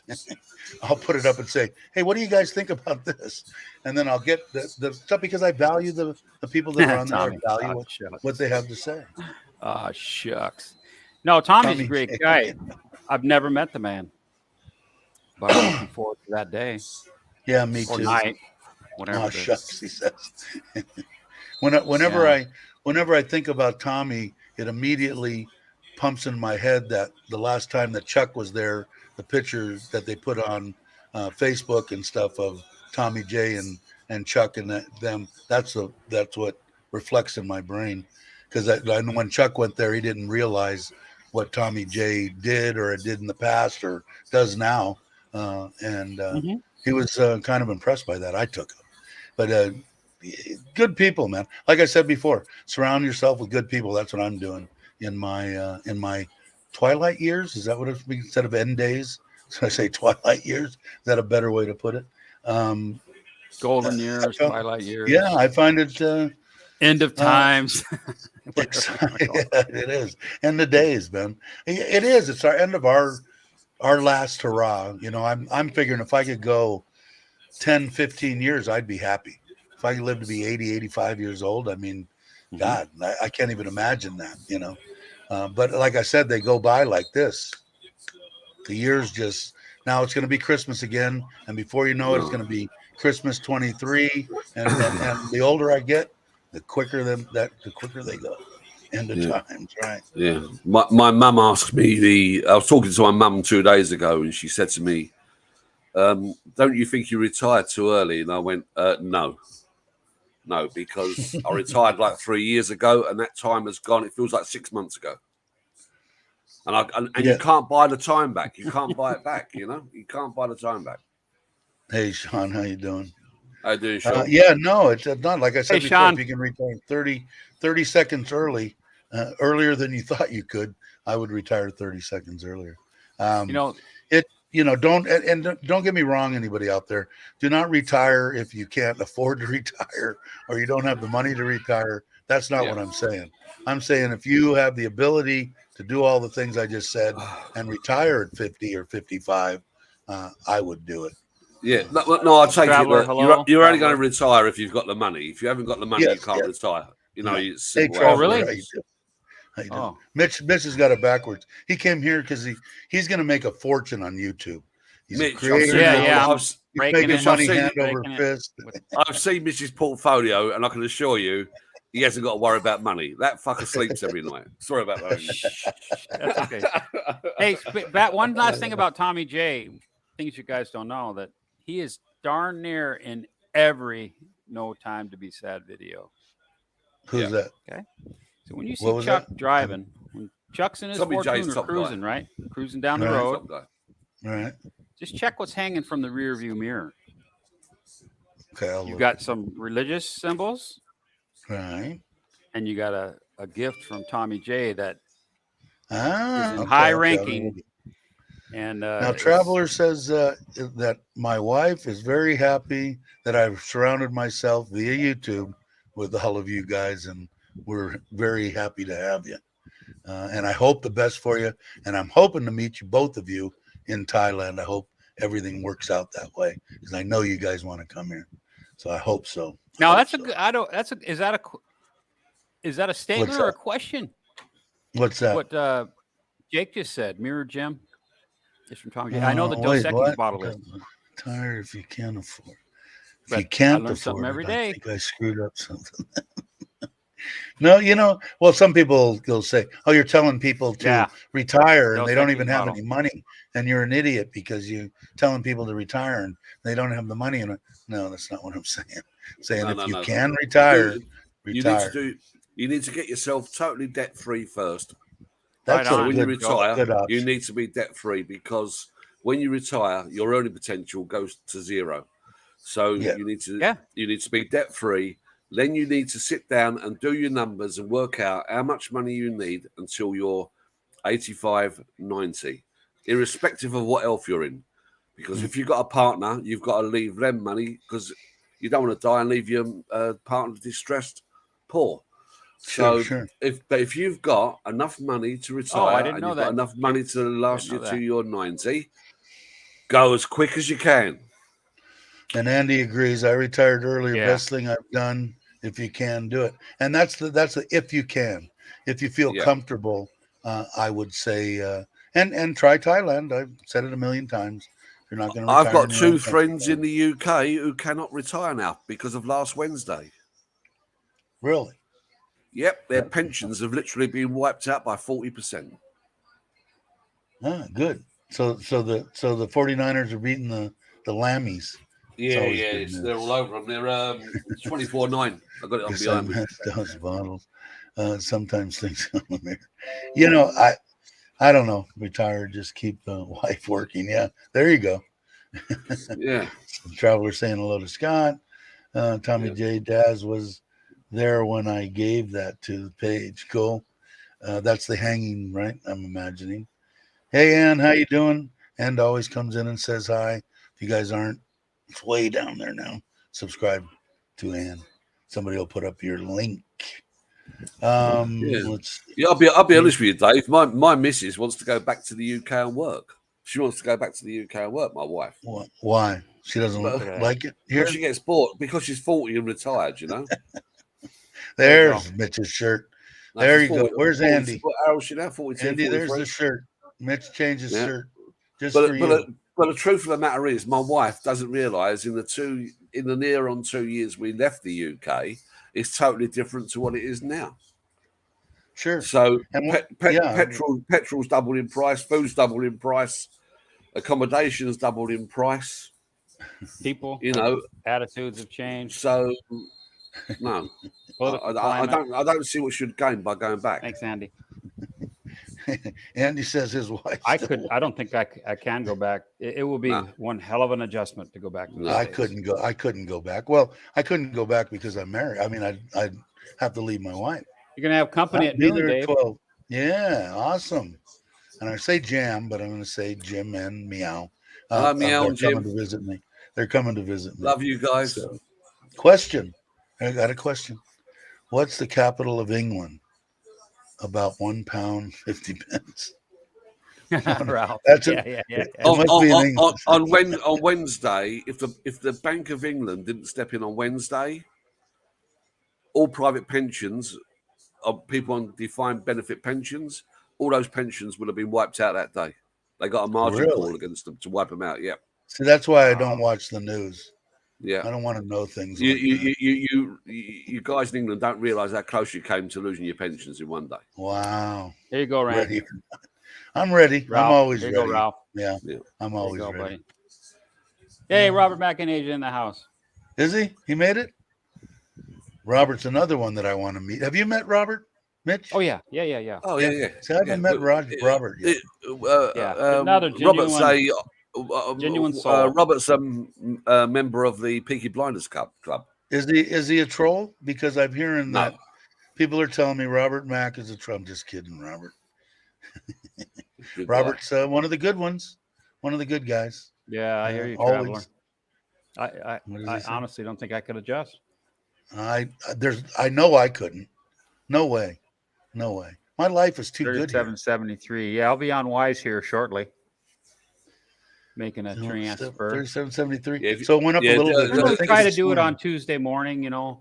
I'll put it up and say, "Hey, what do you guys think about this?" And then I'll get the stuff because I value the people that are on there. I value what they have to say. Oh, shucks. No, Tommy's a great guy. I've never met the man. But I'm looking forward to that day. Yeah, me too. Or night, whatever. Oh, shucks, he says. Whenever I think about Tommy, it immediately pumps in my head that the last time that Chuck was there, the pictures that they put on Facebook and stuff of Tommy J and Chuck and them. That's what reflects in my brain, because when Chuck went there, he didn't realize what Tommy J did or did in the past or does now. He was kind of impressed by that. I took him, but good people, man. Like I said before, surround yourself with good people. That's what I'm doing in my twilight years. Is that what it's instead of end days? So I say twilight years. Is that a better way to put it? Golden years, twilight years. Yeah, I find it End of times. Yeah, it is. End of days, man. It is. It's our end of our last hurrah. You know, I'm figuring if I could go 10, 15 years, I'd be happy. If I could live to be 80, 85 years old, I mean, God, I can't even imagine that, you know. But like I said, they go by like this. The years just, now it's going to be Christmas again. And before you know it, it's going to be Christmas 23. And the older I get, the quicker the quicker they go. End of times, right? Yeah. My mum asked me, I was talking to my mum 2 days ago, and she said to me, don't you think you retired too early? And I went, no, because I retired like 3 years ago, and that time has gone. It feels like 6 months ago. And you can't buy the time back. You can't buy it back, you know? You can't buy the time back. Hey, Sean, how you doing? How you doing, Sean? Yeah, no, it's not. Like I said before, Sean. if you can retire 30 seconds earlier than you thought you could, I would retire 30 seconds earlier. Don't get me wrong, anybody out there, do not retire if you can't afford to retire or you don't have the money to retire. That's not what I'm saying. I'm saying if you have the ability to do all the things I just said and retire at 50 or 55, I would do it. Yeah, no, I take Traveler, it that hello? you're only going to retire if you've got the money. If you haven't got the money, you can't retire. You know, it's simple. Hey, Traveler, really? how you doing? How you doing? Mitch has got it backwards. He came here because he's going to make a fortune on YouTube. He's a creator. He's making money hand over fist. I've seen Mrs. Portfolio, and I can assure you, he hasn't got to worry about money. That fucker sleeps every night. Sorry about that. That's okay. Hey, one last thing about Tommy J. Things you guys don't know, that he is darn near in every No Time to Be Sad video. Who's that? Okay. So when you see Chuck driving, when Chuck's in his Fortuner cruising, right? Cruising down the road. Right. Just check what's hanging from the rear view mirror. Okay. You got some religious symbols. Right. And you got a gift from Tommy J that is in okay, high ranking. And now Traveler says that my wife is very happy that I've surrounded myself via YouTube with all of you guys, and we're very happy to have you. And I hope the best for you. And I'm hoping to meet you, both of you, in Thailand. I hope everything works out that way because I know you guys want to come here. So I hope so. Now is that a statement or a question? What's that? What Jake just said. Mirror Jim is from Tommy J. I know the Dos Equis bottle is. Retire if you can't afford. If you can't afford something every day. I think I screwed up something. No, well, some people will say, "Oh, you're telling people to retire and they don't even have any money, and you're an idiot because you're telling people to retire and they don't have the money." And no, that's not what I'm saying. I'm saying if you can retire, retire. You need to get yourself totally debt free first. That's so when you retire, you need to be debt free because when you retire, your earning potential goes to zero. So you need to be debt free. Then you need to sit down and do your numbers and work out how much money you need until you're 85, 90, irrespective of what health you're in. Because if you've got a partner, you've got to leave them money because you don't want to die and leave your partner distressed, poor. If you've got enough money to retire and you've got enough money to last you to your 90, go as quick as you can. And Andy agrees. I retired earlier. Best thing I've done. If you can do it, and that's the if you can, if you feel comfortable, I would say, and try Thailand. I've said it a million times. You're not going to. I've got two friends in the UK who cannot retire now because of last Wednesday. Really? Yep, their pensions have literally been wiped out by 40%. Ah, good. So the 49ers are beating the Lammies. Yeah, they're all over them. They're 24-9. I got it on behind me. Those bottles. Sometimes things come in there. I don't know. Retire, just keep the wife working. Yeah, there you go. Yeah. Traveler saying hello to Scott. Tommy J. Daz was there when I gave that to the page. Cool. That's the hanging, right? I'm imagining. Hey, Ann, how you doing? And always comes in and says hi. If you guys aren't, it's way down there now. Subscribe to Ann. Somebody will put up your link Yeah. Let's Yeah, I'll be honest with you, Dave. My missus wants to go back to the UK and work. She wants to go back to the UK and work. My wife. why she doesn't But- like it here. She gets bored because she's 40 and retired. You know. There you There's Mitch's shirt. No, There she's you go. Where's 40, Andy? How old is she now? 42, Andy, there's 43? the shirt. Mitch changed his Yeah. shirt just for But you. the truth of the matter is, my wife doesn't realise in the near on 2 years we left the UK, it's totally different to what it is now. Sure. So And petrol's doubled in price, food's doubled in price, accommodation's doubled in price. People, You know, attitudes have changed. so no, I don't see what should gain by going back. Thanks, Andy. Andy says his wife. I don't think I can go back. It will be one hell of an adjustment to go back. I couldn't go. I couldn't go back. Well, I couldn't go back because I'm married. I mean, I'd have to leave my wife. You're gonna have company at noon, Dave. 12. Yeah, awesome. And I say Jam, but I'm going to say Jim and Meow. Meow and Jim. Coming to visit me. They're coming to visit me. Love you guys. So, question. I got a question. What's the capital of England? About £1 50 pence. Ralph. That's yeah. On Wednesday, if the Bank of England didn't step in on Wednesday, all private pensions of people on defined benefit pensions, all those pensions would have been wiped out that day. They got a margin call against them to wipe them out. Yeah. See, that's why I don't watch the news. Yeah. I don't want to know things. You guys in England don't realise how close you came to losing your pensions in one day. Wow. There you go, Randy. Ready. I'm ready. Ralph, I'm always ready. ready. Go, Ralph. Yeah. I'm always ready. Buddy. Hey, Robert McInage in the house. Is he? He made it? Robert's another one that I want to meet. Have you met Robert, Mitch? Oh, yeah. Oh, yeah. See, I haven't met Robert yet. Another genuine, genuine soul. Robert's a member of the Peaky Blinders Club. Is he a troll? Because I'm hearing that people are telling me Robert Mack is a troll. I'm just kidding, Robert. Robert's one of the good ones, one of the good guys. Yeah, I hear you, always. Traveler. I honestly don't think I could adjust. I know I couldn't. No way. My life is too good. 3773. Yeah, I'll be on Wise here shortly. Making a transfer. 3773. Yeah, so it went up a little bit. I'm going to try to do it on Tuesday morning, No,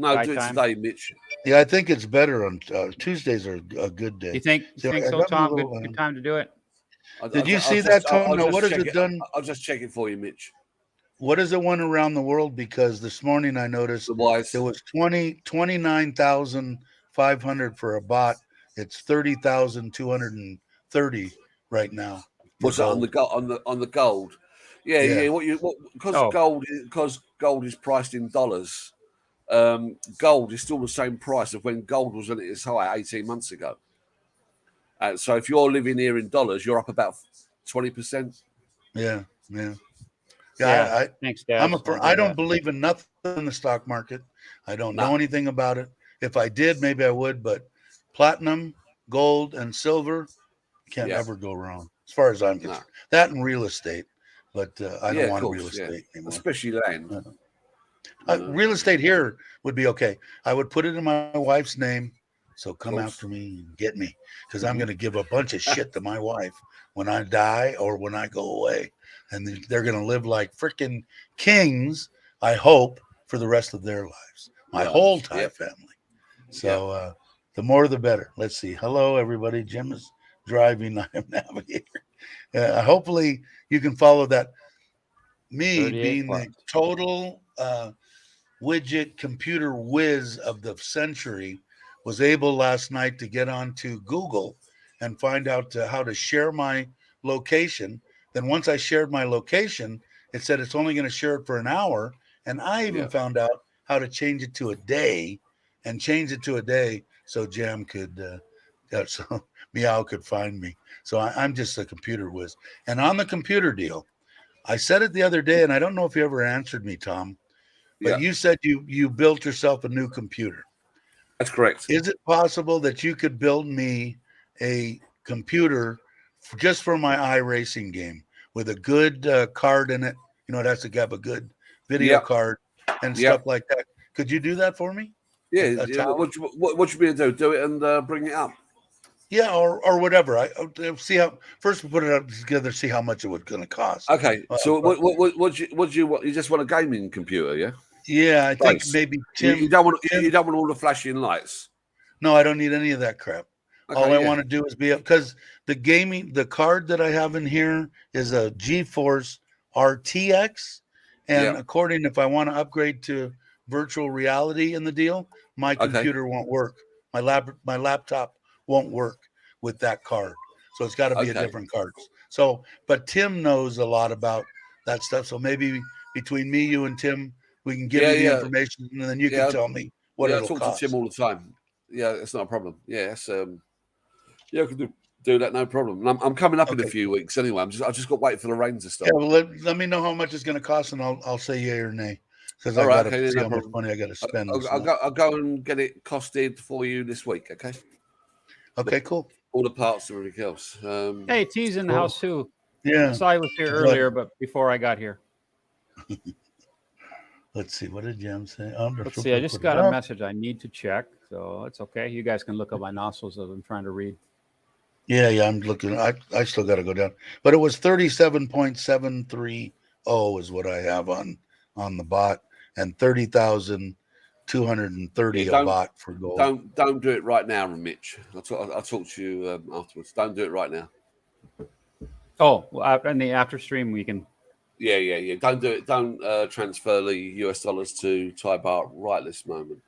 do it today, Mitch. Yeah, I think it's better on Tuesdays are a good day. You think so, Tom? Good time to do it. Did you see that, Tom? Now, what has it done? I'll just check it for you, Mitch. What has it won around the world? Because this morning I noticed it was 29,500 for a bot. It's 30,230 right now. What's that on the gold? Yeah. Because gold is priced in dollars. Gold is still the same price of when gold was at its high 18 months ago. So if you're living here in dollars, you're up about 20%. Yeah. Thanks, Dad. I don't believe in nothing in the stock market. I don't know anything about it. If I did, maybe I would. But platinum, gold, and silver can't ever go wrong, as far as I'm concerned. That and real estate, but I don't want real estate anymore. Especially land. Real estate here would be okay. I would put it in my wife's name. So come after me and get me, because I'm going to give a bunch of shit to my wife when I die or when I go away. And they're going to live like freaking kings, I hope, for the rest of their lives. My whole entire family. So the more the better. Let's see. Hello, everybody. Jim is driving. I am navigator. Hopefully you can follow that. Me being the total widget computer whiz of the century was able last night to get onto Google and find out how to share my location. Then once I shared my location, it said it's only going to share it for an hour. And I even found out how to change it to a day so Jam could, so Meow could find me. So I'm just a computer whiz. And on the computer deal, I said it the other day, and I don't know if you ever answered me, Tom, but you said you built yourself a new computer. That's correct. Is it possible that you could build me a computer just for my iRacing game with a good card in it? You know, it has to have a good video card and stuff like that. Could you do that for me? Yeah, A yeah. tower? What you mean to do? Do it and bring it up. Yeah, or whatever. I'll see how first we put it up together, see how much it was going to cost. Okay. So But- what do you want? You just want a gaming computer, yeah? yeah, I think Base. maybe You Tim. don't want Tim you don't want all the flashing lights. no, I don't need any of that crap. Okay, All I yeah. want to do is be up because the card that I have in here is a GeForce RTX, and Yeah. according if I want to upgrade to virtual reality in the deal, my Okay. computer won't work. My laptop won't work with that card, so it's got to be a Okay. different card. So, but Tim knows a lot about that stuff, so maybe between me, you, and Tim, we can give you the information, and then you can tell me what I it'll talk cost. to Tim all the time. Yeah, it's not a problem. Yeah, it's yeah, I can do that, no problem. And I'm coming up in a few weeks anyway. I just got to wait for the rain to stop. Yeah, well, let me know how much it's going to cost, and I'll say yay or nay because I All right, got to okay, see no how much problem. money I got to spend. I'll go and get it costed for you this week. Okay. Okay, cool. All the parts and everything else. Hey, T's in the Cool. house too. Yeah. I saw he was here earlier, but before I got here. Let's see. What did Jam say? Let's see. I just got a message I need to check, so it's okay. You guys can look up my nostrils as I'm trying to read. Yeah, I'm looking. I still got to go down, but it was 37.730 is what I have on the bot, and 30,230 a bot for gold. Don't do it right now, Mitch. I'll talk to you afterwards. Don't do it right now. Oh, well, in the after stream we can. Yeah. Don't do it. Don't transfer the US dollars to Thai baht right this moment.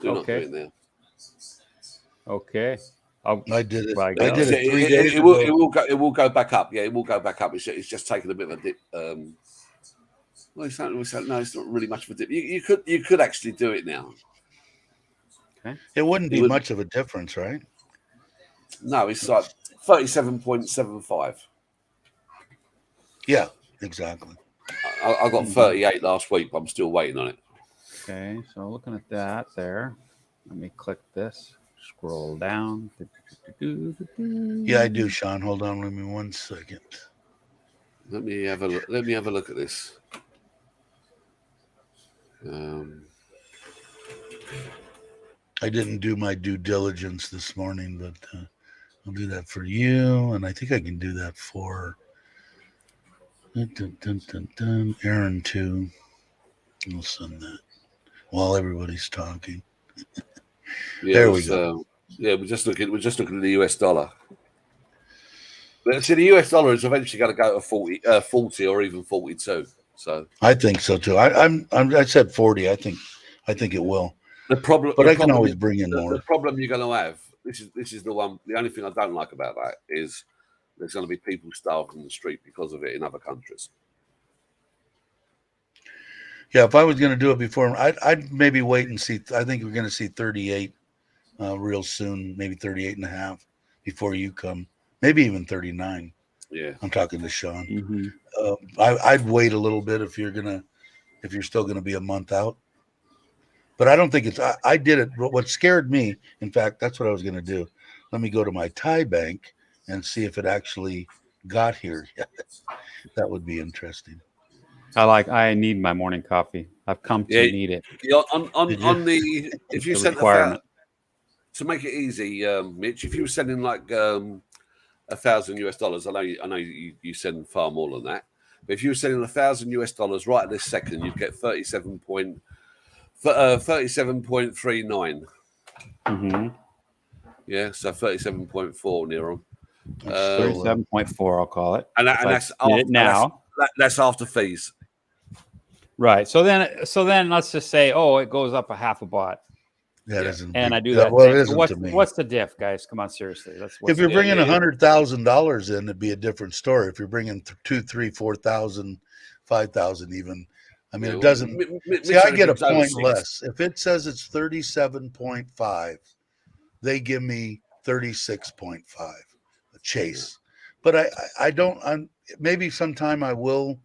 Do not do it now. Okay. I did it. Well, I did it 3 days ago. It will go back up. Yeah, it will go back up. It's just taken a bit of a dip. Well, it's not really much of a dip. You could actually do it now. Okay. It wouldn't be much of a difference, right? No, it's like 37.75. Yeah, exactly. I got 38 last week, but I'm still waiting on it. Okay, so looking at that there. Let me click this. Scroll down. Yeah, I do, Sean. Hold on, let me 1 second. Let me have a look. Let me have a look at this. I didn't do my due diligence this morning, but I'll do that for you, and I think I can do that for Aaron too. I'll send that while everybody's talking. Yeah, there we go. Yeah, we're just looking at the US dollar. But see, the US dollar is eventually going to go to 40 or even 42. So I think so too. I said 40. I think it will. The problem, but I can always bring in more. The problem you're going to have. This is the one. The only thing I don't like about that is there's going to be people starved in the street because of it in other countries. Yeah, if I was going to do it before, I'd maybe wait and see. I think we're going to see 38 real soon, maybe 38 and a half before you come, maybe even 39. Yeah, I'm talking to Sean. Mm-hmm. I'd wait a little bit if you're still going to be a month out. But I don't think it's. I did it. What scared me, in fact, that's what I was going to do. Let me go to my Thai bank and see if it actually got here yet. That would be interesting. I need my morning coffee. I've come to need it. Yeah, on the if you send requirement to make it easy, Mitch, if you were sending like $1,000 US, I know you send far more than that. But if you were sending $1,000 US right at this second, you'd get 37.39. Mm-hmm. Yeah, so 37.4 near them. 37.4, I'll call it. And that's after, it now. That's after fees. Right. So then let's just say, it goes up a half a baht. That isn't. And I do that. Well, it isn't to me. What's the diff, guys? Come on, seriously. If you're bringing $100,000 in, it'd be a different story. If you're bringing 2,000, 3,000, 4,000, 5,000, even. I mean, it doesn't. See, I get a point less. If it says it's 37.5, they give me 36.5 a chase. But I don't. Maybe sometime I will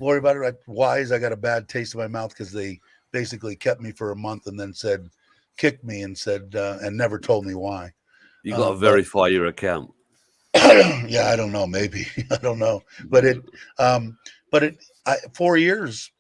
worry about it. Like, wise, I got a bad taste in my mouth because they basically kept me for a month and then kicked me and said and never told me why. You got to verify your account. Yeah, I don't know. Maybe I don't know, but 4 years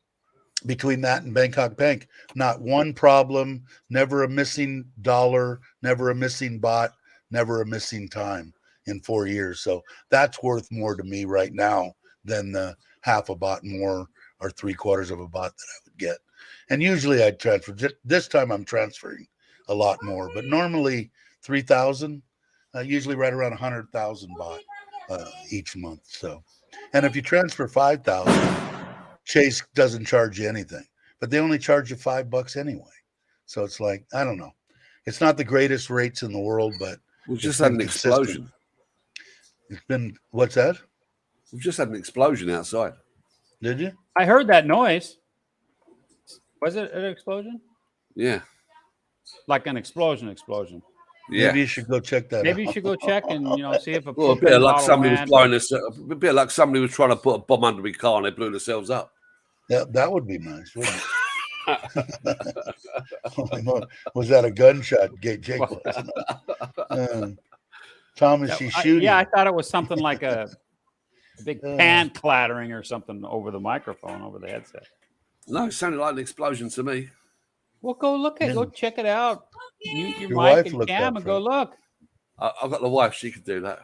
between that and Bangkok Bank. Not one problem, never a missing dollar, never a missing baht, never a missing time in 4 years. So that's worth more to me right now than the half a baht more or 3/4 of a baht that I would get. And usually I'd transfer. This time I'm transferring a lot more, but normally 3,000, usually right around 100,000 baht each month. So, and if you transfer 5,000, Chase doesn't charge you anything, but they only charge you $5 anyway. So it's like, I don't know. It's not the greatest rates in the world, but We've it's just had been an consistent. explosion. It's been, what's that? We've just had an explosion outside. Did you? I heard that noise. Was it an explosion? Yeah. Like an explosion. Yeah. Maybe you should go check that Maybe out. you should go check and see if a Well, a bit of luck somebody was blowing us. A bit like somebody was trying to put a bomb under my car and they blew themselves up. That would be nice, wouldn't it? Was that a gunshot, Jake? Tom, is she shooting? Yeah, I thought it was something like a big pan clattering or something over the microphone, over the headset. No, it sounded like an explosion to me. Well, go check it out. Mute your wife mic and looked cam up and go look. I've got the wife; she could do that.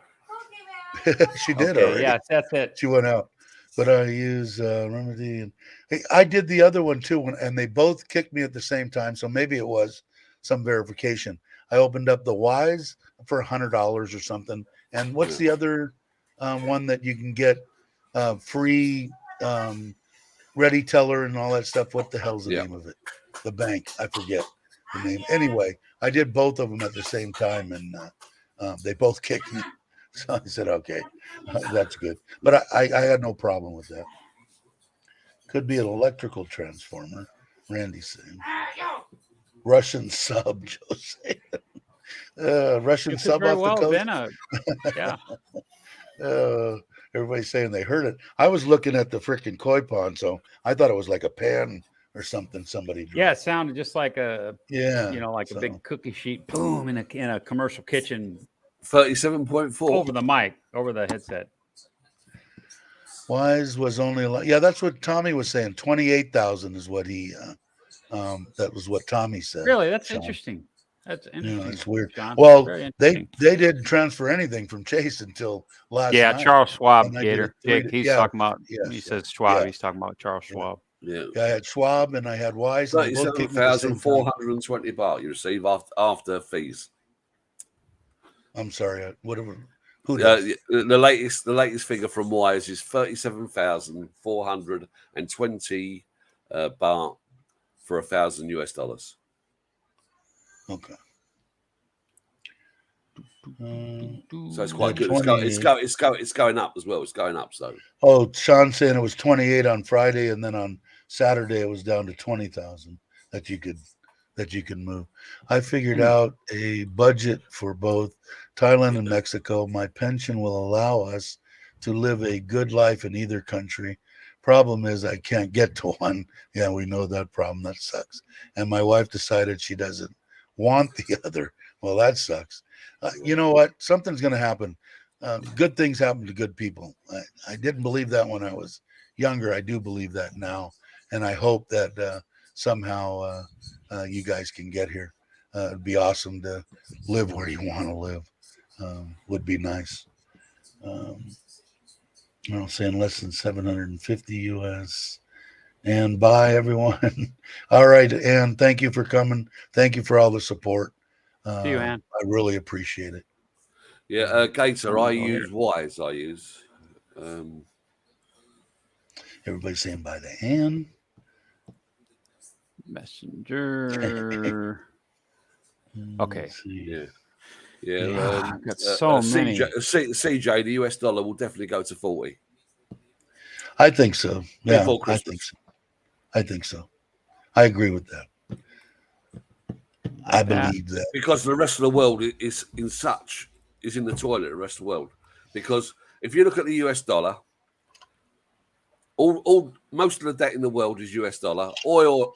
She did Okay, already. yes, that's it. She went out, but I use Remedy, and I did the other one too, and they both kicked me at the same time. So maybe it was some verification. I opened up the Wise for $100 or something. And what's the other one that you can get free Ready Teller and all that stuff? What the hell's the name of it? The bank, I forget the name. Anyway, I did both of them at the same time, and they both kicked me. So I said, okay, that's good. But I had no problem with that. Could be an electrical transformer, Randy's saying. Russian sub, Jose. Russian sub off the coast. Everybody's saying they heard it. I was looking at the freaking koi pond, so I thought it was like a pan or something somebody drew. Yeah, it sounded just like a a big cookie sheet, boom, in a commercial kitchen. 37.4 over the mic, over the headset. Wise was only that's what Tommy was saying. 28,000 is what he that was what Tommy said. Really, that's interesting. That's interesting. Yeah, it's weird. John. Well, they didn't transfer anything from Chase until last night. Yeah, Charles Schwab, Gator. He's talking about. Yes, he says Schwab. He's talking about Charles Schwab. Yeah, I had Schwab and I had Wise. 37,420 baht you receive after fees. I'm sorry. Whatever. The latest figure from Wise is 37,420 baht for $1,000 US. Okay. So it's quite good. It's going up as well. It's going up. So. Oh, Sean saying it was 28 on Friday, and then on Saturday it was down to 20,000 that you could move. I figured out a budget for both Thailand and Mexico. My pension will allow us to live a good life in either country. Problem is I can't get to one. Yeah, we know that problem. That sucks. And my wife decided she doesn't want the other. Well, that sucks. You know what? Something's going to happen. Good things happen to good people. I didn't believe that when I was younger. I do believe that now. And I hope that somehow you guys can get here. It'd be awesome to live where you want to live. Would be nice. I'm saying less than 750 US. And bye, everyone. All right, Ann, thank you for coming. Thank you for all the support. See you, Ann. I really appreciate it. Yeah, Gator, I use Wise. Everybody's saying bye to Ann. Messenger. Okay. Yeah. I've got so many. CJ, the US dollar will definitely go to 40. I think so. Yeah, before Christmas. I think so. I agree with that. I believe that. Because the rest of the world is in the toilet, the rest of the world. Because if you look at the US dollar, most of the debt in the world is US dollar. All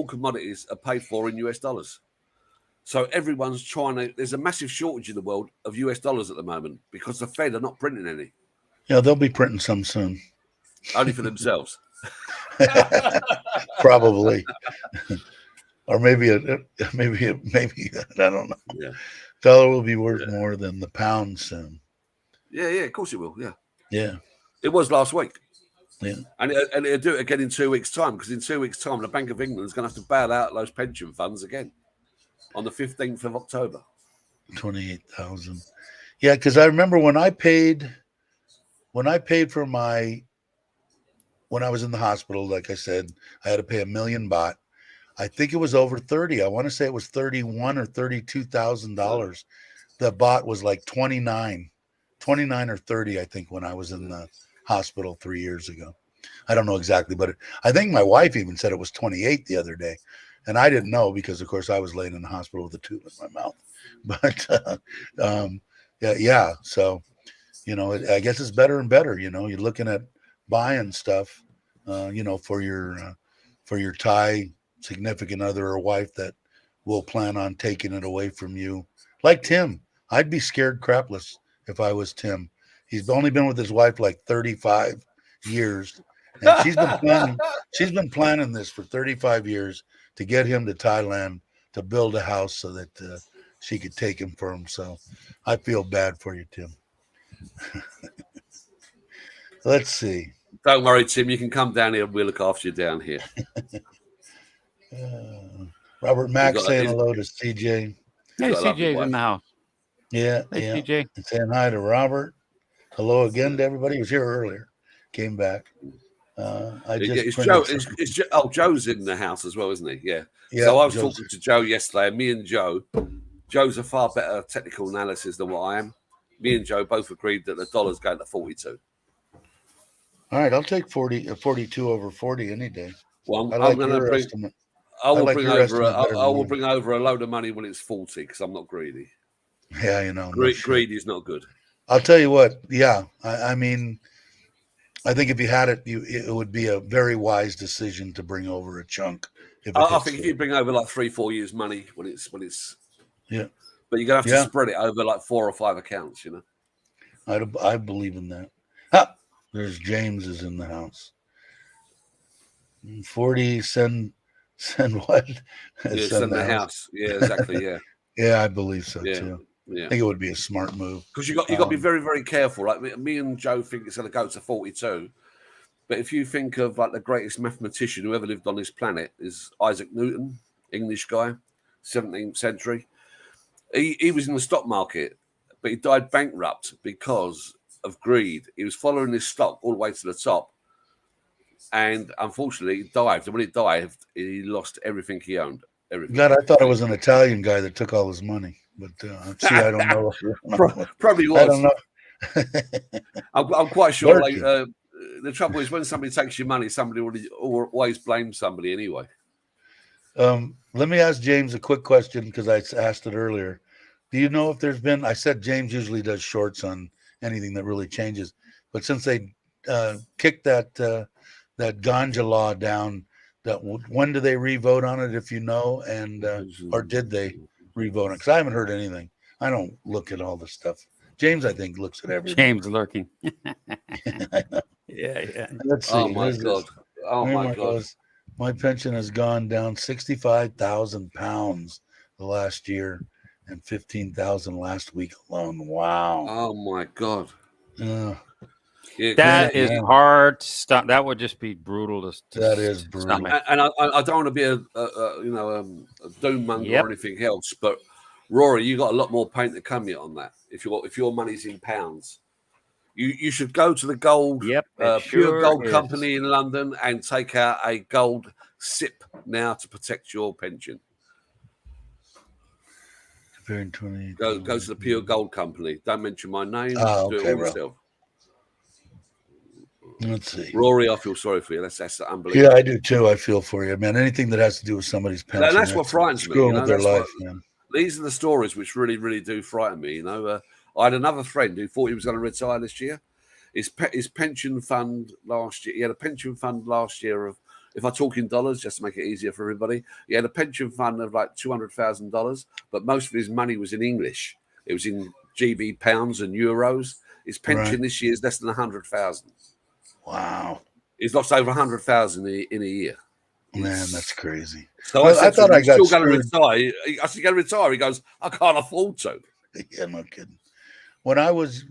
commodities are paid for in US dollars. So everyone's there's a massive shortage in the world of US dollars at the moment because the Fed are not printing any. Yeah, they'll be printing some soon. Only for themselves. Probably. Or maybe maybe I don't know. Yeah. Dollar will be worth more than the pound soon. Yeah, of course it will. Yeah. Yeah. It was last week. Yeah. And it'll do it again in 2 weeks' time, because in 2 weeks' time, the Bank of England is going to have to bail out those pension funds again on the 15th of October. 28,000. Yeah, because I remember when I paid for when I was in the hospital, like I said, I had to pay $1 million baht. I think it was over 30. I want to say it was 31 or $32,000. The baht was like 29 or 30, I think, when I was in the hospital 3 years ago. I don't know exactly, but I think my wife even said it was 28 the other day. And I didn't know because, of course, I was laying in the hospital with a tube in my mouth. But yeah. So, I guess it's better and better. You're looking at buying stuff, for your Thai significant other or wife that will plan on taking it away from you. Like Tim, I'd be scared crapless if I was Tim. He's only been with his wife like 35 years, and she's been planning this for 35 years to get him to Thailand to build a house so that she could take him for him. So I feel bad for you, Tim. Let's see. Don't worry, Tim. You can come down here and we'll look after you down here. Robert Mack saying hello to CJ. Hey, CJ's in the house. Yeah. Hey, CJ. And saying hi to Robert. Hello again to everybody. He was here earlier. Came back. Joe's in the house as well, isn't he? Yeah. So I was talking to Joe yesterday, and me and Joe's a far better technical analysis than what I am. Me and Joe both agreed that the dollar's going to 42. All right, I'll take 42 over 40 any day. Well, I will bring over a load of money when it's 40, because I'm not greedy. Yeah, greed is not good. I'll tell you what. Yeah, I mean, I think if you had it, it would be a very wise decision to bring over a chunk. I think if you bring over like 3-4 years' money when it's yeah, but you're gonna have to spread it over like 4 or 5 accounts. I believe in that. Ha! There's James is in the house. 40 send what? Send the house. Yeah, exactly. Yeah. Yeah, I believe so too. Yeah. I think it would be a smart move. Because you got to be very, very careful. Like me and Joe think it's going to go to 42. But if you think of like the greatest mathematician who ever lived on this planet is Isaac Newton, English guy, 17th century. He was in the stock market, but he died bankrupt because of greed. He was following his stock all the way to the top. And unfortunately, he dived. And when he dived, he lost everything he owned. Everything. God, I thought it was an Italian guy that took all his money. But see, I don't know. Probably was. I don't know. I'm quite sure. Like, the trouble is when somebody takes your money, somebody always blames somebody anyway. Let me ask James a quick question because I asked it earlier. Do you know if there's been? I said James usually does shorts on anything that really changes, but since they kicked that ganja law down, when do they re-vote on it? If you know, and or did they re-vote on it? Because I haven't heard anything. I don't look at all this stuff. James, I think, looks at everything. James lurking. I know. Yeah. Let's see. Oh my God. Oh my God. My pension has gone down 65,000 pounds the last year and 15,000 last week alone. Wow. Oh my God. That is hard to stop. That would just be brutal to that is brutal. stomach. And I don't want to be a doom monger or anything else, but Rory, you got a lot more pain to come yet on that. If your money's in pounds, you should go to the gold, Pure Gold Company in London and take out a gold SIP now to protect your pension. Go to the Pure Gold Company. Don't mention my name. Do it all yourself. Let's see. Rory, I feel sorry for you. That's unbelievable. Yeah, I do too. I feel for you, man. Anything that has to do with somebody's pension. And that's what frightens me. With their life, man. These are the stories which really, really do frighten me. I had another friend who thought he was going to retire this year. His pension fund last year, he had a pension fund last year of, if I talk in dollars, just to make it easier for everybody, he had a pension fund of like $200,000, but most of his money was in English. It was in GB pounds and euros. His pension this year is less than 100,000. Wow. He's lost over 100,000 in a year. Man, that's crazy. So Well, I thought I got still going to screwed. retire. I said, "Going to retire?" He goes, "I can't afford to." Yeah, no kidding. When I was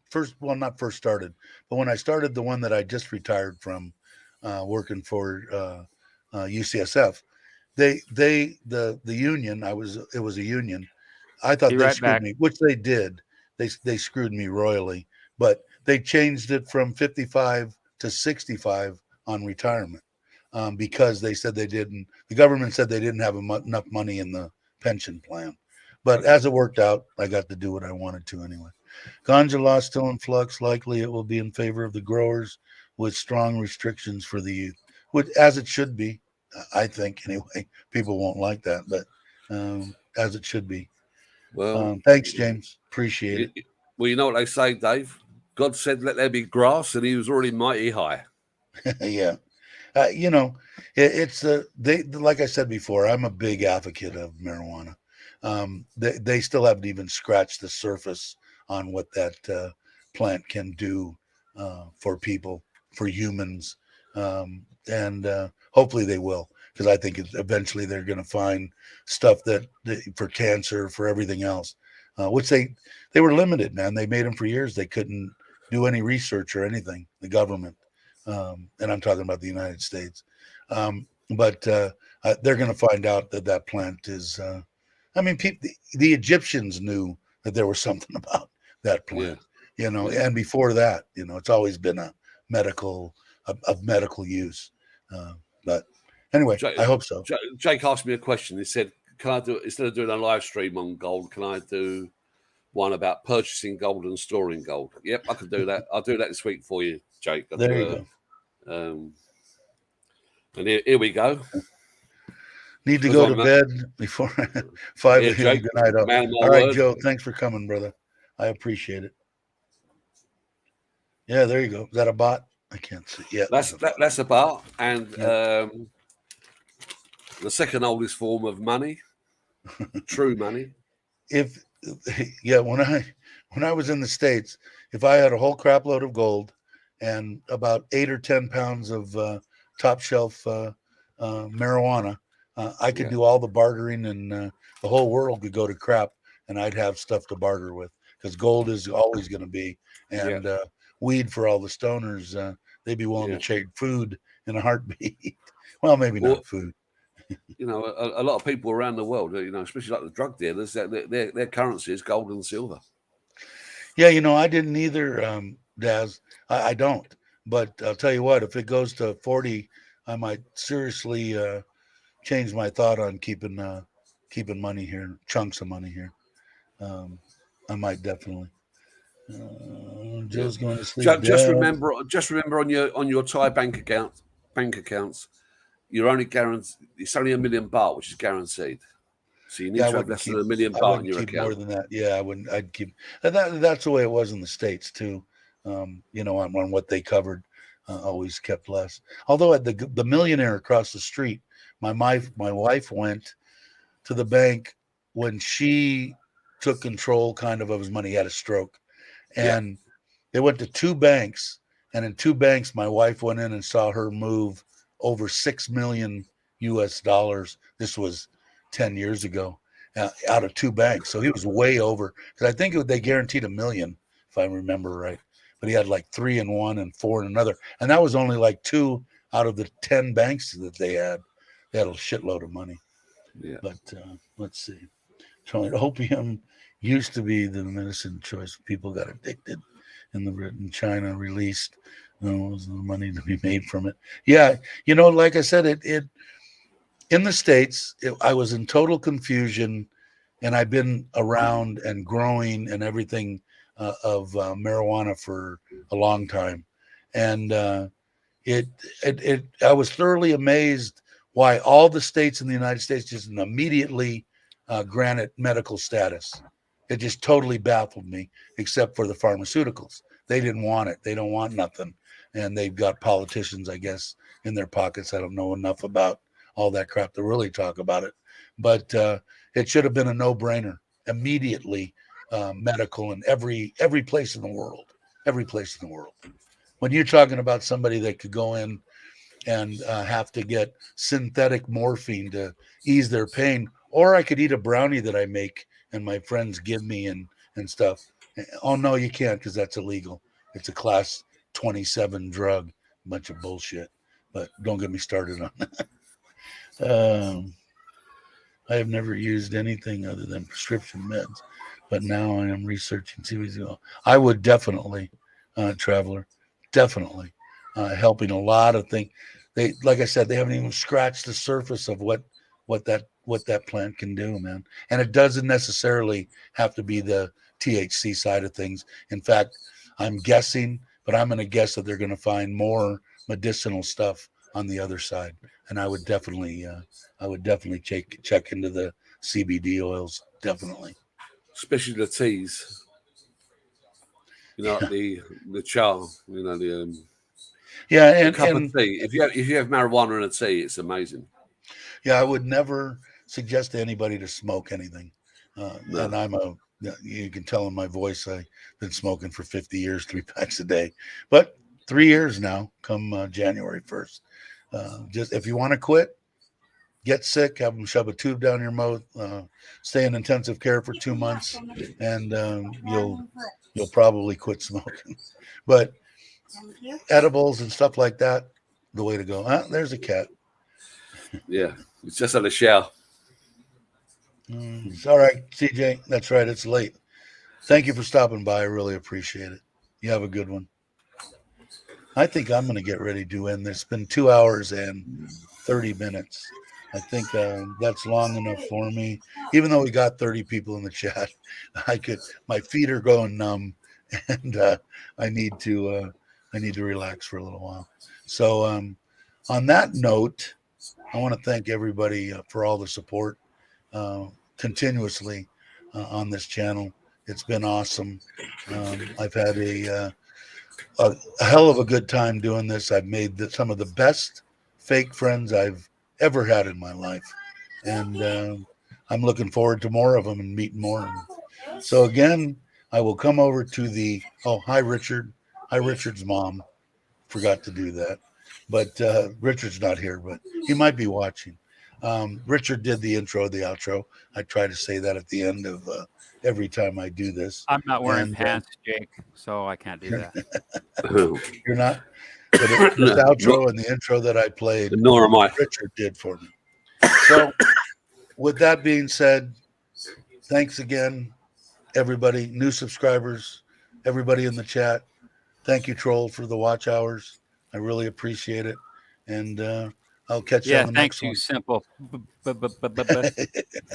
first, well, not first started, but when I started the one that I just retired from, working for UCSF, the union. It was a union. I thought Be they right screwed back. me, which they did. They screwed me royally, but they changed it from 55 to 65 on retirement because they said they didn't. The government said they didn't have enough money in the pension plan. But Okay. as it worked out, I got to do what I wanted to anyway. Ganja law still in flux. Likely it will be in favor of the growers with strong restrictions for the youth, which, as it should be, I think anyway. People won't like that, but as it should be. Well, Thanks, James. Appreciate it. Well, you know what they say, Dave. God said, "Let there be grass," and He was already mighty high. Yeah. You know, it's they like I said before. I'm a big advocate of marijuana. They still haven't even scratched the surface on what that plant can do for people, for humans, and hopefully they will, because I think eventually they're going to find stuff that for cancer, for everything else, which they were limited, man. They made them for years. They couldn't do any research or anything. The government. And I'm talking about the United States. But they're going to find out that that plant is. I mean, the Egyptians knew that there was something about that plant, Yeah. and before that, it's always been a medical of medical use. But anyway, I hope so. Jake asked me a question. He said, "Can I do, instead of doing a live stream on gold, can I do one about purchasing gold and storing gold?" Yep, I can do that. I'll do that this week for you, Jake. There you go. And here we go. Need to go to bed before 5 a.m. Jake, Good night. All right, Joe. Thanks for coming, brother. I appreciate it. Yeah, there you go. Is that a bot? I can't see. Yeah, that's a bot, and the second oldest form of money, true money. When I was in the States, if I had a whole crap load of gold and about 8 or 10 pounds of top shelf marijuana, I could do all the bartering, and the whole world could go to crap, and I'd have stuff to barter with, because gold is always going to be, and weed for all the stoners. They'd be willing to trade food in a heartbeat. Well, maybe not food. A lot of people around the world, especially like the drug dealers, their currency is gold and silver. Yeah, I didn't either, Daz. I don't. But I'll tell you what, if it goes to 40, I might seriously change my thought on keeping money here, chunks of money here. I might definitely. Joe's going to sleep. Just remember on your Thai bank accounts, you're only guaranteed. It's only $1 million, which is guaranteed. So you need to have less than $1 million in your account. More than that. Yeah, I wouldn't. I'd keep. That's the way it was in the States too. On what they covered, always kept less. Although at the millionaire across the street, my wife went to the bank when she took control kind of his money. He had a stroke, and they went to two banks, and in two banks, my wife went in and saw her move over $6 million US. This was 10 years ago, out of two banks. So he was way over, because I think they guaranteed $1 million, if I remember right. But he had like 3 in one and 4 in another. And that was only like 2 out of the 10 banks that they had. They had a shitload of money. Yeah. But let's see. Opium used to be the medicine choice. People got addicted in China, released. Was the money to be made from it. Yeah. Like I said, it in the States, I was in total confusion, and I've been around and growing and everything of marijuana for a long time. And I was thoroughly amazed why all the states in the United States just immediately granted medical status. It just totally baffled me, except for the pharmaceuticals. They didn't want it. They don't want nothing. And they've got politicians, I guess, in their pockets. I don't know enough about all that crap to really talk about it. But it should have been a no-brainer. Immediately medical in every place in the world. Every place in the world. when you're talking about somebody that could go in and have to get synthetic morphine to ease their pain, or I could eat a brownie that I make and my friends give me and stuff. Oh no, you can't, because that's illegal. It's a class 27 drug, bunch of bullshit. But don't get me started on that. I have never used anything other than prescription meds, but now I am researching CBD. I would definitely, traveler, definitely, helping a lot of things. They, like I said, they haven't even scratched the surface of what that plant can do, man. And it doesn't necessarily have to be the THC side of things. In fact, I'm guessing, but I'm going to guess that they're going to find more medicinal stuff on the other side. And I would definitely check into the CBD oils, definitely. especially the teas. You know, Yeah, the char. You know, yeah, the and cup of and tea. If you have marijuana and a tea, it's amazing. yeah, I would never suggest to anybody to smoke anything. No, And yeah, you can tell in my voice, I've been smoking for 50 years, 3 packs a day, but 3 years now, come January 1st. Just if you want to quit, get sick, have them shove a tube down your mouth, stay in intensive care for 2 months, and you'll probably quit smoking. But edibles and stuff like that, the way to go. There's a cat. yeah, it's just on a shower. It's all right, CJ. That's right. It's late. Thank you for stopping by. I really appreciate it. You have a good one. I think I'm going to get ready to end this. It's been 2 hours and 30 minutes. I think that's long enough for me. Even though we got 30 people in the chat, my feet are going numb, and I need to relax for a little while. So, on that note, I want to thank everybody for all the support uh, continuously on this channel. It's been awesome. I've had a hell of a good time doing this. I've made some of the best fake friends I've ever had in my life, and I'm looking forward to more of them and meeting more of them. So again, I will come over to the. Oh, hi Richard. Hi Richard's mom. Forgot to do that, but Richard's not here, but he might be watching. Richard did the intro, the outro. I try to say that at the end of every time I do this. I'm not wearing And pants, Jake, so I can't do that. you're not, but this outro and the intro that I played, Nor am I. Richard did for me. So, with that being said, thanks again, everybody, new subscribers, everybody in the chat. Thank you, Troll, for the watch hours. I really appreciate it. And I'll catch you Yeah, on the thanks, next you one. simple.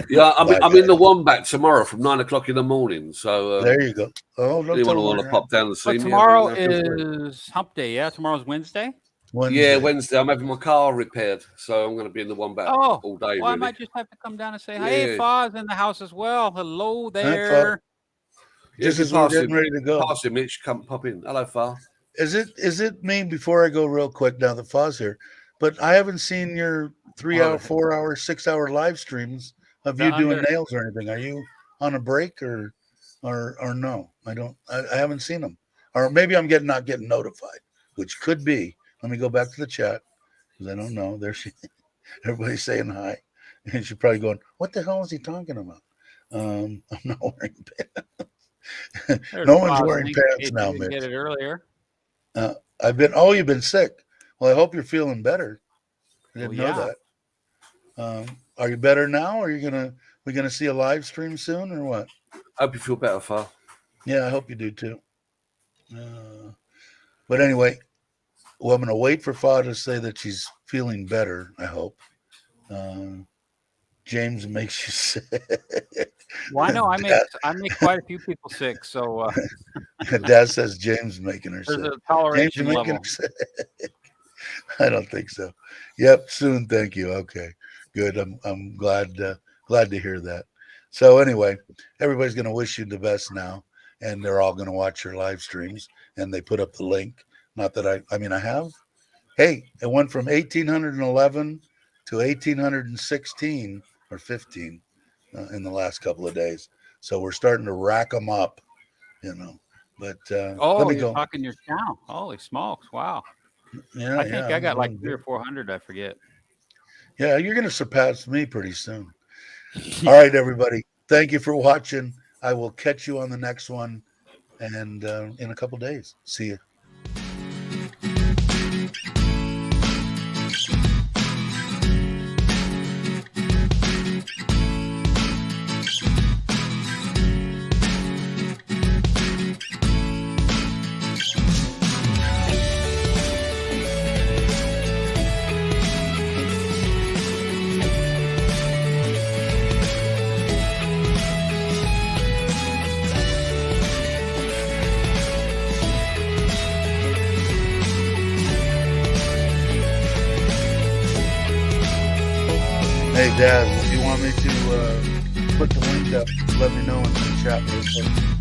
Yeah, Bye, I'm in the guys. Wombat tomorrow from 9 o'clock in the morning. So There you go. Oh, don't anyone tell who them want where to you're at. pop down and see But me, tomorrow feel free. is Hump Day. Yeah, tomorrow's Wednesday. Yeah, Wednesday. Wednesday. I'm having my car repaired, so I'm going to be in the Wombat Oh, all day. well, I Really. might just have to come down and say, hey, Yeah. Foz in the house as well. Hello I thought there. Yeah, just if you as we were pass getting him, ready to go. Mitch, come pop in. Hello, Far. Is it me before I go real quick now that Foz here? But I haven't seen your 3 hour, 4 hour, 6 hour live streams of you doing nails or anything. Are you on a break or no? I haven't seen them. Or maybe I'm not getting notified, which could be. Let me go back to the chat because I don't know. Everybody's saying hi. And she's probably going, what the hell is he talking about? I'm not wearing pants. There's No one's Foz wearing link in pants case now, you didn't get Mitch. it earlier. You've been sick. Well, I hope you're feeling better. I didn't know that. Are you better now? Are we gonna see a live stream soon or what? Hope you feel better, Far. Yeah, I hope you do too. But anyway, well, I'm gonna wait for Fa to say that she's feeling better. I hope. James makes you sick. Well, I know I make quite a few people sick, so Dad says James making her there's sick. a toleration James making level. her sick. I don't think so. Yep, soon. Thank you. Okay, good. I'm glad to hear that. So anyway, everybody's going to wish you the best now, and they're all going to watch your live streams. And they put up the link. Not that I mean I have. Hey, it went from 1811 to 1816 or 15 in the last couple of days. So we're starting to rack them up, But Oh, let me you're go. talking your channel. Holy smokes. Wow. Yeah, I think yeah, I got I'm like doing 300 or good. 400. I forget. Yeah, you're going to surpass me pretty soon. All right, everybody. Thank you for watching. I will catch you on the next one, and in a couple days. See you. Hey, Dad, if you want me to put the link up, let me know in the chat real quick.